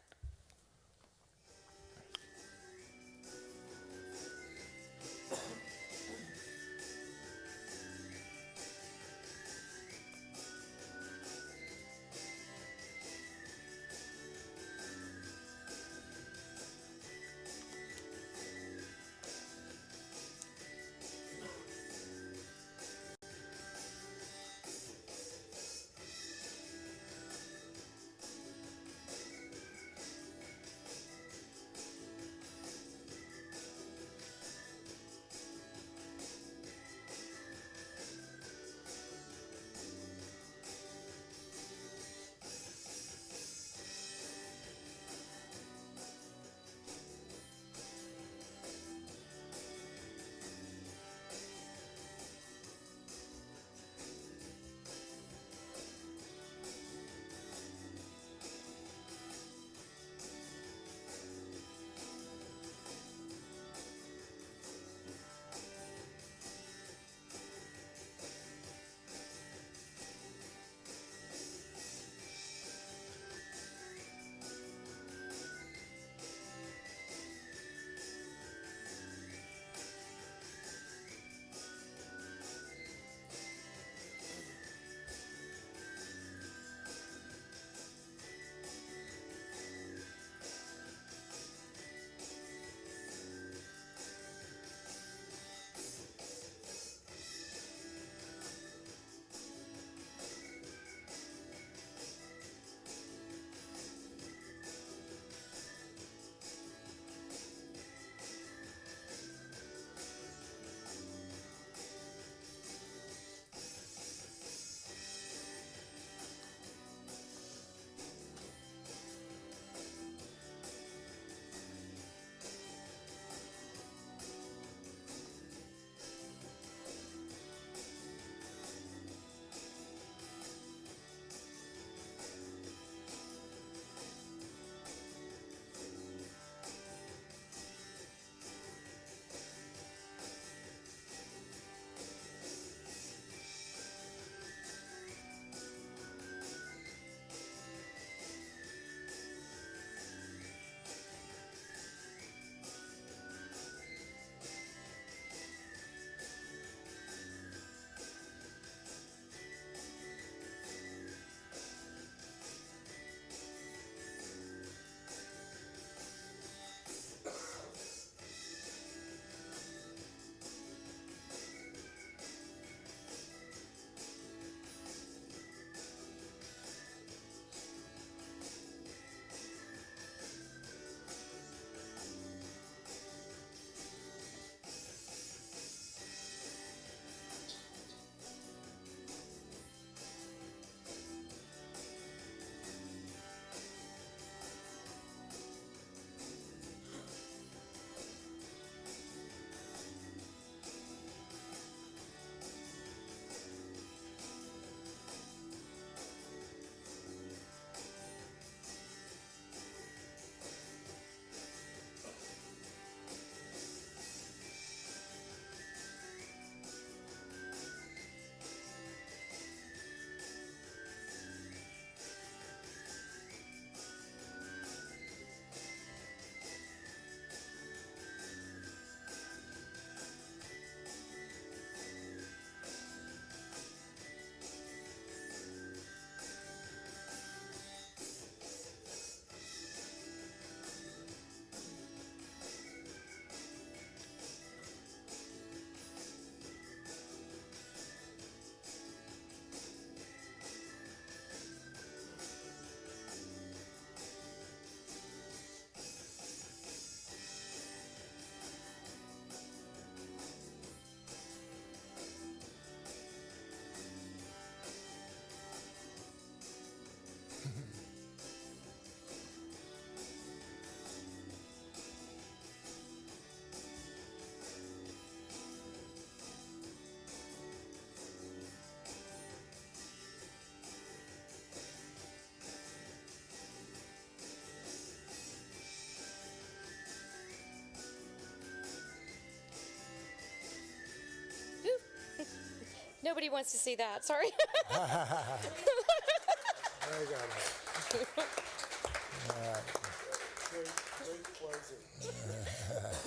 Nobody wants to see that. Sorry. There you go. All right.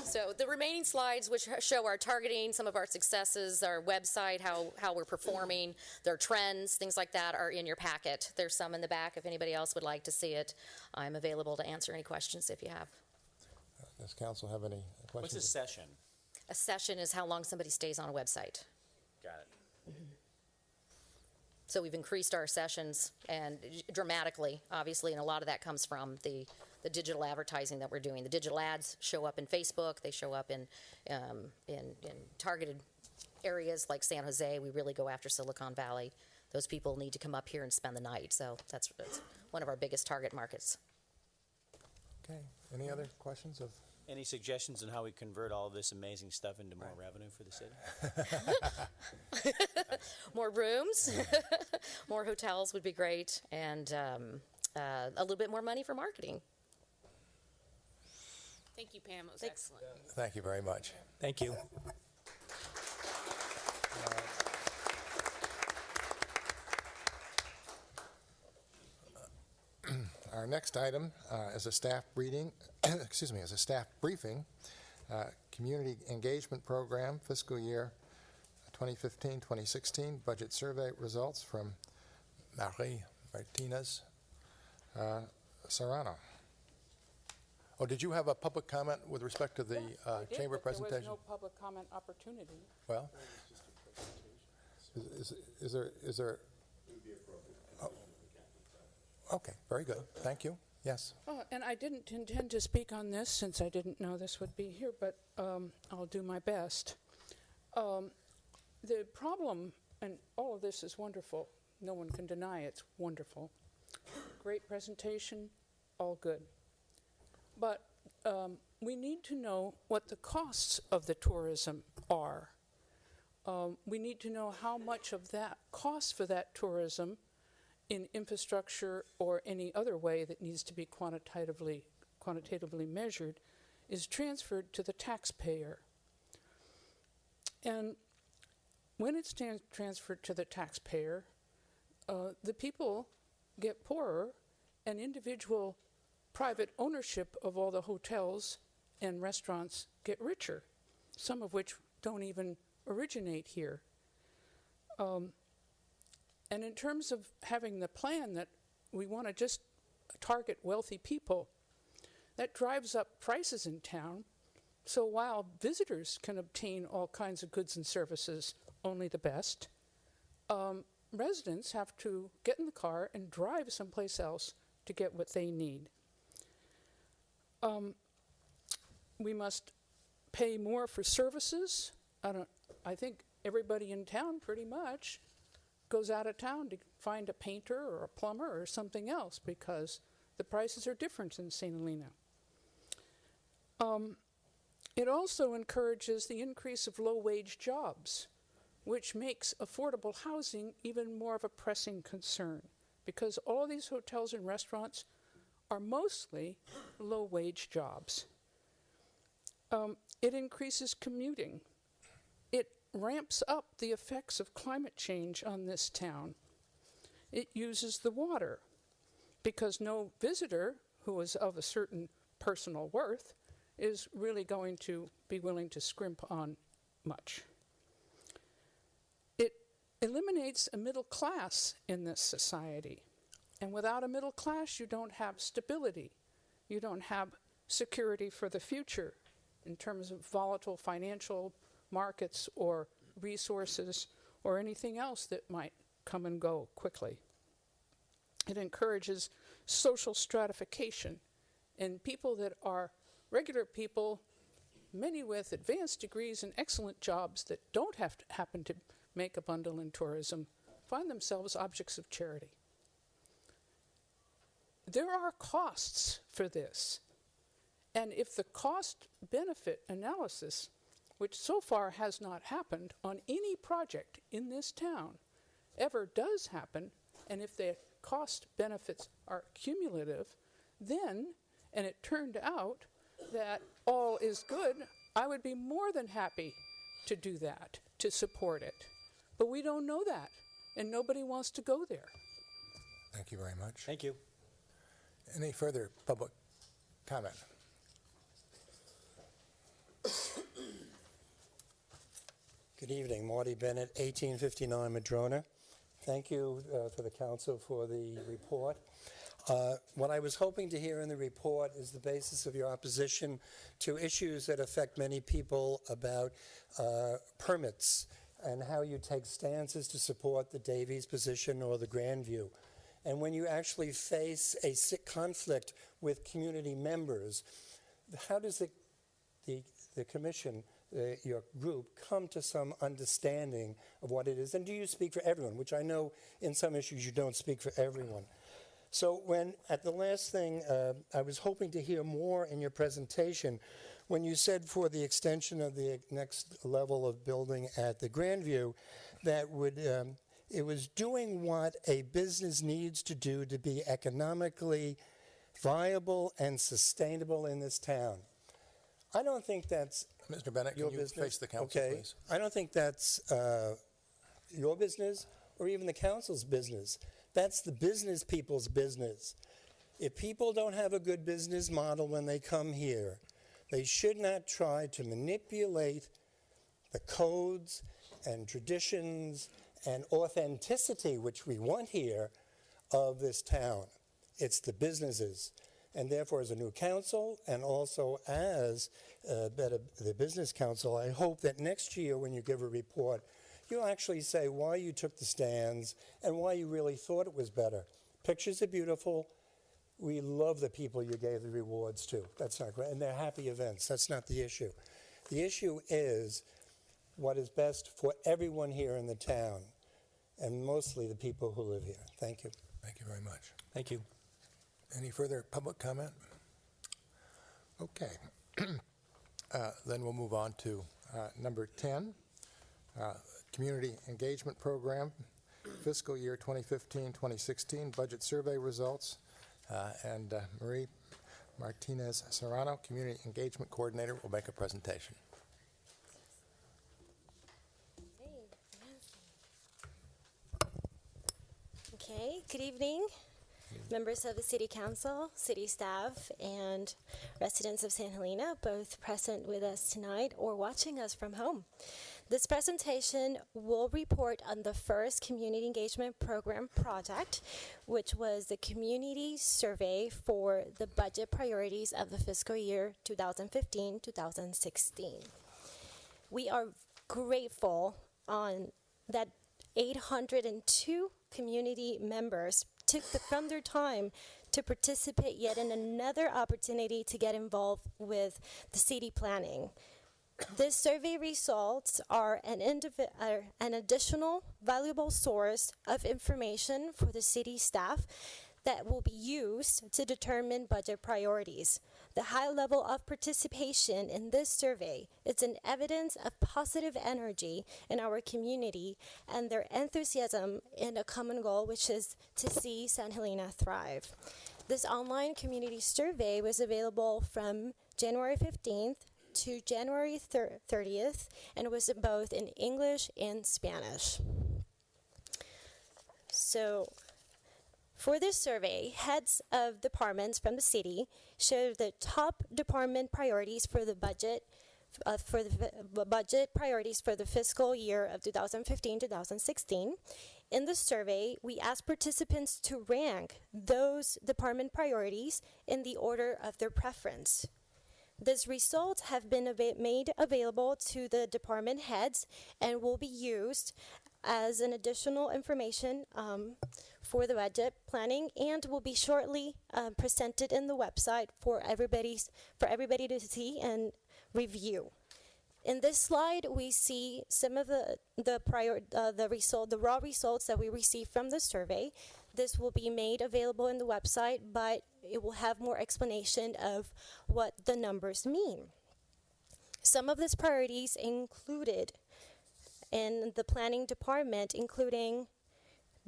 So the remaining slides, which show our targeting, some of our successes, our website, how we're performing, their trends, things like that, are in your packet. There's some in the back if anybody else would like to see it. I'm available to answer any questions if you have. Does council have any questions? What's a session? A session is how long somebody stays on a website. Got it. So we've increased our sessions and dramatically, obviously, and a lot of that comes from the digital advertising that we're doing. The digital ads show up in Facebook. They show up in targeted areas like San Jose. We really go after Silicon Valley. Those people need to come up here and spend the night. So that's one of our biggest target markets. Okay. Any other questions of? Any suggestions on how we convert all of this amazing stuff into more revenue for the city? More rooms, more hotels would be great, and a little bit more money for marketing. Thank you, Pam. It was excellent. Thank you very much. Thank you. Our next item is a staff briefing. Is a staff briefing. Community Engagement Program, fiscal year 2015-2016 budget survey results from Marie Martinez Serrano. Oh, did you have a public comment with respect to the chamber presentation? There was no public comment opportunity. Well, is there? Oh, okay, very good. Thank you. Yes. Oh, and I didn't intend to speak on this since I didn't know this would be here, but I'll do my best. The problem, and all of this is wonderful. No one can deny it's wonderful. Great presentation, all good. But we need to know what the costs of the tourism are. We need to know how much of that cost for that tourism in infrastructure or any other way that needs to be quantitatively measured is transferred to the taxpayer. And when it's transferred to the taxpayer, the people get poorer, and individual private ownership of all the hotels and restaurants get richer, some of which don't even originate here. And in terms of having the plan that we want to just target wealthy people, that drives up prices in town. So while visitors can obtain all kinds of goods and services, only the best, residents have to get in the car and drive someplace else to get what they need. We must pay more for services. I think everybody in town pretty much goes out of town to find a painter or a plumber or something else because the prices are different in St. Helena. It also encourages the increase of low-wage jobs, which makes affordable housing even more of a pressing concern because all these hotels and restaurants are mostly low-wage jobs. It increases commuting. It ramps up the effects of climate change on this town. It uses the water because no visitor who is of a certain personal worth is really going to be willing to scrimp on much. It eliminates a middle class in this society. And without a middle class, you don't have stability. You don't have security for the future in terms of volatile financial markets or resources or anything else that might come and go quickly. It encourages social stratification and people that are regular people, many with advanced degrees and excellent jobs that don't have to happen to make a bundle in tourism, find themselves objects of charity. There are costs for this. And if the cost-benefit analysis, which so far has not happened on any project in this town, ever does happen, and if the cost benefits are cumulative, then, and it turned out that all is good, I would be more than happy to do that, to support it. But we don't know that, and nobody wants to go there. Thank you very much. Thank you. Any further public comment? Good evening, Marty Bennett, 1859 Madrona. Thank you for the council for the report. What I was hoping to hear in the report is the basis of your opposition to issues that affect many people about permits and how you take stances to support the Davies position or the Grandview. And when you actually face a conflict with community members, how does the commission, your group, come to some understanding of what it is? And do you speak for everyone? Which I know in some issues you don't speak for everyone. So when, at the last thing, I was hoping to hear more in your presentation when you said for the extension of the next level of building at the Grandview that would, it was doing what a business needs to do to be economically viable and sustainable in this town. I don't think that's Mr. Bennett, your can you business. face the council, Okay. please? I don't think that's your business or even the council's business. That's the business people's business. If people don't have a good business model when they come here, they should not try to manipulate the codes and traditions and authenticity, which we want here, of this town. It's the businesses. And therefore, as a new council and also as the business council, I hope that next year when you give a report, you'll actually say why you took the stands and why you really thought it was better. Pictures are beautiful. We love the people you gave the rewards to. That's not great. And they're happy events. That's not the issue. The issue is what is best for everyone here in the town, and mostly the people who live here. Thank you. Thank you very much. Thank you. Any further public comment? Okay. Then we'll move on to number 10, Community Engagement Program, fiscal year 2015-2016 budget survey results. And Marie Martinez Serrano, Community Engagement Coordinator, will make a presentation. Okay, good evening, members of the City Council, city staff, and residents of St. Helena, both present with us tonight or watching us from home. This presentation will report on the first Community Engagement Program project, which was the community survey for the budget priorities of the fiscal year 2015-2016. We are grateful that 802 community members took from their time to participate yet in another opportunity to get involved with the city planning. This survey results are an additional valuable source of information for the city staff that will be used to determine budget priorities. The high level of participation in this survey is an evidence of positive energy in our community and their enthusiasm in a common goal, which is to see St. Helena thrive. This online community survey was available from January 15th to January 30th, and was both in English and Spanish. So, for this survey, heads of departments from the city showed the top department priorities for the budget priorities for the fiscal year of 2015-2016. In the survey, we asked participants to rank those department priorities in the order of their preference. These results have been made available to the department heads and will be used as an additional information for the budget planning, and will be shortly presented in the website for everybody to see and review. In this slide, we see some of the raw results that we received from the survey. This will be made available in the website, but it will have more explanation of what the numbers mean. Some of these priorities included in the planning department, including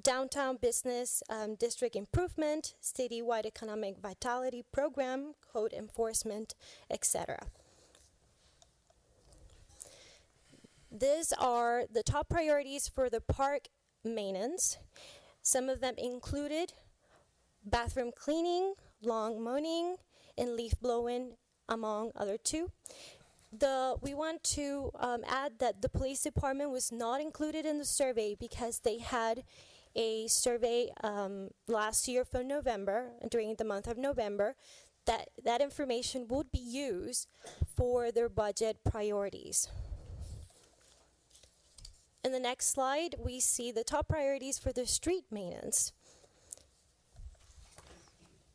downtown business district improvement, citywide economic vitality program, code enforcement, etc. These are the top priorities for the park maintenance. Some of them included bathroom cleaning, lawn mowing, and leaf blowing, among other two. We want to add that the police department was not included in the survey because they had a survey last year for November, during the month of November, that information would be used for their budget priorities. In the next slide, we see the top priorities for the street maintenance.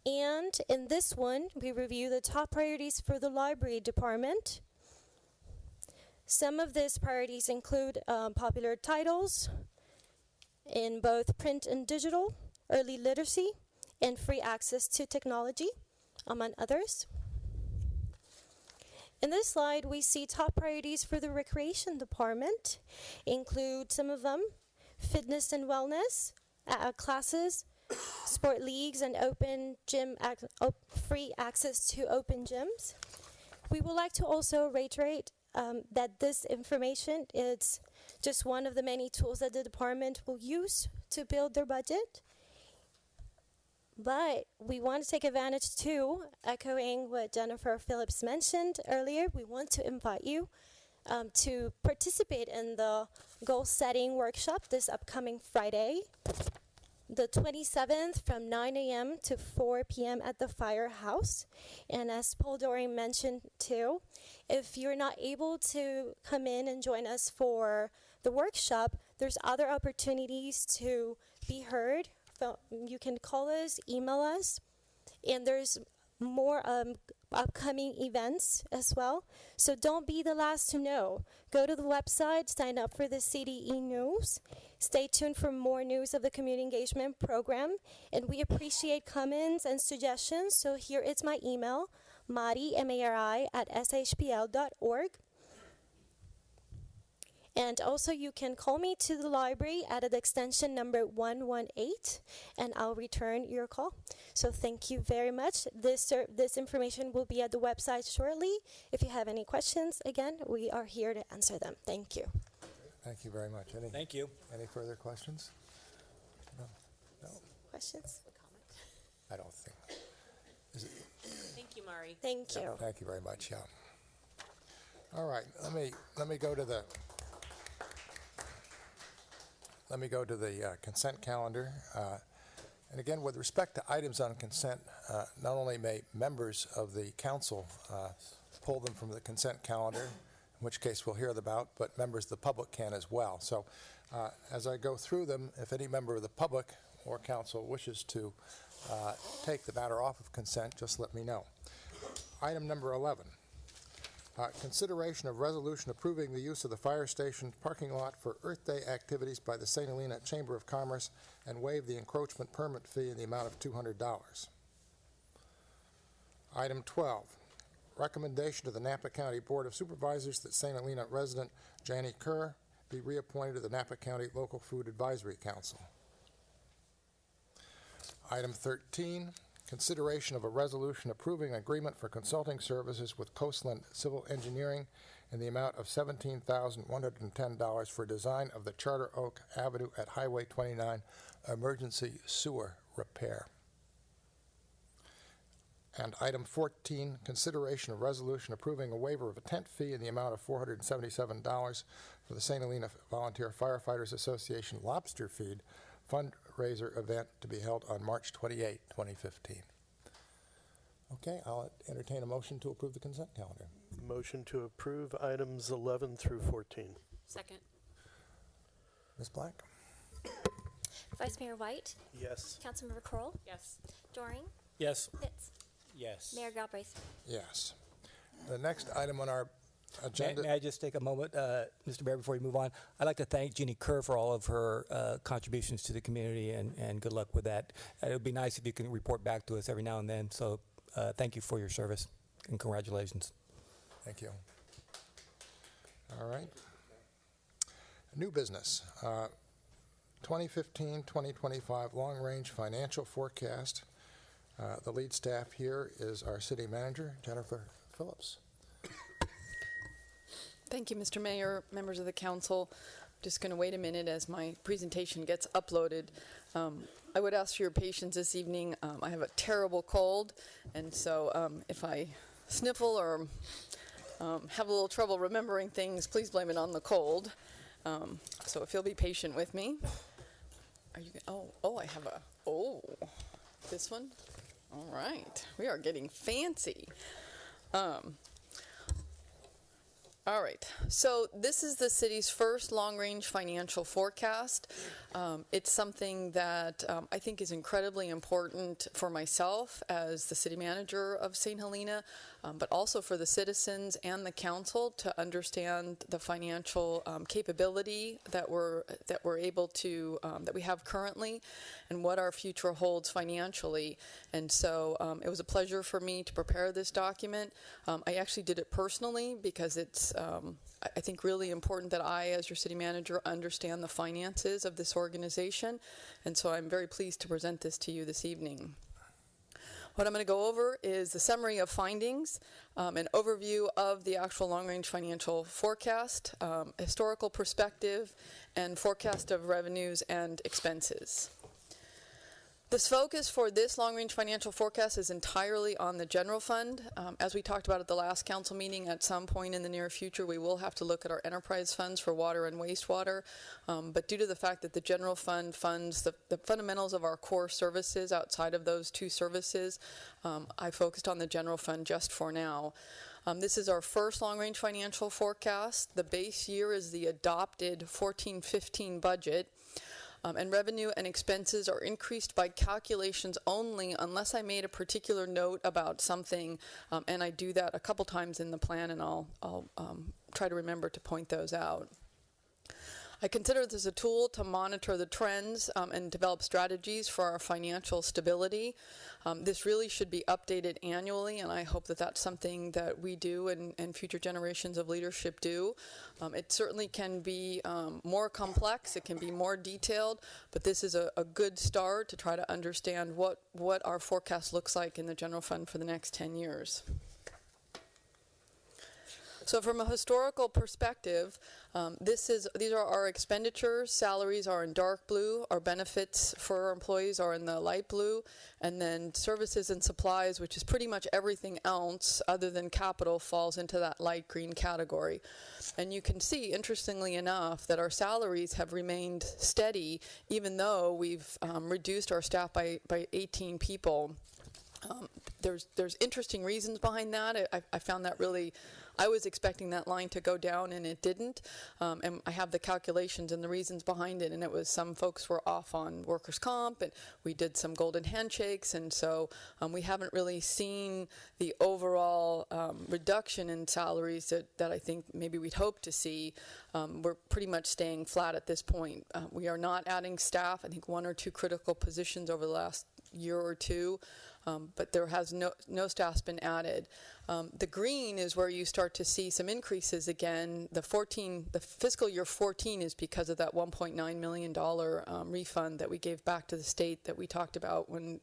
And in this one, we review the top priorities for the library department. Some of these priorities include popular titles in both print and digital, early literacy, and free access to technology, among others. In this slide, we see top priorities for the recreation department. Include some of them: fitness and wellness, classes, sport leagues, and open gym, free access to open gyms. We would like to also reiterate that this information is just one of the many tools that the department will use to build their budget. But we want to take advantage too, echoing what Jennifer Phillips mentioned earlier. We want to invite you to participate in the goal setting workshop this upcoming Friday, the 27th, from 9 a.m. to 4 p.m. at the Firehouse. And as Paul Doring mentioned too, if you're not able to come in and join us for the workshop, there's other opportunities to be heard. You can call us, email us, and there's more upcoming events as well. So don't be the last to know. Go to the website, sign up for the CDE news. Stay tuned for more news of the community engagement program, and we appreciate comments and suggestions. So here is my email, Mari, M-A-R-I, @shpl.org. And also you can call me to the library at the extension number 118, and I'll return your call. So thank you very much. This information will be at the website shortly. If you have any questions, again, we are here to answer them. Thank you. Thank you very much. Thank you. Any further questions? No? Questions? I don't think. Is it? Thank you, Mari. Thank you. Thank you very much, yeah. All right, let me go to the consent calendar. And again, with respect to items on consent, not only may members of the council pull them from the consent calendar, in which case we'll hear them about, but members of the public can as well. So as I go through them, if any member of the public or council wishes to take the matter off of consent, just let me know. Item number 11. Consideration of resolution approving the use of the fire station parking lot for Earth Day activities by the St. Helena Chamber of Commerce and waive the encroachment permit fee in the amount of $200. Item 12, recommendation to the Napa County Board of Supervisors that St. Helena resident Janie Kerr be reappointed to the Napa County Local Food Advisory Council. Item 13, consideration of a resolution approving agreement for consulting services with Coastland Civil Engineering in the amount of $17,110 for design of the Charter Oak Avenue at Highway 29 emergency sewer repair. And item 14, consideration of resolution approving a waiver of a tent fee in the amount of $477 for the St. Helena Volunteer Firefighters Association lobster feed fundraiser event to be held on March 28, 2015. Okay, I'll entertain a motion to approve the consent calendar. Motion to approve items 11 through 14. Second. Ms. Black? Vice Mayor White? Yes. Councilmember Kroll? Yes. Doring? Yes. Pitts? Yes. Mayor Galbraith? Yes. The next item on our agenda. May I just take a moment, Mr. Mayor, before you move on? I'd like to thank Jeannie Kerr for all of her contributions to the community, and good luck with that. It would be nice if you can report back to us every now and then. So thank you for your service, and congratulations. Thank you. All right. New business. 2015-2025 long-range financial forecast. The lead staff here is our city manager, Jennifer Phillips. Thank you, Mr. Mayor, members of the council. Just going to wait a minute as my presentation gets uploaded. I would ask for your patience this evening. I have a terrible cold, and so if I sniffle or have a little trouble remembering things, please blame it on the cold. So if you'll be patient with me. Are you? I have this one. All right, we are getting fancy. All right, so this is the city's first long-range financial forecast. It's something that I think is incredibly important for myself as the city manager of St. Helena, but also for the citizens and the council to understand the financial capability that we're able to that we have currently, and what our future holds financially. And so it was a pleasure for me to prepare this document. I actually did it personally because it's I think really important that I, as your city manager, understand the finances of this organization, and so I'm very pleased to present this to you this evening. What I'm going to go over is the summary of findings, an overview of the actual long-range financial forecast, historical perspective, and forecast of revenues and expenses. This focus for this long-range financial forecast is entirely on the general fund. As we talked about at the last council meeting, at some point in the near future, we will have to look at our enterprise funds for water and wastewater. But due to the fact that the general fund funds the fundamentals of our core services outside of those two services, I focused on the general fund just for now. This is our first long-range financial forecast. The base year is the adopted 14-15 budget. And revenue and expenses are increased by calculations only unless I made a particular note about something, and I do that a couple times in the plan, and I'll try to remember to point those out. I consider this a tool to monitor the trends and develop strategies for our financial stability. This really should be updated annually, and I hope that that's something that we do and future generations of leadership do. It certainly can be more complex, it can be more detailed, but this is a good start to try to understand what our forecast looks like in the general fund for the next 10 years. So from a historical perspective, these are our expenditures. Salaries are in dark blue. Our benefits for our employees are in the light blue. And then services and supplies, which is pretty much everything else other than capital, falls into that light green category. And you can see, interestingly enough, that our salaries have remained steady even though we've reduced our staff by 18 people. There's interesting reasons behind that. I found that really, I was expecting that line to go down and it didn't. And I have the calculations and the reasons behind it, and it was some folks were off on workers' comp, and we did some golden handshakes, and so we haven't really seen the overall reduction in salaries that I think maybe we'd hope to see. We're pretty much staying flat at this point. We are not adding staff. I think one or two critical positions over the last year or two, but there has no staff's been added. The green is where you start to see some increases again. The fiscal year 14 is because of that $1.9 million refund that we gave back to the state that we talked about when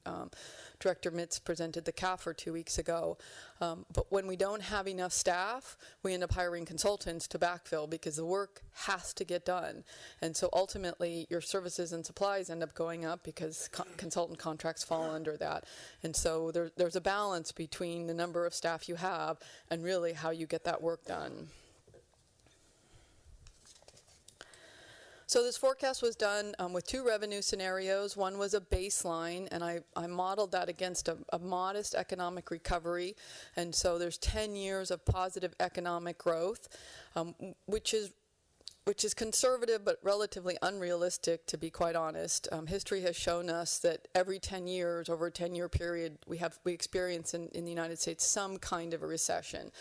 Director Mitz presented the CAFR 2 weeks ago. But when we don't have enough staff, we end up hiring consultants to backfill because the work has to get done. And so ultimately, your services and supplies end up going up because consultant contracts fall under that. And so there's a balance between the number of staff you have and really how you get that work done. So this forecast was done with two revenue scenarios. One was a baseline, and I modeled that against a modest economic recovery. And so there's 10 years of positive economic growth, which is conservative but relatively unrealistic, to be quite honest. History has shown us that every 10 years, over a 10-year period, we experience in the United States some kind of a recession.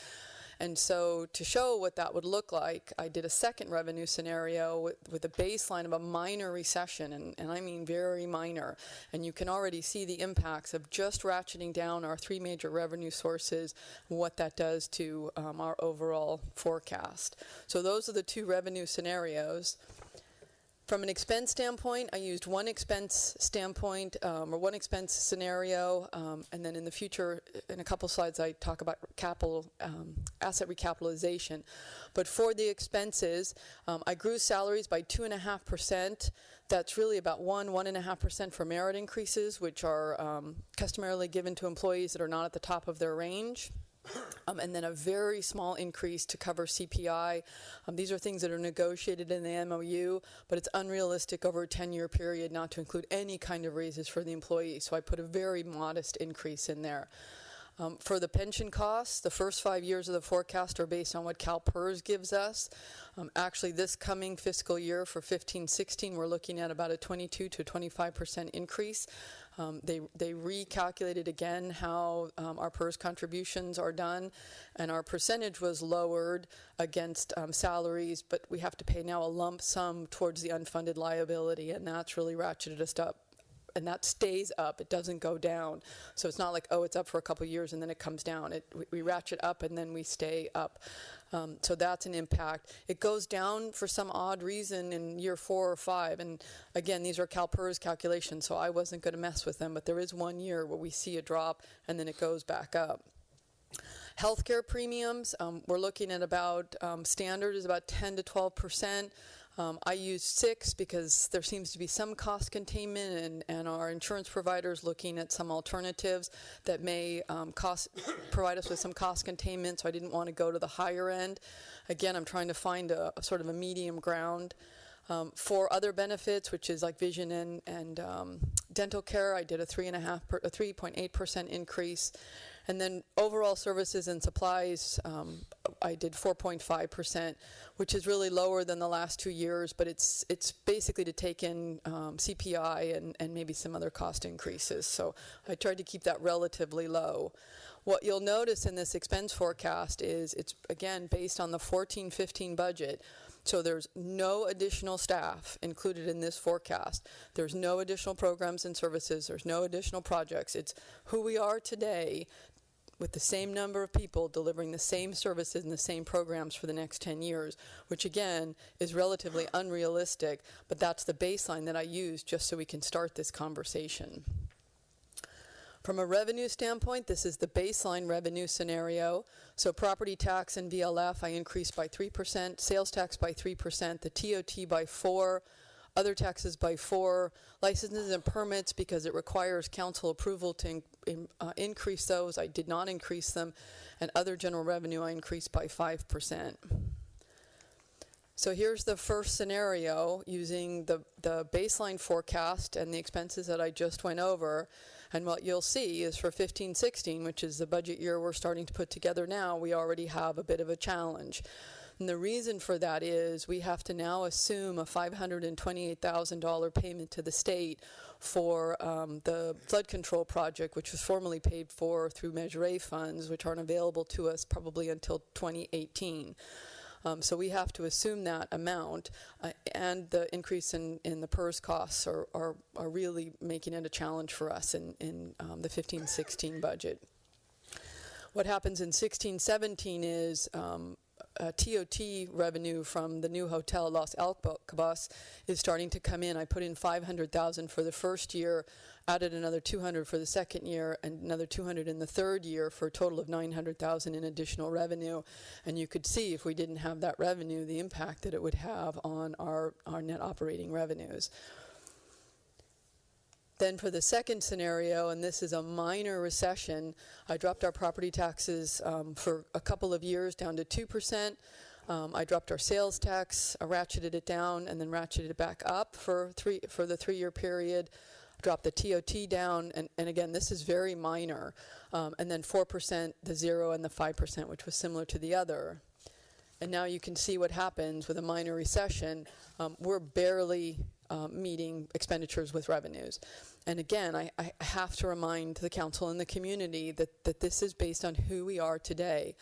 And so to show what that would look like, I did a second revenue scenario with a baseline of a minor recession, and I mean very minor. And you can already see the impacts of just ratcheting down our three major revenue sources, what that does to our overall forecast. So those are the two revenue scenarios. From an expense standpoint, I used one expense standpoint or one expense scenario, and then in the future, in a couple slides, I talk about capital asset recapitalization. But for the expenses, I grew salaries by 2.5%. That's really about 1.5% for merit increases, which are customarily given to employees that are not at the top of their range. And then a very small increase to cover CPI. These are things that are negotiated in the MOU, but it's unrealistic over a 10-year period not to include any kind of raises for the employees. So I put a very modest increase in there. For the pension costs, the first 5 years of the forecast are based on what CalPERS gives us. Actually, this coming fiscal year for 15-16, we're looking at about a 22 to 25% increase. They recalculated again how our PERS contributions are done, and our percentage was lowered against salaries, but we have to pay now a lump sum towards the unfunded liability, and that's really ratcheted us up. And that stays up. It doesn't go down. So it's not like, oh, it's up for a couple of years and then it comes down. We ratchet up and then we stay up. So that's an impact. It goes down for some odd reason in year 4 or 5. And again, these are CalPERS calculations, so I wasn't going to mess with them. But there is 1 year where we see a drop and then it goes back up. Healthcare premiums, we're looking at about, standard is about 10 to 12%. I use 6 because there seems to be some cost containment, and our insurance providers looking at some alternatives that may provide us with some cost containment, so I didn't want to go to the higher end. Again, I'm trying to find a sort of a medium ground. For other benefits, which is like vision and dental care, I did a 3.8% increase. And then overall services and supplies, I did 4.5%, which is really lower than the last 2 years, but it's basically to take in CPI and maybe some other cost increases. So I tried to keep that relatively low. What you'll notice in this expense forecast is it's, again, based on the 14-15 budget. So there's no additional staff included in this forecast. There's no additional programs and services. There's no additional projects. It's who we are today with the same number of people delivering the same services and the same programs for the next 10 years, which again is relatively unrealistic, but that's the baseline that I use just so we can start this conversation. From a revenue standpoint, this is the baseline revenue scenario. So property tax and VLF, I increased by 3%, sales tax by 3%, the TOT by 4%, other taxes by 4%, licenses and permits because it requires council approval to increase those. I did not increase them. And other general revenue, I increased by 5%. So here's the first scenario using the baseline forecast and the expenses that I just went over. And what you'll see is for 15-16, which is the budget year we're starting to put together now, we already have a bit of a challenge. And the reason for that is we have to now assume a $528,000 payment to the state for the flood control project, which was formerly paid for through Measure A funds, which aren't available to us probably until 2018. So we have to assume that amount, and the increase in the PERS costs are really making it a challenge for us in the 15-16 budget. What happens in 16-17 is TOT revenue from the new hotel Los Alcobas is starting to come in. I put in $500,000 for the first year, added another $200 for the second year, and another $200 in the third year for a total of $900,000 in additional revenue. And you could see if we didn't have that revenue, the impact that it would have on our net operating revenues. Then for the second scenario, and this is a minor recession, I dropped our property taxes for a couple of years down to 2%. I dropped our sales tax, ratcheted it down, and then ratcheted it back up for the 3-year period. Dropped the TOT down, and again, this is very minor. And then 4%, the 0, and the 5%, which was similar to the other. And now you can see what happens with a minor recession. We're barely meeting expenditures with revenues. And again, I have to remind the council and the community that this is based on who we are today.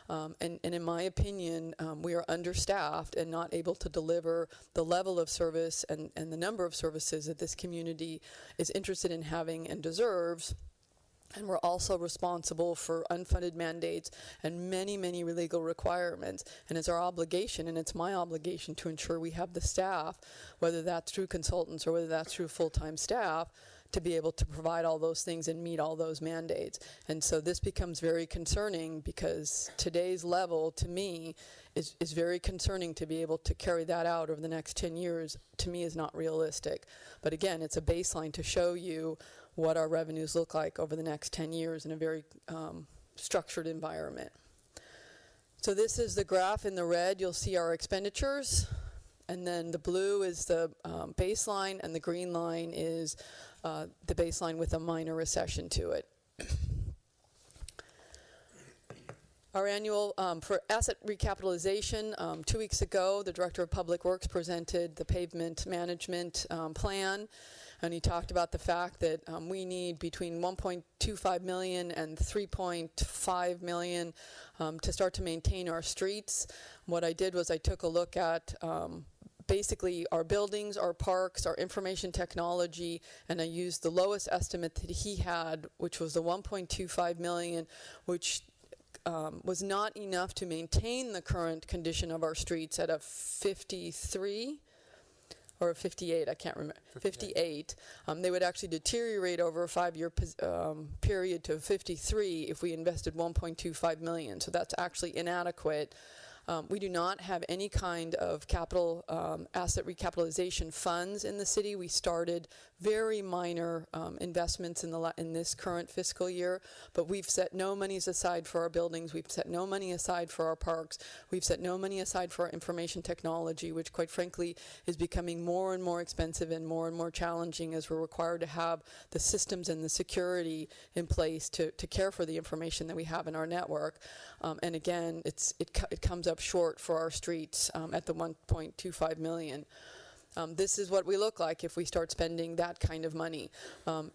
And in my opinion, we are understaffed and not able to deliver the level of service and the number of services that this community is interested in having and deserves. And we're also responsible for unfunded mandates and many, many legal requirements. And it's our obligation, and it's my obligation, to ensure we have the staff, whether that's through consultants or whether that's through full-time staff, to be able to provide all those things and meet all those mandates. And so this becomes very concerning, because today's level, to me, is very concerning. To be able to carry that out over the next 10 years, to me, is not realistic. But again, it's a baseline to show you what our revenues look like over the next 10 years in a very structured environment. So this is the graph. In the red, you'll see our expenditures, and then the blue is the baseline, and the green line is the baseline with a minor recession to it. Our annual, for asset recapitalization, 2 weeks ago, the Director of Public Works presented the pavement management plan. And he talked about the fact that we need between 1.25 million and 3.5 million to start to maintain our streets. What I did was I took a look at basically our buildings, our parks, our information technology, and I used the lowest estimate that he had, which was the 1.25 million, which was not enough to maintain the current condition of our streets at a 53 or 58, I can't remember, 58. They would actually deteriorate over a 5-year period to 53 if we invested 1.25 million. So that's actually inadequate. We do not have any kind of capital asset recapitalization funds in the city. We started very minor investments in this current fiscal year, but we've set no monies aside for our buildings. We've set no money aside for our parks. We've set no money aside for our information technology, which quite frankly is becoming more and more expensive and more challenging as we're required to have the systems and the security in place to care for the information that we have in our network. And again, it comes up short for our streets at the 1.25 million. This is what we look like if we start spending that kind of money.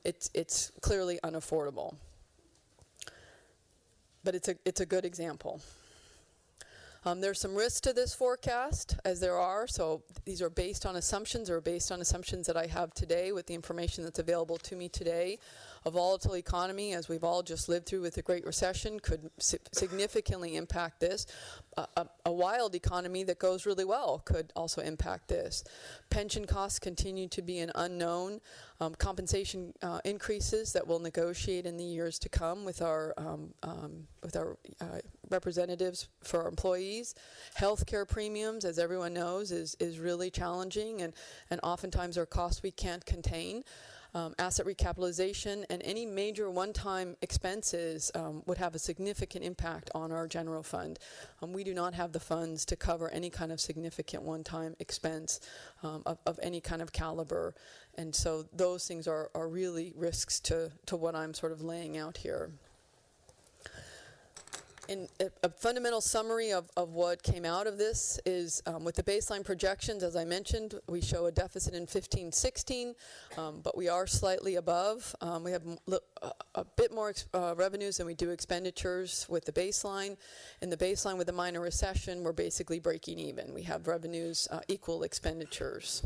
It's clearly unaffordable. But it's a good example. There's some risks to this forecast, as there are. So these are based on assumptions, that I have today with the information that's available to me today. A volatile economy, as we've all just lived through with the Great Recession, could significantly impact this. A wild economy that goes really well could also impact this. Pension costs continue to be an unknown. Compensation increases that we'll negotiate in the years to come with our representatives for our employees. Healthcare premiums, as everyone knows, is really challenging, and oftentimes are costs we can't contain. Asset recapitalization and any major one-time expenses would have a significant impact on our general fund. We do not have the funds to cover any kind of significant one-time expense of any kind of caliber. And so those things are really risks to what I'm sort of laying out here. In a fundamental summary of what came out of this is with the baseline projections, as I mentioned, we show a deficit in 15-16, but we are slightly above. We have a bit more revenues than we do expenditures with the baseline. In the baseline with a minor recession, we're basically breaking even. We have revenues equal expenditures.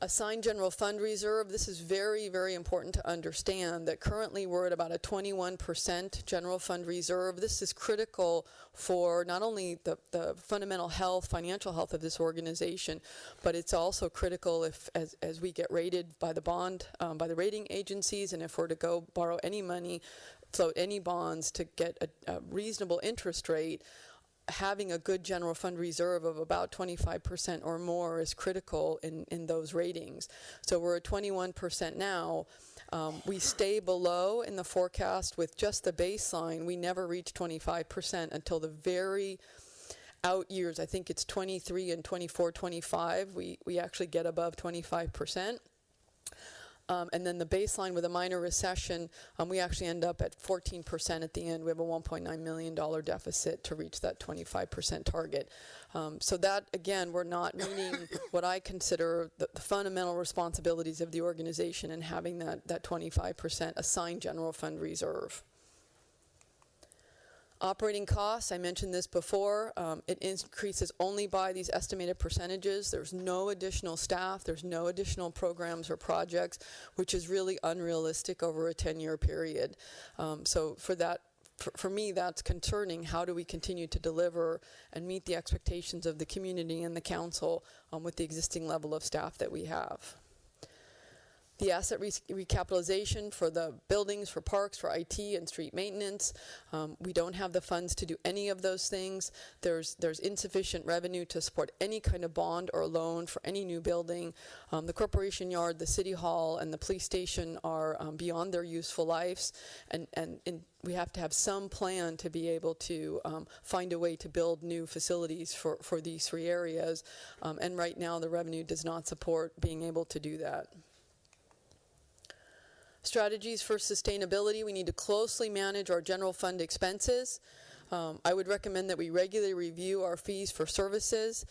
Assigned general fund reserve, this is very, very important to understand that currently we're at about a 21% general fund reserve. This is critical for not only the fundamental health, financial health of this organization, but it's also critical as we get rated by by the rating agencies, and if we're to go borrow any money, float any bonds to get a reasonable interest rate. Having a good general fund reserve of about 25% or more is critical in those ratings. So we're at 21% now. We stay below in the forecast with just the baseline. We never reach 25% until the very out years. I think it's 23 and 24, 25. We actually get above 25%. And then the baseline with a minor recession, we actually end up at 14% at the end. We have a $1.9 million deficit to reach that 25% target. So that, again, we're not meeting what I consider the fundamental responsibilities of the organization and having that 25% assigned general fund reserve. Operating costs, I mentioned this before, it increases only by these estimated percentages. There's no additional staff, there's no additional programs or projects, which is really unrealistic over a 10-year period. So for me, that's concerning. How do we continue to deliver and meet the expectations of the community and the council with the existing level of staff that we have? The asset recapitalization for the buildings, for parks, for IT and street maintenance. We don't have the funds to do any of those things. There's insufficient revenue to support any kind of bond or loan for any new building. The corporation yard, the city hall, and the police station are beyond their useful lives, and we have to have some plan to be able to find a way to build new facilities for these three areas. And right now, the revenue does not support being able to do that. Strategies for sustainability, we need to closely manage our general fund expenses. I would recommend that we regularly review our fees for services.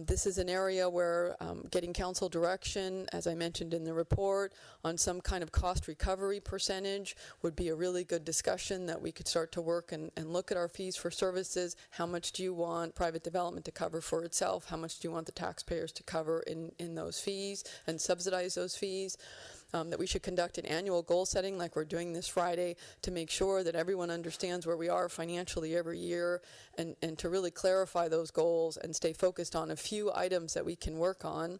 This is an area where getting council direction, as I mentioned in the report, on some kind of cost recovery percentage would be a really good discussion that we could start to work and look at our fees for services. How much do you want private development to cover for itself? How much do you want the taxpayers to cover in those fees and subsidize those fees? That we should conduct an annual goal setting like we're doing this Friday to make sure that everyone understands where we are financially every year and to really clarify those goals and stay focused on a few items that we can work on.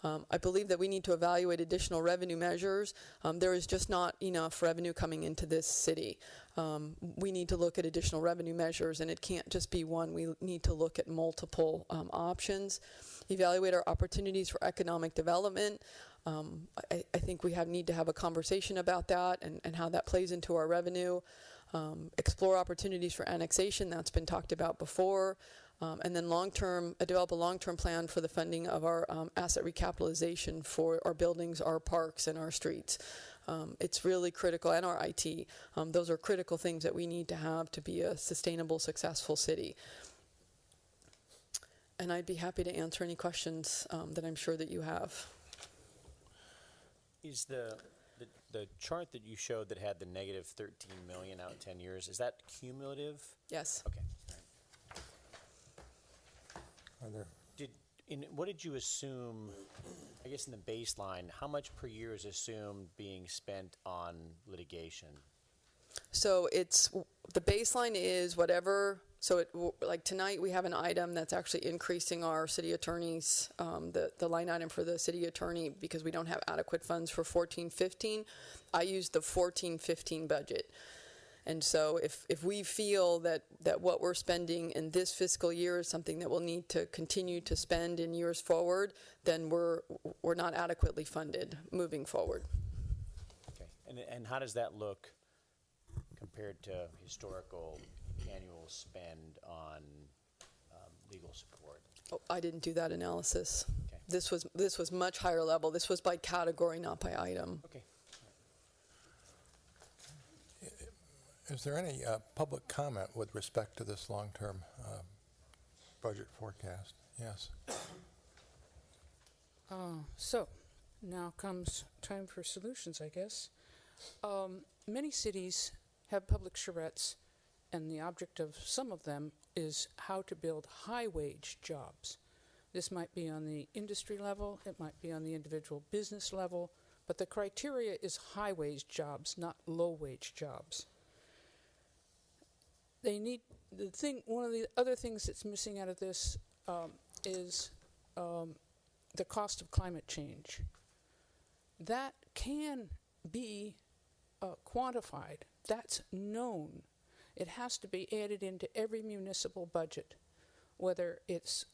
I believe that we need to evaluate additional revenue measures. There is just not enough revenue coming into this city. We need to look at additional revenue measures, and it can't just be one. We need to look at multiple options. Evaluate our opportunities for economic development. I think we need to have a conversation about that and how that plays into our revenue. Explore opportunities for annexation. That's been talked about before. And then develop a long-term plan for the funding of our asset recapitalization for our buildings, our parks, and our streets. It's really critical, and our IT. Those are critical things that we need to have to be a sustainable, successful city. And I'd be happy to answer any questions that I'm sure that you have. Is the chart that you showed that had the negative 13 million out 10 years, is that cumulative? Yes. Okay. Are there? What did you assume, I guess in the baseline, how much per year is assumed being spent on litigation? So the baseline is whatever. So like tonight we have an item that's actually increasing our city attorney's, the line item for the city attorney because we don't have adequate funds for 14-15. I used the 14-15 budget. And so if we feel that what we're spending in this fiscal year is something that we'll need to continue to spend in years forward, then we're not adequately funded moving forward. Okay. And how does that look compared to historical annual spend on legal support? Oh, I didn't do that analysis. Okay. This was much higher level. This was by category, not by item. Okay. Is there any public comment with respect to this long-term budget forecast? Yes. So now comes time for solutions, I guess. Many cities have public charrettes, and the object of some of them is how to build high-wage jobs. This might be on the industry level, it might be on the individual business level, but the criteria is high-wage jobs, not low-wage jobs. One of the other things that's missing out of this is the cost of climate change. That can be quantified. That's known. It has to be added into every municipal budget, whether it's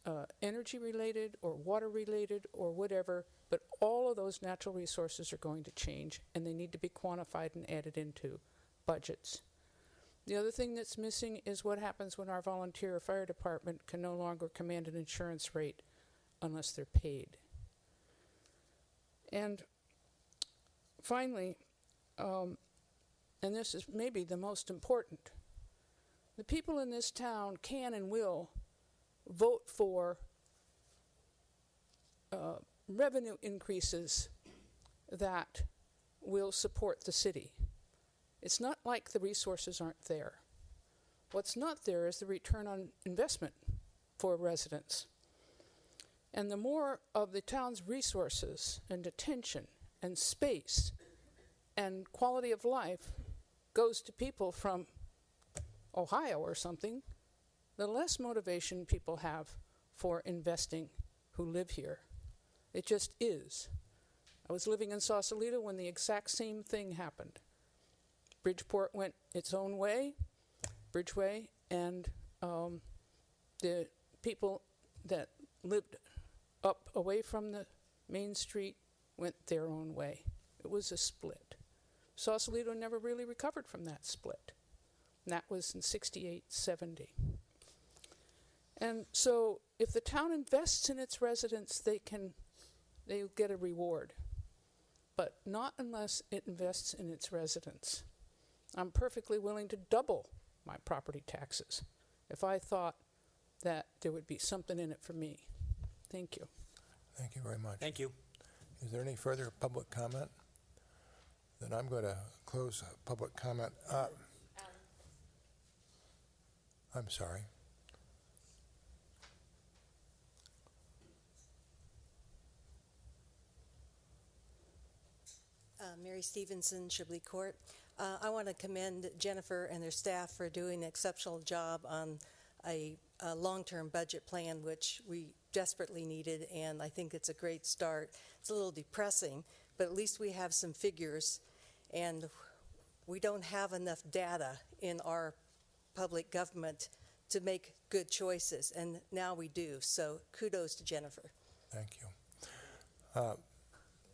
energy related or water related or whatever, but all of those natural resources are going to change, and they need to be quantified and added into budgets. The other thing that's missing is what happens when our volunteer fire department can no longer command an insurance rate unless they're paid. And finally, and this is maybe the most important, the people in this town can and will vote for revenue increases that will support the city. It's not like the resources aren't there. What's not there is the return on investment for residents. And the more of the town's resources and attention and space and quality of life goes to people from Ohio or something, the less motivation people have for investing who live here. It just is. I was living in Sausalito when the exact same thing happened. Bridgeport went its own way, Bridgeway, and the people that lived up away from the main street went their own way. It was a split. Sausalito never really recovered from that split. And that was in 68, 70. And so if the town invests in its residents, they'll get a reward. But not unless it invests in its residents. I'm perfectly willing to double my property taxes if I thought that there would be something in it for me. Thank you. Thank you very much. Thank you. Is there any further public comment? Then I'm going to close public comment. I'm sorry. Mary Stevenson, Shibley Court. I want to commend Jennifer and their staff for doing an exceptional job on a long-term budget plan, which we desperately needed, and I think it's a great start. It's a little depressing, but at least we have some figures, and we don't have enough data in our public government to make good choices, and now we do. So kudos to Jennifer. Thank you.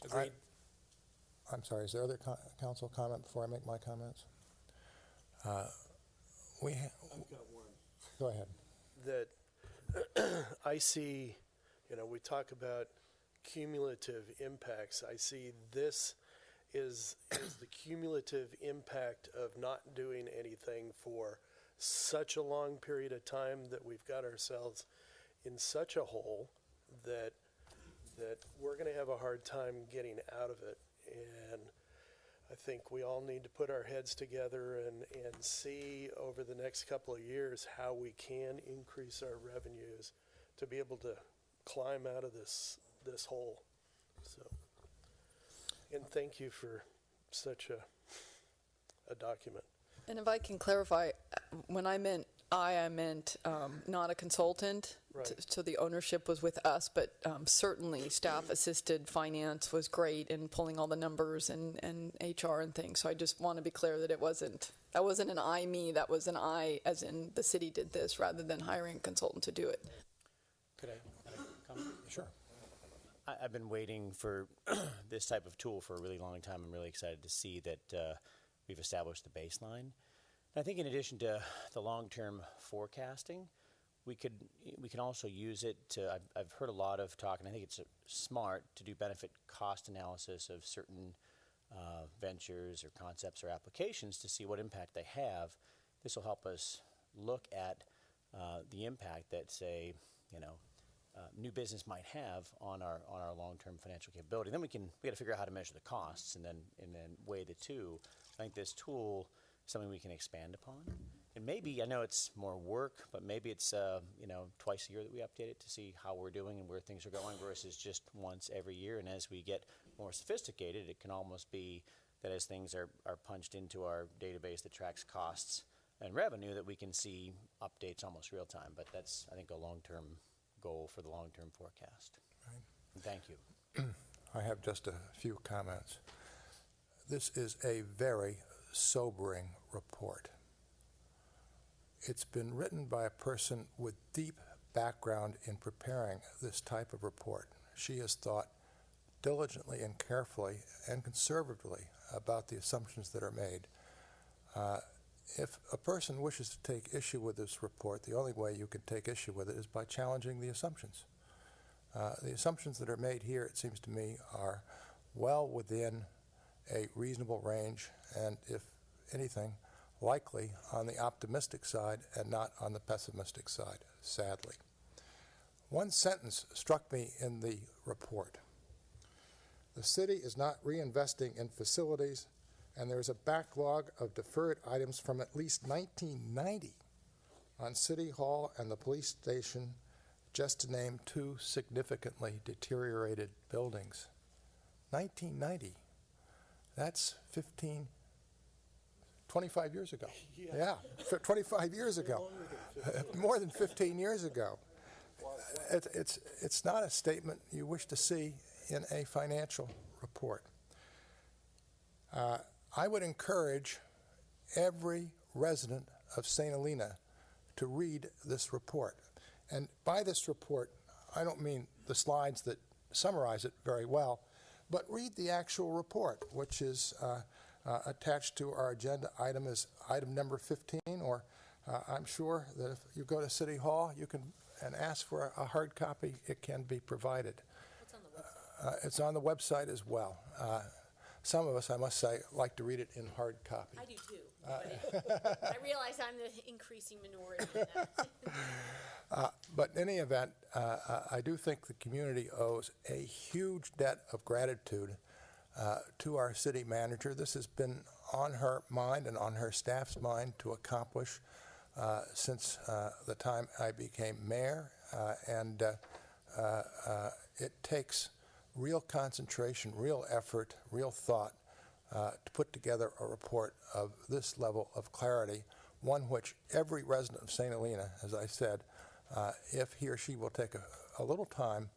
Agreed. I'm sorry, is there other council comment before I make my comments? I've got one. Go ahead. That I see, we talk about cumulative impacts. I see this is the cumulative impact of not doing anything for such a long period of time that we've got ourselves in such a hole that we're going to have a hard time getting out of it. And I think we all need to put our heads together and see over the next couple of years how we can increase our revenues to be able to climb out of this hole. So, and thank you for such a document. And if I can clarify, when I meant I meant not a consultant, Right. so the ownership was with us, but certainly staff-assisted finance was great in pulling all the numbers and HR and things. So I just want to be clear that that wasn't an I, me, that was an I, as in the city did this, rather than hiring a consultant to do it. Could I comment? Sure. I've been waiting for this type of tool for a really long time. I'm really excited to see that we've established the baseline. And I think in addition to the long-term forecasting, we can also use it to, I've heard a lot of talk, and I think it's smart to do benefit cost analysis of certain ventures or concepts or applications to see what impact they have. This will help us look at the impact that, say, new business might have on our long-term financial capability. Then we got to figure out how to measure the costs and then weigh the two. I think this tool is something we can expand upon. And maybe, I know it's more work, but maybe it's twice a year that we update it to see how we're doing and where things are going versus just once every year. And as we get more sophisticated, it can almost be that as things are punched into our database that tracks costs and revenue, that we can see updates almost real time. But that's, I think, a long-term goal for the long-term forecast. Right. And thank you. I have just a few comments. This is a very sobering report. It's been written by a person with deep background in preparing this type of report. She has thought diligently and carefully and conservatively about the assumptions that are made. If a person wishes to take issue with this report, the only way you can take issue with it is by challenging the assumptions. The assumptions that are made here, it seems to me, are well within a reasonable range and, if anything, likely on the optimistic side and not on the pessimistic side, sadly. One sentence struck me in the report. The city is not reinvesting in facilities, and there is a backlog of deferred items from at least 1990. on City Hall and the police station, just to name two significantly deteriorated buildings. 1990. That's 25 years ago. Yeah, 25 years ago. More than 15 years ago. It's not a statement you wish to see in a financial report. I would encourage every resident of St. Helena to read this report. And by this report, I don't mean the slides that summarize it very well, but read the actual report, which is attached to our agenda item as item number 15, or I'm sure that if you go to City Hall, you can and ask for a hard copy, it can be provided. It's on the website. It's on the website as well. Some of us, I must say, like to read it in hard copy. I do too. But I realize I'm the increasing minority in that. But in any event, I do think the community owes a huge debt of gratitude to our city manager. This has been on her mind and on her staff's mind to accomplish since the time I became mayor, and it takes real concentration, real effort, real thought to put together a report of this level of clarity, one which every resident of St. Helena, as I said, if he or she will take a little time,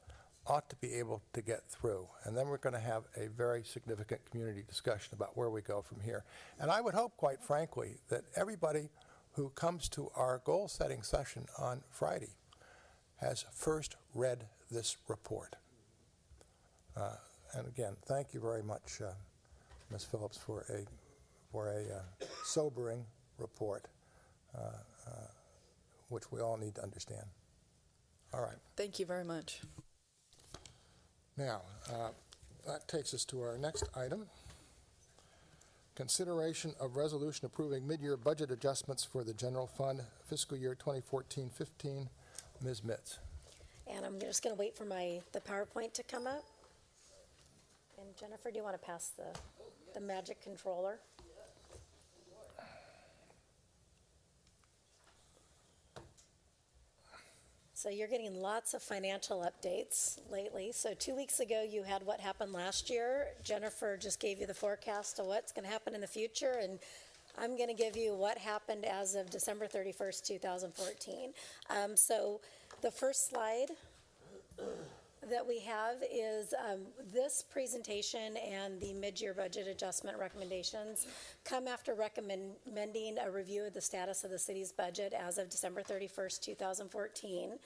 ought to be able to get through. And then we're going to have a very significant community discussion about where we go from here. And I would hope, quite frankly, that everybody who comes to our goal-setting session on Friday has first read this report. And again, thank you very much, Ms. Phillips, for a sobering report, which we all need to understand. All right. Thank you very much. Now, that takes us to our next item. Consideration of resolution approving mid-year budget adjustments for the general fund fiscal year 2014-15. Ms. Mitz. And I'm just going to wait for the PowerPoint to come up. And Jennifer, do you want to pass the magic controller? So you're getting lots of financial updates lately. So 2 weeks ago, you had what happened last year. Jennifer just gave you the forecast of what's going to happen in the future, and I'm going to give you what happened as of December 31st, 2014. So the first slide that we have is this presentation and the mid-year budget adjustment recommendations come after recommending a review of the status of the city's budget as of December 31st, 2014.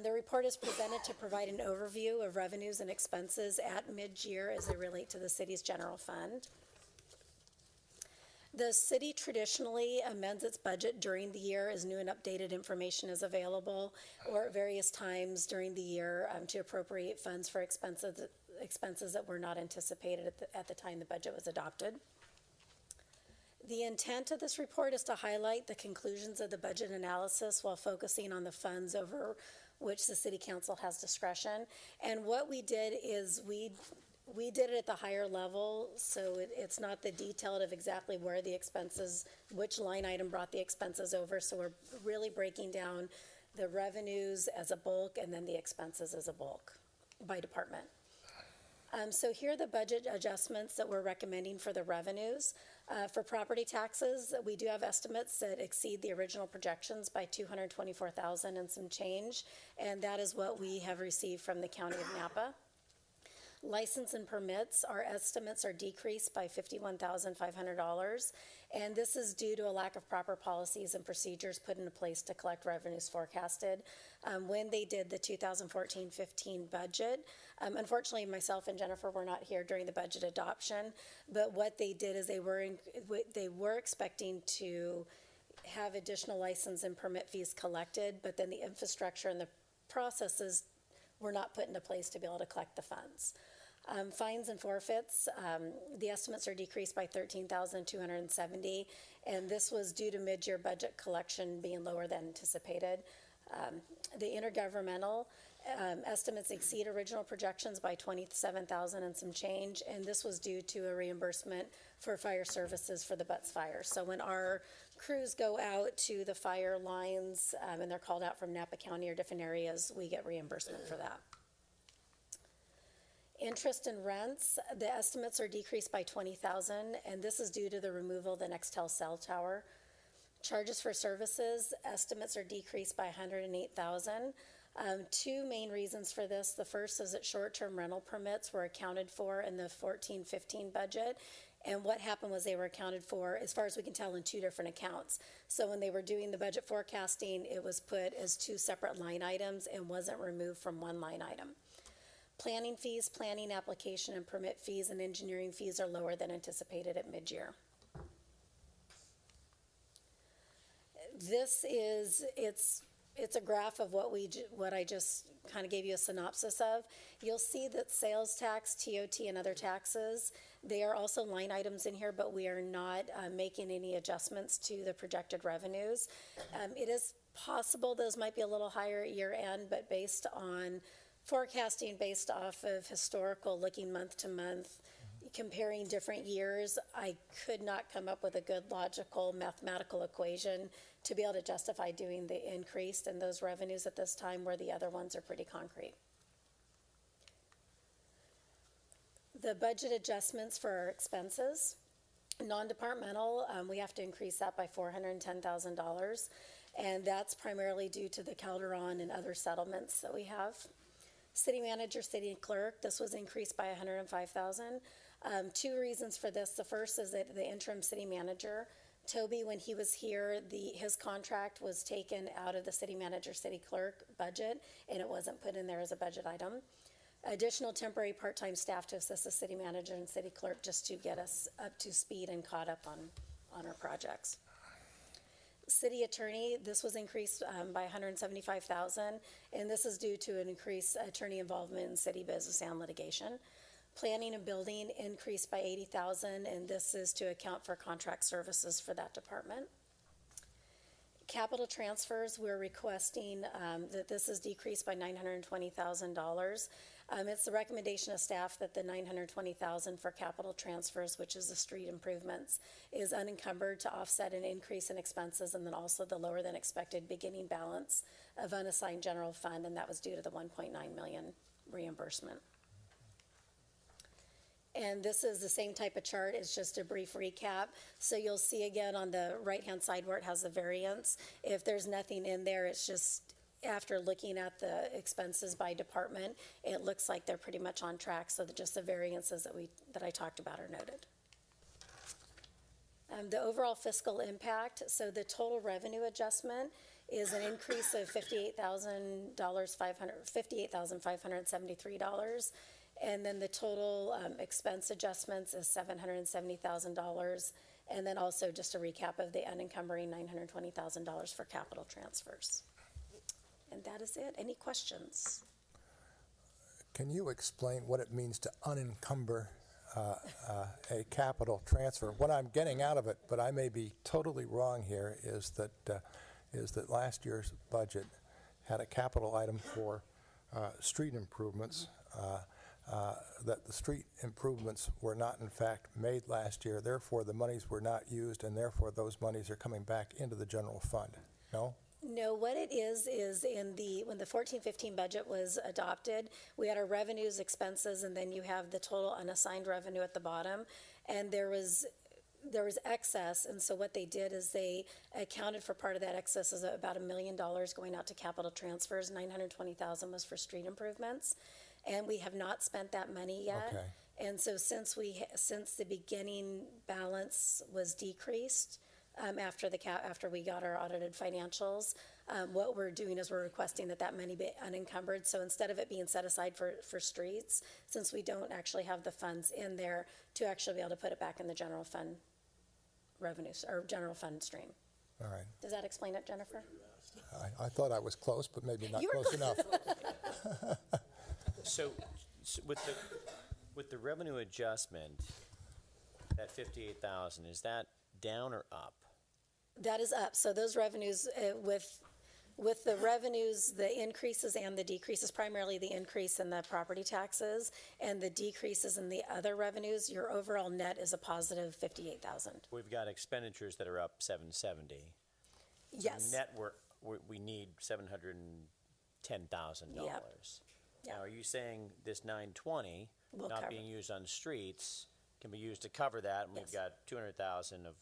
The report is presented to provide an overview of revenues and expenses at mid-year as they relate to the city's general fund. The city traditionally amends its budget during the year as new and updated information is available, or at various times during the year to appropriate funds for expenses that were not anticipated at the time the budget was adopted. The intent of this report is to highlight the conclusions of the budget analysis while focusing on the funds over which the City Council has discretion. And what we did is we did it at the higher level, so it's not the detailed of exactly where the expenses, which line item brought the expenses over. So we're really breaking down the revenues as a bulk and then the expenses as a bulk by department. So here are the budget adjustments that we're recommending for the revenues. For property taxes, we do have estimates that exceed the original projections by $224,000 and some change, and that is what we have received from the County of Napa. License and permits, our estimates are decreased by $51,500, and this is due to a lack of proper policies and procedures put into place to collect revenues forecasted. When they did the 2014-15 budget, unfortunately myself and Jennifer were not here during the budget adoption, but what they did is they were expecting to have additional license and permit fees collected, but then the infrastructure and the processes were not put into place to be able to collect the funds. Fines and forfeits, the estimates are decreased by $13,270, and this was due to mid-year budget collection being lower than anticipated. The intergovernmental estimates exceed original projections by $27,000 and some change, and this was due to a reimbursement for fire services for the Butts fire. So when our crews go out to the fire lines, and they're called out from Napa County or different areas, we get reimbursement for that. Interest and rents, the estimates are decreased by $20,000, and this is due to the removal of the Nextel cell tower. Charges for services, estimates are decreased by $108,000. Two main reasons for this. The first is that short-term rental permits were accounted for in the 14-15 budget. And what happened was they were accounted for, as far as we can tell, in two different accounts. So when they were doing the budget forecasting, it was put as two separate line items and wasn't removed from one line item. Planning fees, planning application and permit fees, and engineering fees are lower than anticipated at mid-year. This is, it's a graph of what I just kind of gave you a synopsis of. You'll see that sales tax, TOT, and other taxes, they are also line items in here, but we are not making any adjustments to the projected revenues. It is possible those might be a little higher at year end, but based on forecasting based off of historical, looking month to month, comparing different years, I could not come up with a good logical mathematical equation to be able to justify doing the increase in those revenues at this time where the other ones are pretty concrete. The budget adjustments for our expenses, non-departmental, we have to increase that by $410,000, and that's primarily due to the Calderon and other settlements that we have. City manager, city clerk, this was increased by $105,000. Two reasons for this. The first is that the interim city manager, Toby, when he was here, his contract was taken out of the city manager, city clerk budget, and it wasn't put in there as a budget item. Additional temporary part-time staff to assist the city manager and city clerk just to get us up to speed and caught up on our projects. City attorney, this was increased by $175,000, and this is due to an increased attorney involvement in city business and litigation. Planning and building increased by $80,000, and this is to account for contract services for that department. Capital transfers, we're requesting that this is decreased by $920,000. It's the recommendation of staff that the $920,000 for capital transfers, which is the street improvements, is unencumbered to offset an increase in expenses, and then also the lower than expected beginning balance of unassigned general fund, and that was due to the $1.9 million reimbursement. And this is the same type of chart. It's just a brief recap. So you'll see again on the right-hand side where it has the variance. If there's nothing in there, it's just after looking at the expenses by department, it looks like they're pretty much on track. So just the variances that I talked about are noted. The overall fiscal impact. So the total revenue adjustment is an increase of $58,573. And then the total expense adjustments is $770,000. And then also just a recap of the unencumbering $920,000 for capital transfers. And that is it. Any questions? Can you explain what it means to unencumber a capital transfer? What I'm getting out of it, but I may be totally wrong here, is that last year's budget had a capital item for street improvements. That the street improvements were not in fact made last year, therefore the monies were not used, and therefore those monies are coming back into the general fund. No? No, what it is when the 14-15 budget was adopted, we had our revenues, expenses, and then you have the total unassigned revenue at the bottom, and there was excess, and so what they did is they accounted for part of that excess as about $1 million going out to capital transfers. $920,000 was for street improvements. And we have not spent that money yet. Okay. And so since the beginning balance was decreased after we got our audited financials, what we're doing is we're requesting that money be unencumbered. So instead of it being set aside for streets, since we don't actually have the funds in there to actually be able to put it back in the general fund revenues or general fund stream. All right. Does that explain it, Jennifer? I thought I was close, but maybe not close enough. So with the revenue adjustment, that $58,000, is that down or up? That is up. So those revenues With the revenues, the increases and the decreases, primarily the increase in the property taxes and the decreases in the other revenues, your overall net is a positive 58,000. We've got expenditures that are up 770. Yes. Net, we need $710,000. Yep. Now, are you saying this 920 Will not cover being used on streets can be used to cover that, and we've got 200,000 of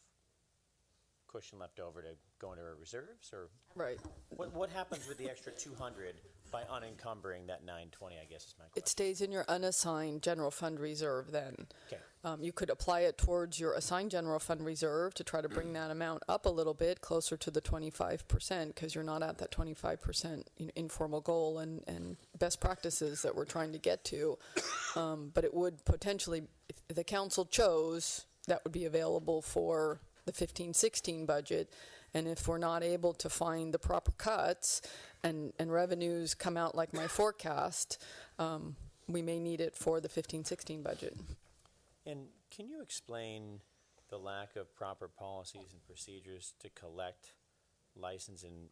cushion left over to go into our reserves, or Right. what happens with the extra 200 by unencumbering that 920? I guess is my question. It stays in your unassigned general fund reserve then. Okay. You could apply it towards your assigned general fund reserve to try to bring that amount up a little bit closer to the 25%, because you're not at that 25% informal goal and best practices that we're trying to get to. But it would potentially, if the council chose, that would be available for the 15-16 budget. And if we're not able to find the proper cuts and revenues come out like my forecast, we may need it for the 15-16 budget. And can you explain the lack of proper policies and procedures to collect license and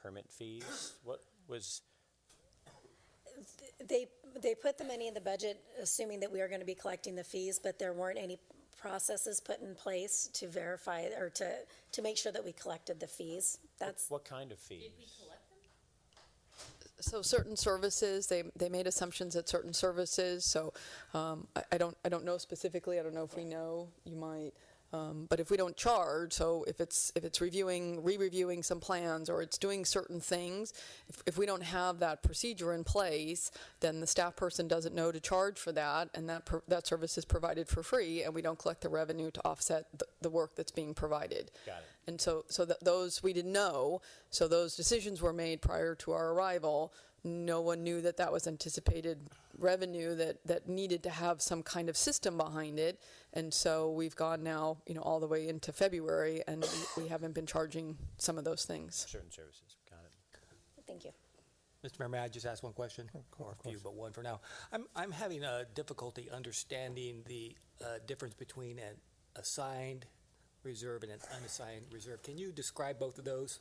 permit fees? What was... They put the money in the budget assuming that we are going to be collecting the fees, but there weren't any processes put in place to verify or to make sure that we collected the fees. That's What kind of fees? Did we collect them? So certain services, they made assumptions at certain services. So I don't know specifically. I don't know if we know. You might. But if we don't charge, so if it's re-reviewing some plans, or it's doing certain things, if we don't have that procedure in place, then the staff person doesn't know to charge for that, and that service is provided for free, and we don't collect the revenue to offset the work that's being provided. Got it. And so those we didn't know. So those decisions were made prior to our arrival. No one knew that was anticipated revenue that needed to have some kind of system behind it. And so we've gone now, all the way into February, and we haven't been charging some of those things. Certain services. Got it. Thank you. Mr. Mayor, may I just ask one question? Or a few, but one for now. I'm having a difficulty understanding the difference between an assigned reserve and an unassigned reserve. Can you describe both of those?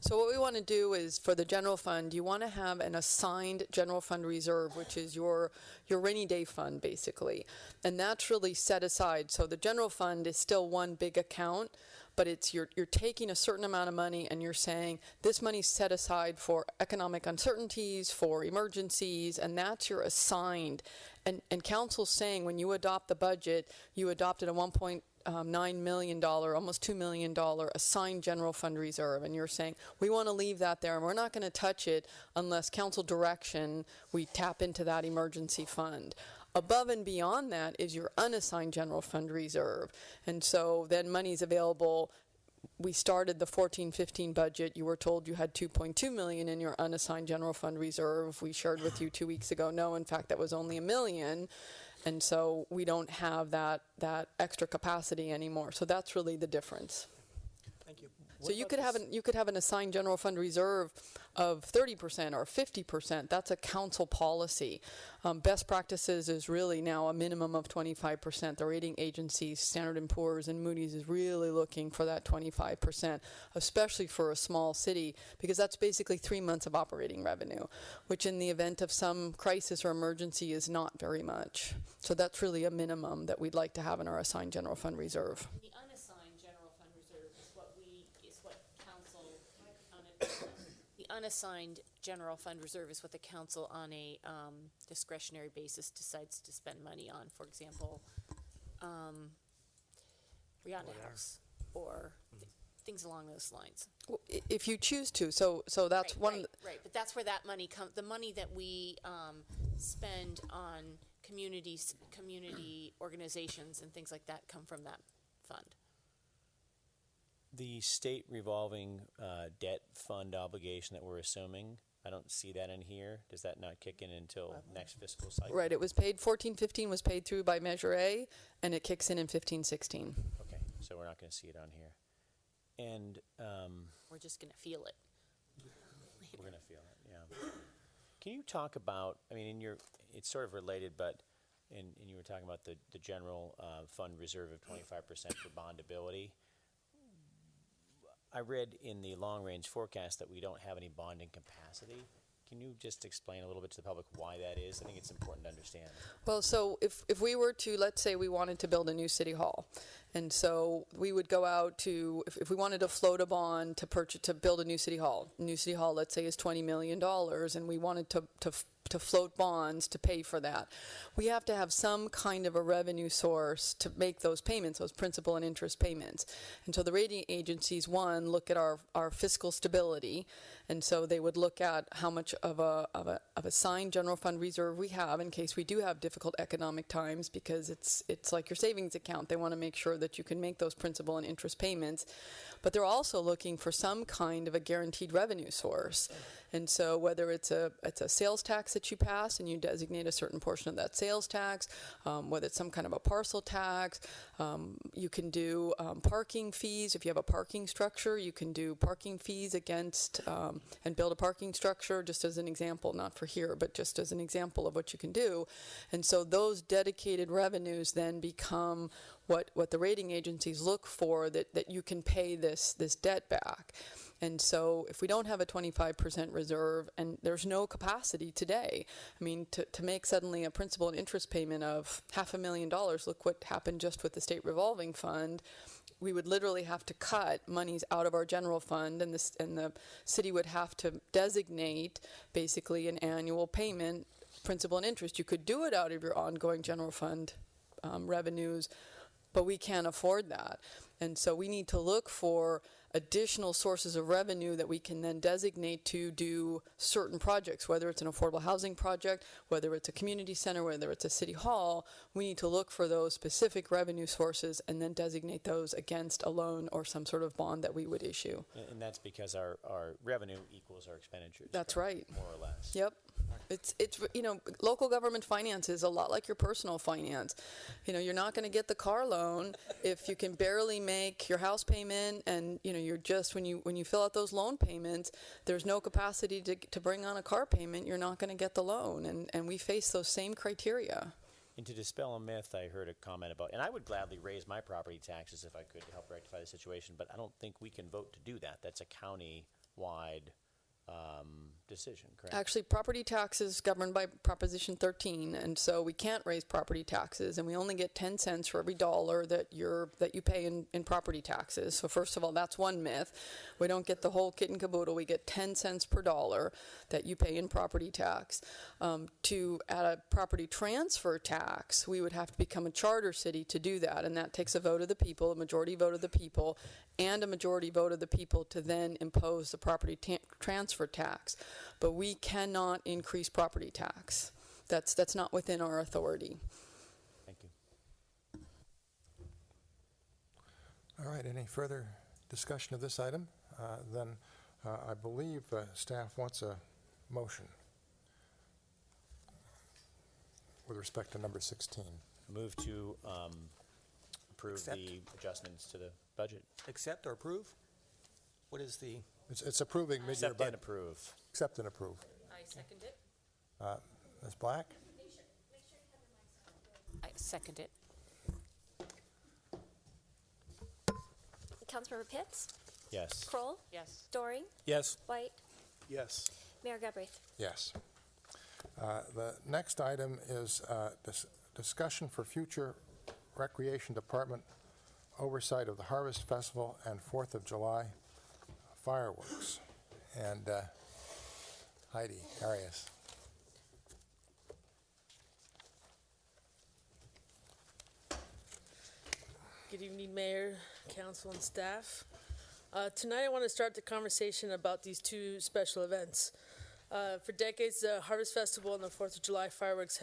So what we want to do is, for the general fund, you want to have an assigned general fund reserve, which is your rainy day fund, basically. And that's really set aside. So the general fund is still one big account, but it's you're taking a certain amount of money and you're saying this money's set aside for economic uncertainties, for emergencies, and that's your assigned. And council's saying when you adopt the budget, you adopted a $1.9 million, almost $2 million assigned general fund reserve, and you're saying we want to leave that there and we're not going to touch it unless council direction we tap into that emergency fund. Above and beyond that is your unassigned general fund reserve, and so then money's available. We started the 14-15 budget. You were told you had $2.2 million in your unassigned general fund reserve. We shared with you 2 weeks ago, no, in fact, that was only $1 million. And so we don't have that extra capacity anymore. So that's really the difference. Thank you. So you could have an assigned general fund reserve of 30% or 50%. That's a council policy. Best practices is really now a minimum of 25%. The rating agencies, Standard & Poor's and Moody's, is really looking for that 25%, especially for a small city, because that's basically 3 months of operating revenue, which in the event of some crisis or emergency is not very much. So that's really a minimum that we'd like to have in our assigned general fund reserve. The unassigned general fund reserve is what council the unassigned general fund reserve is what the council on a discretionary basis decides to spend money on. For example, Rihanna House or things along those lines. Well, if you choose to, so that's Right, but that's where that money comes. The money that we spend on community organizations and things like that come from that fund. The state revolving debt fund obligation that we're assuming, I don't see that in here. Does that not kick in until next fiscal cycle? Right, it was paid, 14-15 was paid through by Measure A, and it kicks in 15-16. Okay, so we're not going to see it on here. And we're just going to feel it. We're going to feel it, yeah. Can you talk about, it's sort of related, but, and you were talking about the general fund reserve of 25% for bondability. I read in the long-range forecast that we don't have any bonding capacity. Can you just explain a little bit to the public why that is? I think it's important to understand. Well, so if we were to, let's say we wanted to build a new city hall, and so we would go out to, if we wanted to float a bond to build a new city hall, let's say is $20 million, and we wanted to float bonds to pay for that. We have to have some kind of a revenue source to make those payments, those principal and interest payments. And so the rating agencies, one, look at our fiscal stability, and so they would look at how much of a signed general fund reserve we have in case we do have difficult economic times, because it's like your savings account. They want to make sure that you can make those principal and interest payments. But they're also looking for some kind of a guaranteed revenue source. And so whether it's a sales tax that you pass and you designate a certain portion of that sales tax, whether it's some kind of a parcel tax, you can do parking fees. If you have a parking structure, you can do parking fees against and build a parking structure, just as an example, not for here, but just as an example of what you can do. And so those dedicated revenues then become what the rating agencies look for, that you can pay this debt back. And so if we don't have a 25% reserve, and there's no capacity today, I mean, to make suddenly a principal and interest payment of $500,000, look what happened just with the state revolving fund. We would literally have to cut monies out of our general fund, and the city would have to designate basically an annual payment, principal and interest. You could do it out of your ongoing general fund revenues, but we can't afford that. And so we need to look for additional sources of revenue that we can then designate to do certain projects, whether it's an affordable housing project, whether it's a community center, whether it's a city hall. We need to look for those specific revenue sources and then designate those against a loan or some sort of bond that we would issue. And that's because our revenue equals our expenditures. That's correct? right. More or less. Yep. It's local government finance is a lot like your personal finance. You're not going to get the car loan if you can barely make your house payment, and you're just when you fill out those loan payments, there's no capacity to bring on a car payment. You're not going to get the loan, and we face those same criteria. And to dispel a myth, I heard a comment about, and I would gladly raise my property taxes if I could to help rectify the situation, but I don't think we can vote to do that. That's a county-wide decision, correct? Actually, property tax is governed by Proposition 13, and so we can't raise property taxes, and we only get 10 cents for every dollar that you pay in property taxes. So first of all, that's one myth. We don't get the whole kit and caboodle. We get 10 cents per dollar that you pay in property tax. To add a property transfer tax, we would have to become a charter city to do that, and that takes a vote of the people, a majority vote of the people, and a majority vote of the people to then impose the property transfer tax. But we cannot increase property tax. That's not within our authority. Thank you. All right, any further discussion of this item? Then I believe staff wants a motion with respect to number 16. Move to approve Accept. the adjustments to the budget. Accept or approve? What is the? It's approving mid-year Accept and budget. approve. Accept and approve. I second it. Ms. Black? I second it. Councilmember Pitts, Yes. Kroll, Yes. Doring, Yes. White, Yes. Mayor Galbraith. Yes. The next item is discussion for future Recreation Department oversight of the Harvest Festival and 4th of July fireworks. And Heidi Arias. Good evening, Mayor, Council, and staff. Tonight I want to start the conversation about these two special events. For decades, the Harvest Festival and the 4th of July fireworks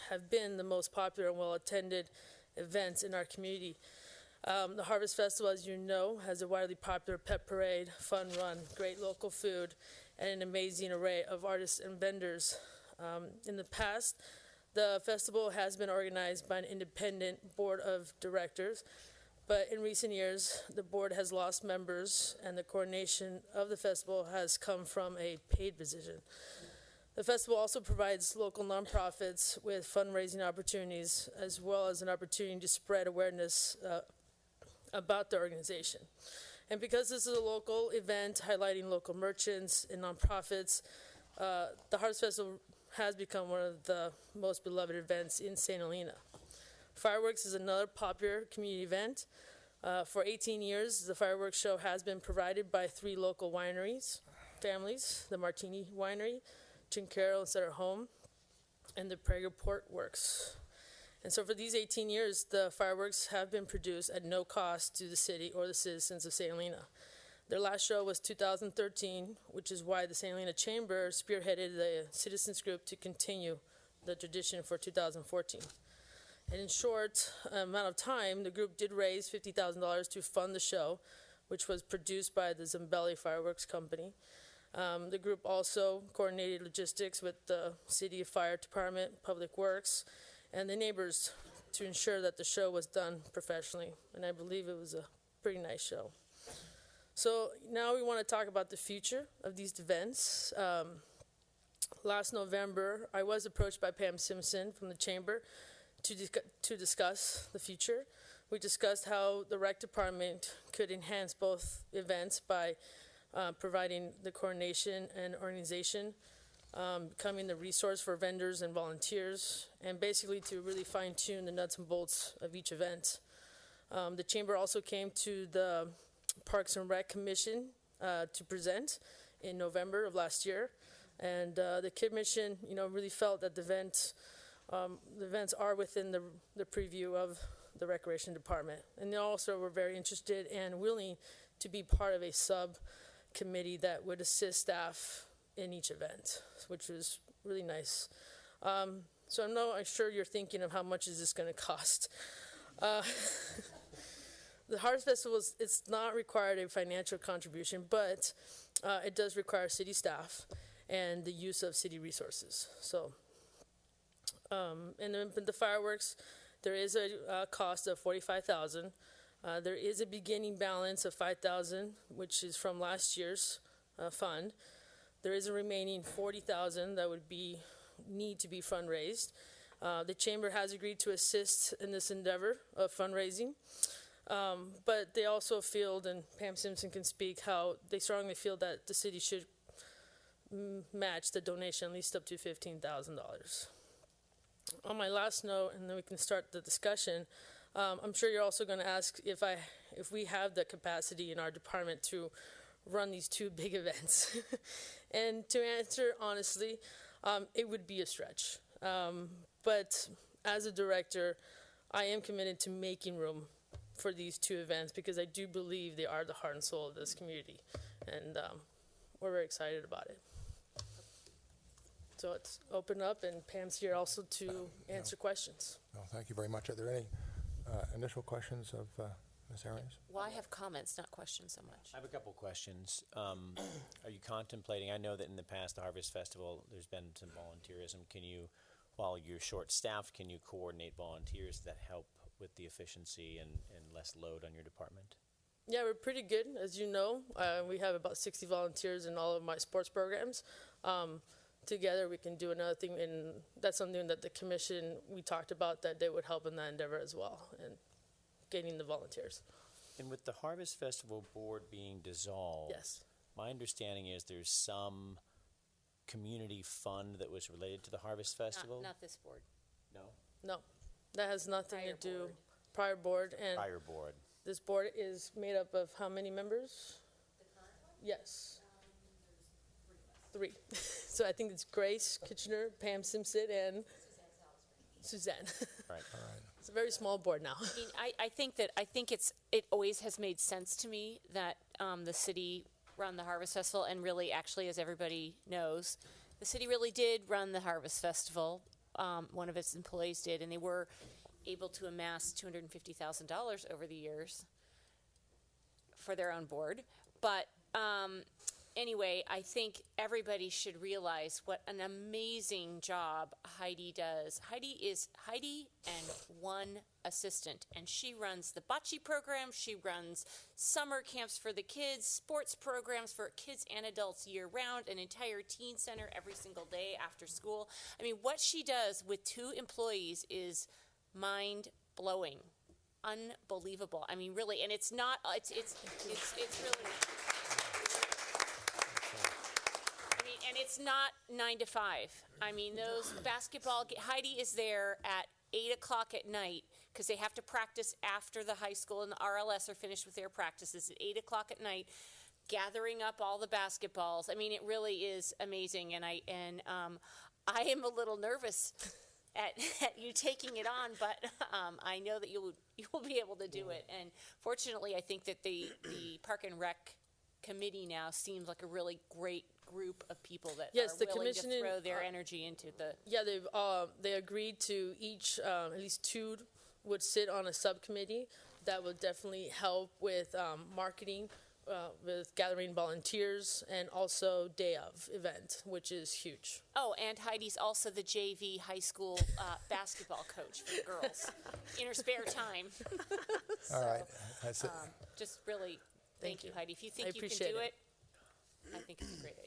have been the most popular and well-attended events in our community. The Harvest Festival, as you know, has a widely popular pet parade, fun run, great local food, and an amazing array of artists and vendors. In the past, the festival has been organized by an independent board of directors, but in recent years, the board has lost members, and the coordination of the festival has come from a paid position. The festival also provides local nonprofits with fundraising opportunities, as well as an opportunity to spread awareness about the organization. And because this is a local event highlighting local merchants and nonprofits, the Harvest Festival has become one of the most beloved events in St. Helena. Fireworks is another popular community event. For 18 years, the fireworks show has been provided by 3 local wineries, families, the Martini Winery, Chincaro and Sutter Home, and the Prager Port Works. And so for these 18 years, the fireworks have been produced at no cost to the city or the citizens of St. Helena. Their last show was 2013, which is why the St. Helena Chamber spearheaded the citizens group to continue the tradition for 2014. And in short amount of time, the group did raise $50,000 to fund the show, which was produced by the Zambelli Fireworks Company. The group also coordinated logistics with the City Fire Department, Public Works, and the neighbors to ensure that the show was done professionally. And I believe it was a pretty nice show. So now we want to talk about the future of these events. Last November, I was approached by Pam Simpson from the Chamber to discuss the future. We discussed how the rec department could enhance both events by providing the coordination and organization, becoming the resource for vendors and volunteers, and basically to really fine-tune the nuts and bolts of each event. The Chamber also came to the Parks and Rec Commission to present in November of last year, and the commission, really felt that the events are within the preview of the Recreation Department, and they also were very interested and willing to be part of a subcommittee that would assist staff in each event, which was really nice. So I'm sure you're thinking of how much is this going to cost. The Harvest Festival, it's not required a financial contribution, but it does require city staff and the use of city resources. So, and then the fireworks, there is a cost of $45,000. There is a beginning balance of $5,000, which is from last year's fund. There is a remaining $40,000 that would need to be fundraised. The Chamber has agreed to assist in this endeavor of fundraising. But they also feel, and Pam Simpson can speak, how they strongly feel that the city should match the donation at least up to $15,000. On my last note, and then we can start the discussion, I'm sure you're also going to ask if we have the capacity in our department to run these 2 big events. And to answer honestly, it would be a stretch. But as a director, I am committed to making room for these 2 events because I do believe they are the heart and soul of this community, and we're very excited about it. So it's open up, and Pam's here also to answer questions. Well, thank you very much. Are there any initial questions of Ms. Arias? Well, I have comments, not questions so much. I have a couple questions. Are you contemplating, I know that in the past, the Harvest Festival, there's been some volunteerism. Can you, while you're short-staffed, can you coordinate volunteers that help with the efficiency and less load on your department? Yeah, we're pretty good. As you know, we have about 60 volunteers in all of my sports programs. Together we can do another thing, and that's something that the commission, we talked about, that they would help in that endeavor as well, and getting the volunteers. And with the Harvest Festival board being dissolved, yes, my understanding is there's some community fund that was related to the Harvest Festival? Not this board. No? No, that has nothing to do. Prior board. And prior board. This board is made up of how many members? The current one? Yes. 3. So I think it's Grace Kitchener, Pam Simpson, and Suzanne. Right. All right. It's a very small board now. I think it always has made sense to me that the city run the Harvest Festival, and really, actually, as everybody knows, the city really did run the Harvest Festival. One of its employees did, and they were able to amass $250,000 over the years for their own board. But anyway, I think everybody should realize what an amazing job Heidi does. Heidi and one assistant, and she runs the bocce program. She runs summer camps for the kids, sports programs for kids and adults year round, an entire teen center every single day after school. I mean, what she does with 2 employees is mind-blowing. unbelievable. I mean, really, and it's not. It's really. I mean, and it's not 9 to 5. I mean, those basketball. Heidi is there at 8 o'clock at night because they have to practice after the high school and the RLS are finished with their practices at 8 o'clock at night, gathering up all the basketballs. I mean, it really is amazing, and I am a little nervous at you taking it on, but I know that you will be able to do it. And fortunately, I think that the Park and Rec committee now seems like a really great group of people that Yes, are the willing to commission, throw their energy into the. Yeah, they agreed to each, at least 2 would sit on a subcommittee that would definitely help with marketing, with gathering volunteers, and also day of event, which is huge. Oh, and Heidi's also the JV high school basketball coach for the girls in her spare time. All right, that's it. Just really, thank you, Heidi. If you think you can appreciate do it. it, I think it's a great idea.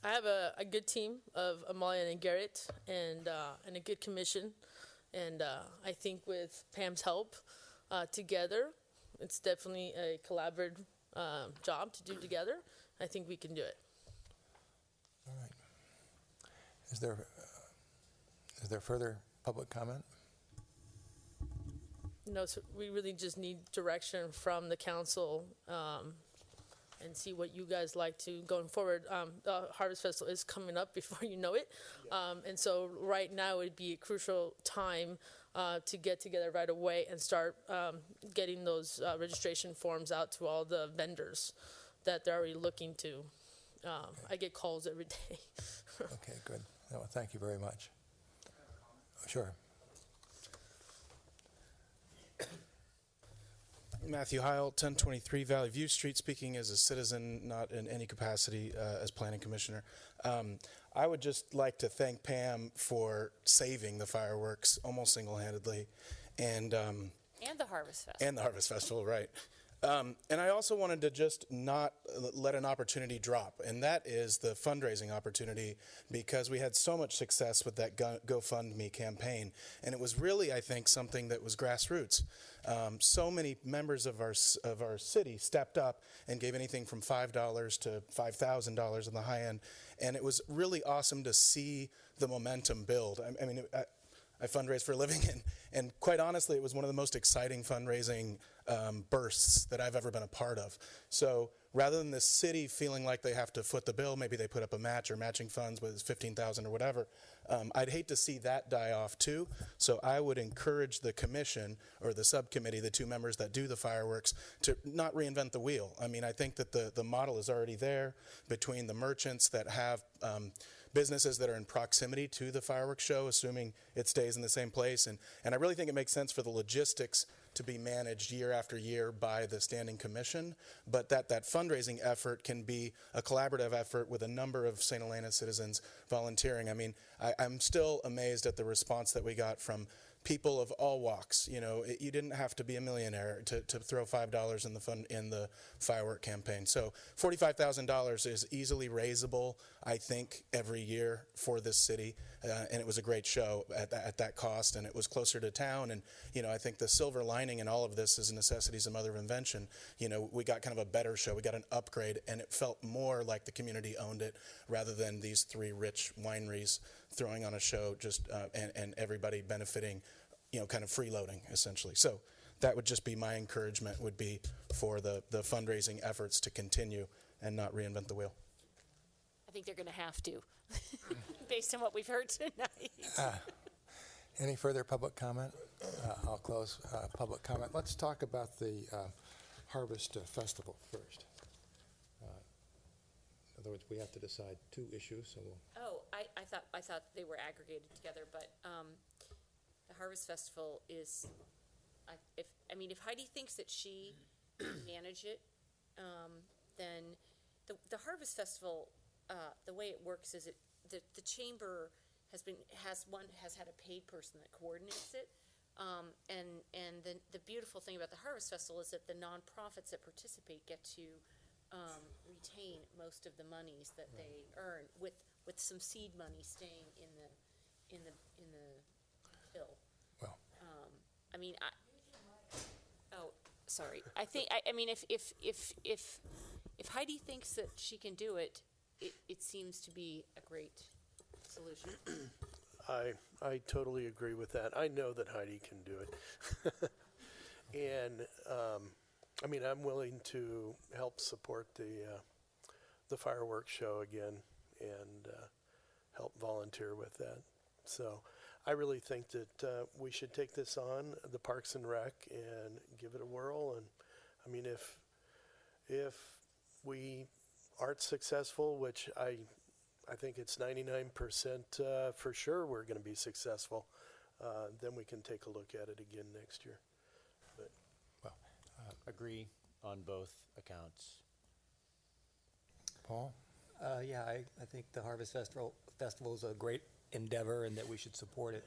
I have a good team of Amalia and Garrett, and a good commission, and I think with Pam's help, together, it's definitely a collaborative job to do together. I think we can do it. All right. Is there further public comment? No, so we really just need direction from the council, and see what you guys like to going forward. The Harvest Festival is coming up before you know it, and so right now would be a crucial time to get together right away and start getting those registration forms out to all the vendors that they're already looking to. I get calls every day. Okay, good. Well, thank you very much. Sure. Matthew Heil, 1023 Valley View Street, speaking as a citizen, not in any capacity as planning commissioner. I would just like to thank Pam for saving the fireworks almost single-handedly, and the Harvest Festival. And the Harvest Festival, right. And I also wanted to just not let an opportunity drop, and that is the fundraising opportunity, because we had so much success with that GoFundMe campaign, and it was really, I think, something that was grassroots. So many members of our city stepped up and gave anything from $5 to $5,000 on the high end, and it was really awesome to see the momentum build. I mean, I fundraise for a living, and quite honestly, it was one of the most exciting fundraising bursts that I've ever been a part of. So rather than the city feeling like they have to foot the bill, maybe they put up a match or matching funds with $15,000 or whatever, I'd hate to see that die off too. So I would encourage the commission or the subcommittee, the 2 members that do the fireworks, to not reinvent the wheel. I mean, I think that the model is already there between the merchants that have businesses that are in proximity to the fireworks show, assuming it stays in the same place. And I really think it makes sense for the logistics to be managed year after year by the standing commission, but that fundraising effort can be a collaborative effort with a number of St. Helena citizens volunteering. I mean, I'm still amazed at the response that we got from people of all walks. You know, you didn't have to be a millionaire to throw $5 in the firework campaign. So $45,000 is easily raisable, I think, every year for this city, and it was a great show at that cost, and it was closer to town. And you know, I think the silver lining in all of this is necessity is a mother of invention. You know, we got kind of a better show, we got an upgrade, and it felt more like the community owned it rather than these 3 rich wineries throwing on a show just and everybody benefiting, you know, kind of freeloading essentially. So that would just be my encouragement, would be for the fundraising efforts to continue and not reinvent the wheel. I think they're going to have to, based on what we've heard tonight. Any further public comment? I'll close public comment. Let's talk about the Harvest Festival first. In other words, we have to decide 2 issues, so we'll... Oh, I thought they were aggregated together, but the Harvest Festival is, if Heidi thinks that she can manage it, then the Harvest Festival, the way it works is the chamber has had a paid person that coordinates it, and the beautiful thing about the Harvest Festival is that the nonprofits that participate get to retain most of the monies that they earn, with some seed money staying in the bill. Well, sorry. I mean, if Heidi thinks that she can do it, it seems to be a great solution. I totally agree with that. I know that Heidi can do it. And, I mean, I'm willing to help support the fireworks show again and help volunteer with that. So I really think that we should take this on, the Parks and Rec, and give it a whirl. And, I mean, if we aren't successful, which I think it's 99% for sure we're going to be successful, then we can take a look at it again next year. But agree on both accounts. Paul? Yeah, I think the Harvest Festival is a great endeavor and that we should support it.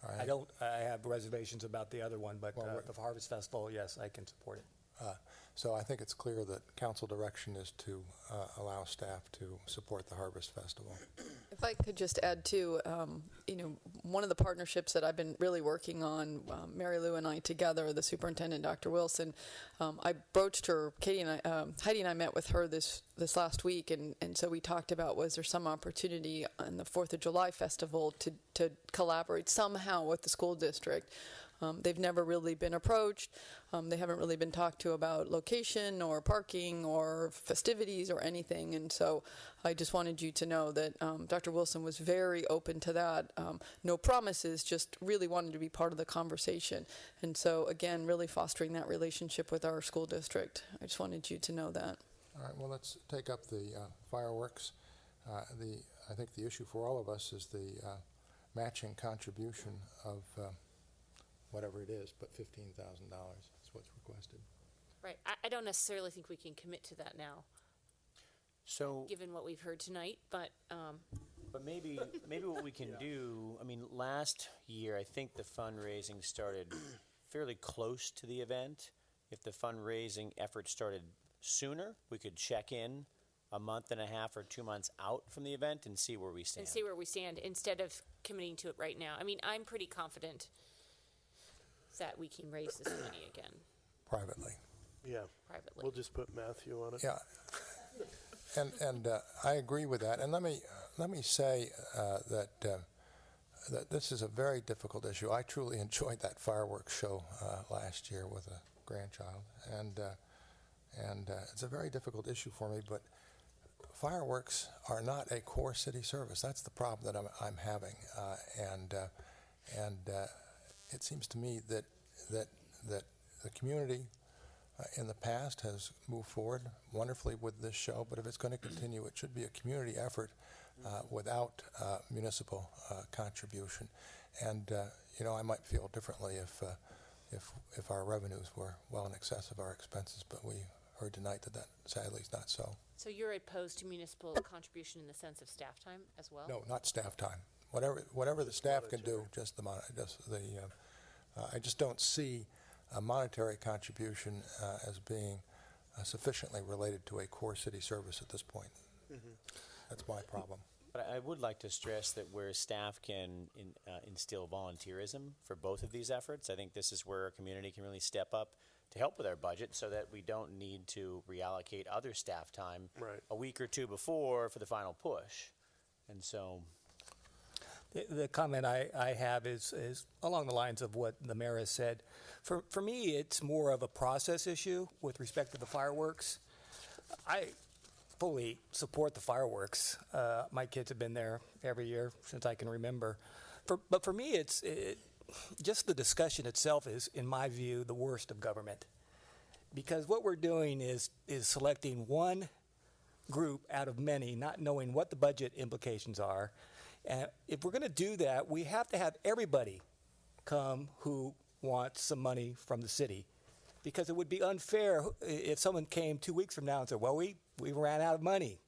All right. I have reservations about the other one, but the Harvest Festival, yes, I can support it. So I think it's clear that council direction is to allow staff to support the Harvest Festival. If I could just add too, one of the partnerships that I've been really working on, Mary Lou and I together, the superintendent, Dr. Wilson, I broached her, Heidi and I met with her this last week, and so we talked about, was there some opportunity on the 4th of July festival to collaborate somehow with the school district. They've never really been approached. They haven't really been talked to about location or parking or festivities or anything. And so I just wanted you to know that Dr. Wilson was very open to that. No promises, just really wanted to be part of the conversation. And so, again, really fostering that relationship with our school district. I just wanted you to know that. All right, well, let's take up the fireworks. I think the issue for all of us is the matching contribution of whatever it is, but $15,000 is what's requested. Right. I don't necessarily think we can commit to that now, So, given what we've heard tonight, but but maybe what we can do, I mean, last year, I think the fundraising started fairly close to the event. If the fundraising effort started sooner, we could check in a month and a half or 2 months out from the event and see where we stand. instead of committing to it right now. I mean, I'm pretty confident that we can raise this money again. Privately. yeah, Privately. we'll just put Matthew on it. Yeah. And I agree with that. And let me say that this is a very difficult issue. I truly enjoyed that fireworks show last year with a grandchild, and it's a very difficult issue for me. But fireworks are not a core city service. That's the problem that I'm having, and it seems to me that the community in the past has moved forward wonderfully with this show, but if it's going to continue, it should be a community effort without municipal contribution. And I might feel differently if our revenues were well in excess of our expenses, but we heard tonight that sadly is not so. So you're opposed to municipal contribution in the sense of staff time as well? No, not staff time. Whatever the staff can do, I just don't see a monetary contribution as being sufficiently related to a core city service at this point. Mm-hmm. That's my problem. But I would like to stress that where staff can instill volunteerism for both of these efforts, I think this is where our community can really step up to help with our budget so that we don't need to reallocate other staff time a week or two before for the final push. And so... The comment I have is along the lines of what the mayor has said. For me, it's more of a process issue with respect to the fireworks. I fully support the fireworks. My kids have been there every year since I can remember. But for me, just the discussion itself is, in my view, the worst of government. Because what we're doing is selecting one group out of many, not knowing what the budget implications are. And if we're going to do that, we have to have everybody come who wants some money from the city. Because it would be unfair if someone came 2 weeks from now and said, well, we ran out of money.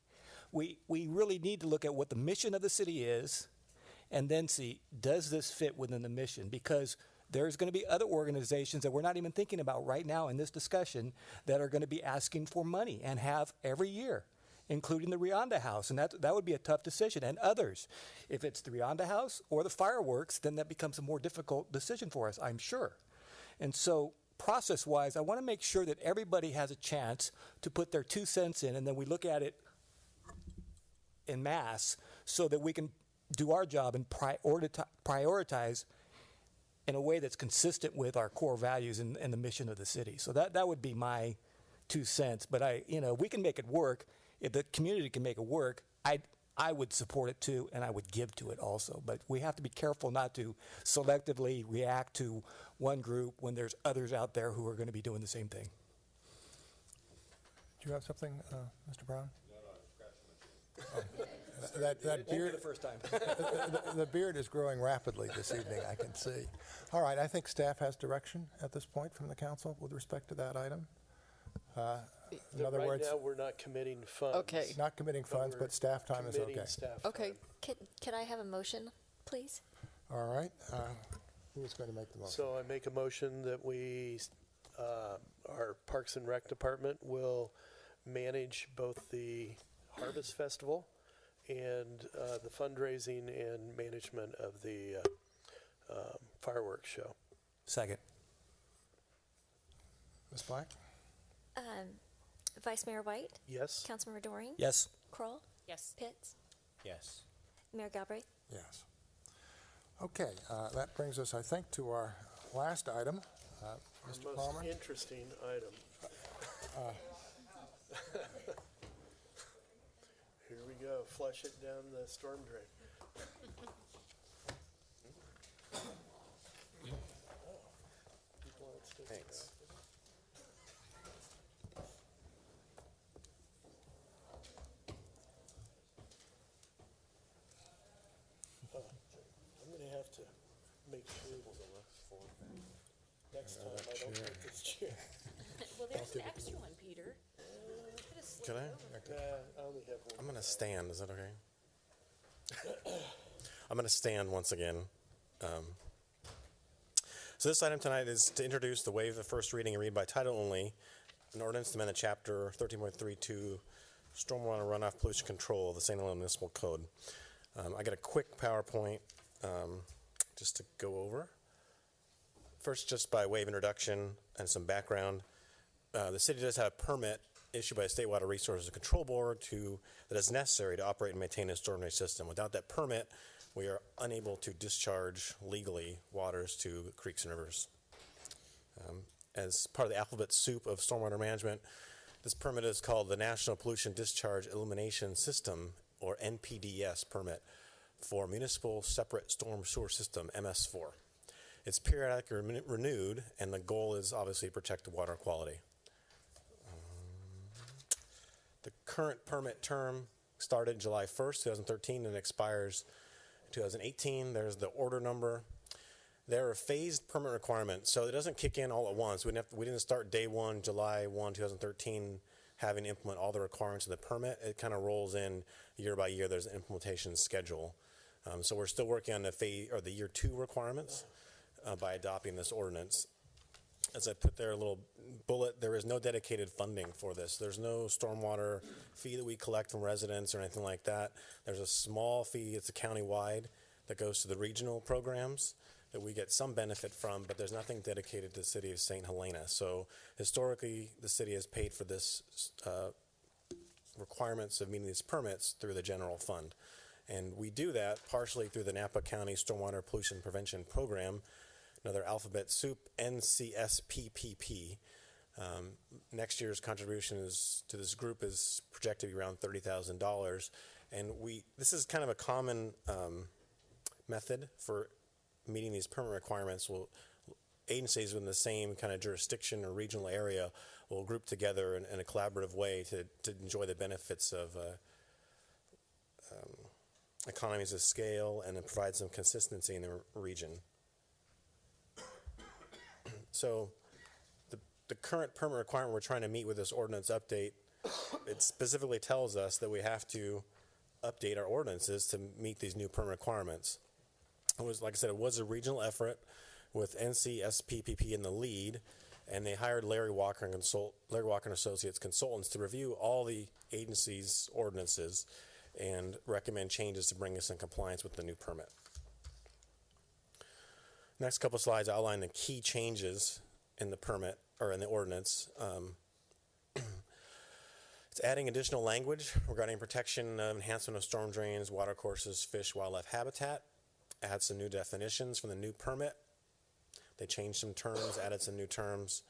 We really need to look at what the mission of the city is and then see, does this fit within the mission? Because there's going to be other organizations that we're not even thinking about right now in this discussion that are going to be asking for money and have every year, including the Rionda House, and that would be a tough decision, and others. If it's the Rionda House or the fireworks, then that becomes a more difficult decision for us, I'm sure. And so process-wise, I want to make sure that everybody has a chance to put their 2 cents in, and then we look at it en masse so that we can do our job and prioritize in a way that's consistent with our core values and the mission of the city. So that would be my 2 cents. But we can make it work. If the community can make it work, I would support it too, and I would give to it also. But we have to be careful not to selectively react to one group when there's others out there who are going to be doing the same thing. Do you have something, Mr. Brown? No, That beard. the first time. The beard is growing rapidly this evening, I can see. All right, I think staff has direction at this point from the council with respect to that item. In other right words, now, we're not committing funds. Okay. not committing funds, but staff time is Committing okay. staff Okay. time. Could I have a motion, please? All right, who is going to make the motion? So I make a motion that we, our Parks and Rec Department will manage both the Harvest Festival and the fundraising and management of the fireworks show. Second. Ms. Black? Vice Mayor White? Yes. Councilmember Doring? Yes. Kroll? Yes. Pitts? Yes. Mayor Galbraith? Yes. Okay, that brings us, I think, to our last item. Mr. Most Palmer? interesting item. Here we go. Flush it down the storm drain. Thanks. I'm going to have to make sure next time I don't take this chair. Well, there's an extra one, Peter. Can I? I only have one. I'm going to stand. Is that okay? I'm going to stand once again. So this item tonight is to introduce the waive the first reading and read by title only, an ordinance to amend the chapter 13.32 Stormwater Runoff Pollution Control of the St. Helena Municipal Code. I got a quick PowerPoint just to go over. First, just by way of introduction and some background, the city does have a permit issued by the State Water Resources Control Board that is necessary to operate and maintain a storm drain system. Without that permit, we are unable to discharge legally waters to creeks and rivers. As part of the alphabet soup of stormwater management, this permit is called the National Pollution Discharge Elimination System, or NPDES permit, for Municipal Separate Storm Sewer System, MS4. It's periodically renewed, and the goal is obviously to protect the water quality. The current permit term started July 1st, 2013, and expires 2018. There's the order number. There are phased permit requirements, so it doesn't kick in all at once. We didn't start day one, July 1, 2013, having to implement all the requirements of the permit. It kind of rolls in year by year. There's an implementation schedule. So we're still working on the year 2 requirements by adopting this ordinance. As I put there a little bullet, there is no dedicated funding for this. There's no stormwater fee that we collect from residents or anything like that. There's a small fee, it's a county-wide, that goes to the regional programs that we get some benefit from, but there's nothing dedicated to the city of St. Helena. So historically, the city has paid for this requirements of meeting these permits through the general fund. And we do that partially through the Napa County Stormwater Pollution Prevention Program, another alphabet soup, NCSPPP. Next year's contribution to this group is projected to be around $30,000. And this is kind of a common method for meeting these permit requirements. Agencies within the same kind of jurisdiction or regional area will group together in a collaborative way to enjoy the benefits of economies of scale and to provide some consistency in the region. So the current permit requirement we're trying to meet with this ordinance update, it specifically tells us that we have to update our ordinances to meet these new permit requirements. It was, like I said, it was a regional effort with NCSPPP in the lead, and they hired Larry Walker and Associates consultants to review all the agency's ordinances and recommend changes to bring us in compliance with the new permit. Next couple slides outline the key changes in the permit or in the ordinance. It's adding additional language regarding protection of enhancement of storm drains, water courses, fish, wildlife habitat. Add some new definitions from the new permit. They changed some terms, added some new terms,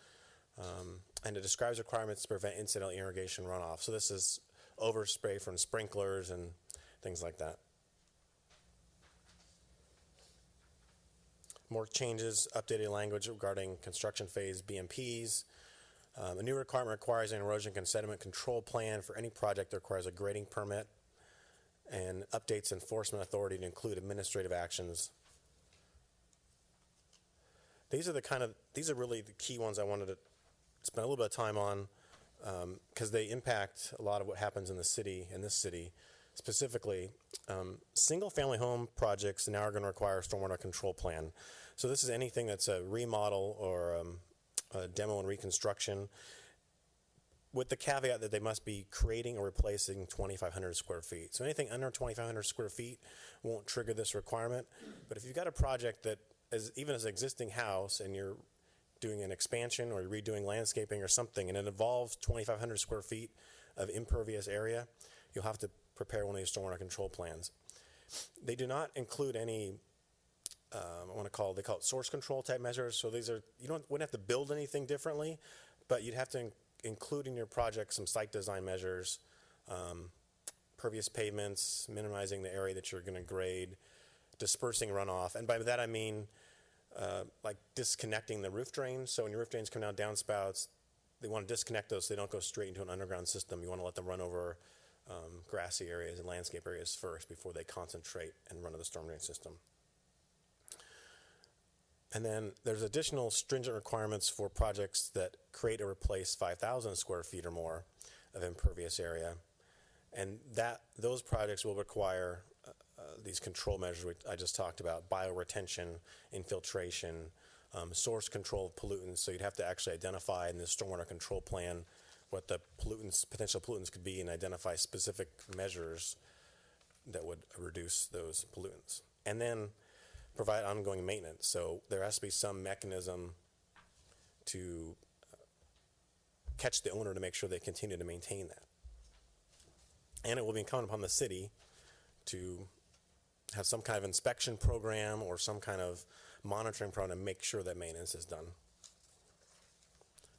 and it describes requirements to prevent incidental irrigation runoff. So this is overspray from sprinklers and things like that. More changes, updated language regarding construction phase BMPs. A new requirement requires an erosion and sediment control plan for any project that requires a grading permit, and updates enforcement authority to include administrative actions. These are really the key ones I wanted to spend a little bit of time on, because they impact a lot of what happens in the city, in this city. Specifically, single-family home projects now are going to require a stormwater control plan. So this is anything that's a remodel or a demo and reconstruction, with the caveat that they must be creating or replacing 2,500 square feet. So anything under 2,500 square feet won't trigger this requirement. But if you've got a project that is even as an existing house and you're doing an expansion or you're redoing landscaping or something, and it involves 2,500 square feet of impervious area, you'll have to prepare one of these stormwater control plans. They do not include any, they call it source control type measures. So these are, wouldn't have to build anything differently, but you'd have to include in your project some site design measures, pervious pavements, minimizing the area that you're going to grade, dispersing runoff. And by that I mean like disconnecting the roof drains. So when your roof drains come down downspouts, they want to disconnect those so they don't go straight into an underground system. You want to let them run over grassy areas and landscape areas first before they concentrate and run to the storm drain system. And then there's additional stringent requirements for projects that create or replace 5,000 square feet or more of impervious area. And those projects will require these control measures I just talked about: bioretention, infiltration, source control of pollutants. So you'd have to actually identify in the stormwater control plan what the potential pollutants could be, and identify specific measures that would reduce those pollutants. And then provide ongoing maintenance. So there has to be some mechanism to catch the owner to make sure they continue to maintain that. And it will be incumbent upon the city to have some kind of inspection program or some kind of monitoring program to make sure that maintenance is done.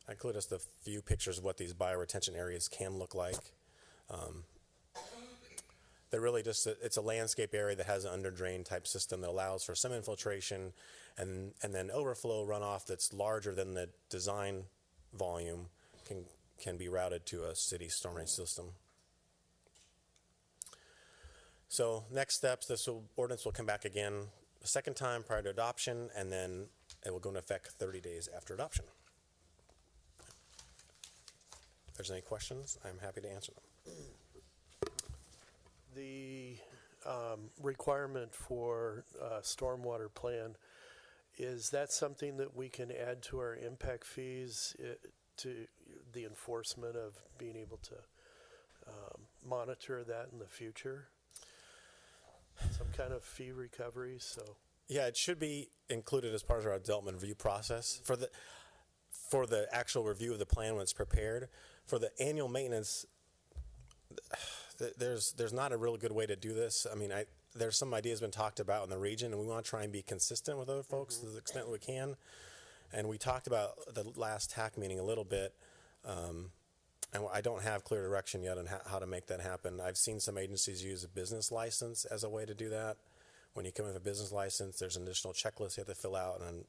I include just a few pictures of what these bioretention areas can look like. They're really just, it's a landscape area that has an under drain type system that allows for some infiltration and then overflow runoff that's larger than the design volume can be routed to a city storm drain system. So next steps, ordinance will come back again a second time prior to adoption, and then it will go into effect 30 days after adoption. If there's any questions, I'm happy to answer them. The requirement for stormwater plan, is that something that we can add to our impact fees to the enforcement of being able to monitor that in the future? Some kind of fee recovery, so. Yeah, it should be included as part of our development review process for the actual review of the plan when it's prepared. For the annual maintenance, there's not a real good way to do this. I mean, there's some ideas been talked about in the region, and we want to try and be consistent with other folks to the extent we can. And we talked about the last TAC meeting a little bit, and I don't have clear direction yet on how to make that happen. I've seen some agencies use a business license as a way to do that. When you come in with a business license, there's an additional checklist you have to fill out and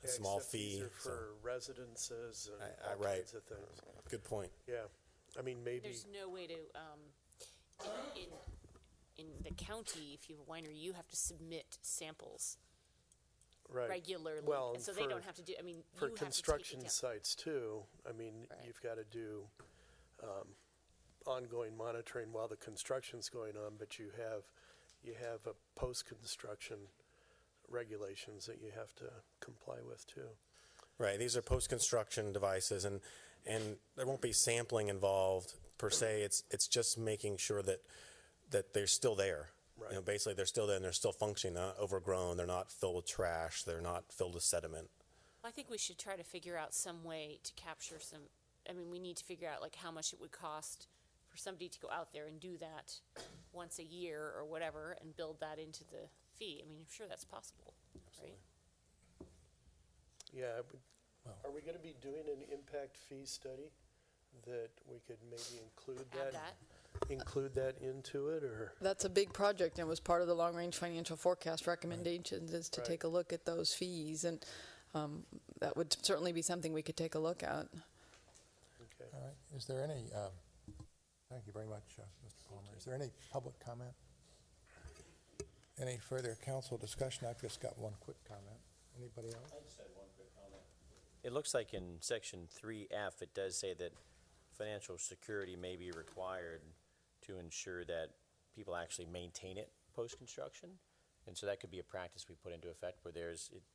a small fee. These are for residences and all right. kinds of things. Good point. Yeah, I mean, maybe. There's no way to, in the county, if you have a winery, you have to submit samples regularly. Well, and so they don't have to do, I mean, for you have to construction take it down. sites too, I mean, you've got to do ongoing monitoring while the construction's going on, but you have a post-construction regulations that you have to comply with too. Right, these are post-construction devices, and there won't be sampling involved per se. It's just making sure that they're still there. Right. You know, basically they're still there and they're still functioning, not overgrown. They're not filled with trash. They're not filled with sediment. I think we should try to figure out some way to capture some, I mean, we need to figure out like how much it would cost for somebody to go out there and do that once a year or whatever and build that into the fee. I mean, I'm sure that's possible, right? Yeah, are we going to be doing an impact fee study that we could maybe include that into it, or? That's a big project and was part of the long-range financial forecast recommendations is to take a look at those fees, and that would certainly be something we could take a look at. Okay. All right. Is there any, thank you very much, Mr. Palmer. Is there any public comment? Any further council discussion? I've just got one quick comment. Anybody else? I just had one quick comment. It looks like in section 3F, it does say that financial security may be required to ensure that people actually maintain it post-construction. And so that could be a practice we put into effect where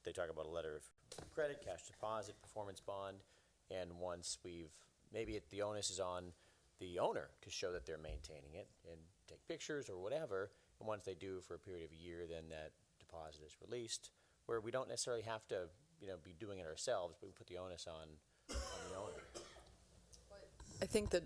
they talk about a letter of credit, cash deposit, performance bond, and once the onus is on the owner to show that they're maintaining it and take pictures or whatever, and once they do for a period of a year, then that deposit is released, where we don't necessarily have to, be doing it ourselves, but we put the onus on the owner. I think that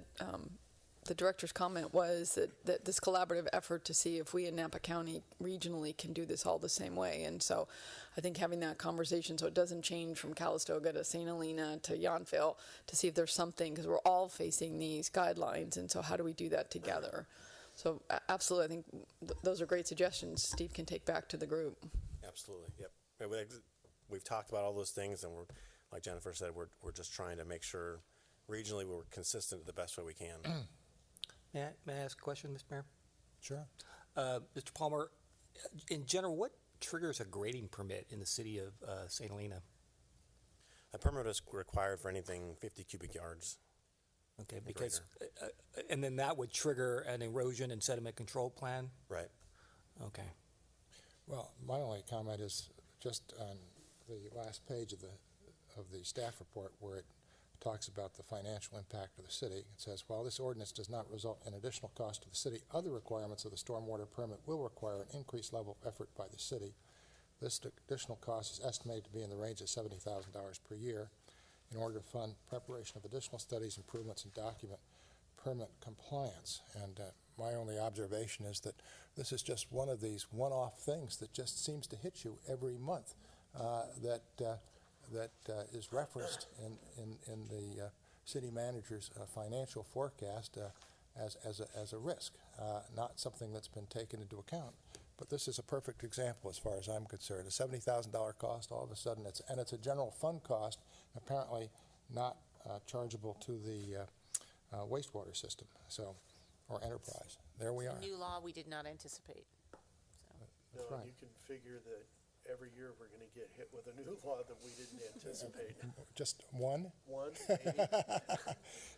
the director's comment was that this collaborative effort to see if we in Napa County regionally can do this all the same way. And so I think having that conversation so it doesn't change from Calistoga to St. Helena to Yountville to see if there's something, because we're all facing these guidelines. And so how do we do that together? So absolutely, I think those are great suggestions Steve can take back to the group. Absolutely, yep. We've talked about all those things, and like Jennifer said, we're just trying to make sure regionally we're consistent the best way we can. May I ask a question, Mr. Mayor? Sure. Mr. Palmer, in general, what triggers a grading permit in the city of St. Helena? A permit is required for anything 50 cubic yards. Okay, because, and then that would trigger an erosion and sediment control plan? Right. Okay. Well, my only comment is just on the last page of the staff report where it talks about the financial impact of the city. It says, while this ordinance does not result in additional cost to the city, other requirements of the stormwater permit will require an increased level of effort by the city. This additional cost is estimated to be in the range of $70,000 per year in order to fund preparation of additional studies, improvements, and document permit compliance. And my only observation is that this is just one of these one-off things that just seems to hit you every month that is referenced in the city manager's financial forecast as a risk, not something that's been taken into account. But this is a perfect example as far as I'm concerned. A $70,000 cost, all of a sudden, it's a general fund cost, apparently not chargeable to the wastewater system, or enterprise. There we are. New law we did not anticipate. That's No, right. you can figure that every year we're going to get hit with a new law that we didn't anticipate. Just one? One, maybe.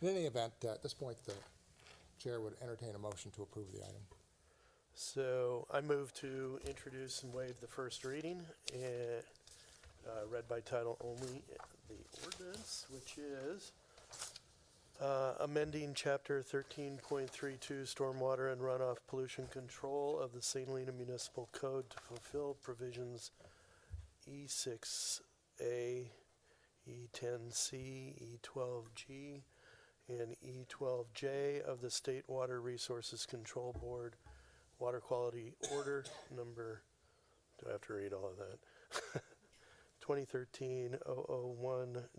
In any event, at this point, the chair would entertain a motion to approve the item. So I move to introduce and waive the first reading and read by title only, the ordinance, which is amending Chapter 13.32 Stormwater and Runoff Pollution Control of the St. Helena Municipal Code to fulfill provisions E6A, E10C, E12G, and E12J of the State Water Resources Control Board Water Quality Order number, do I have to read all of that? 2013-001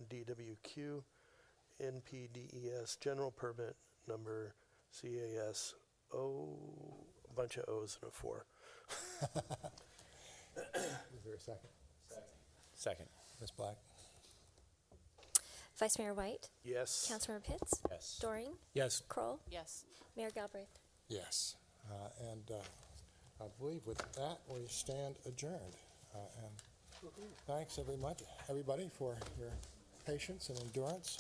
DWQ, NPDES General Permit number CAS a bunch of O's and a 4. Is there a second? Second. Ms. Black? Vice Mayor White? Yes. Councilmember Pitts? Yes. Doring? Yes. Kroll? Yes. Mayor Galbraith? Yes. And I believe with that, we stand adjourned. And thanks everybody for your patience and endurance.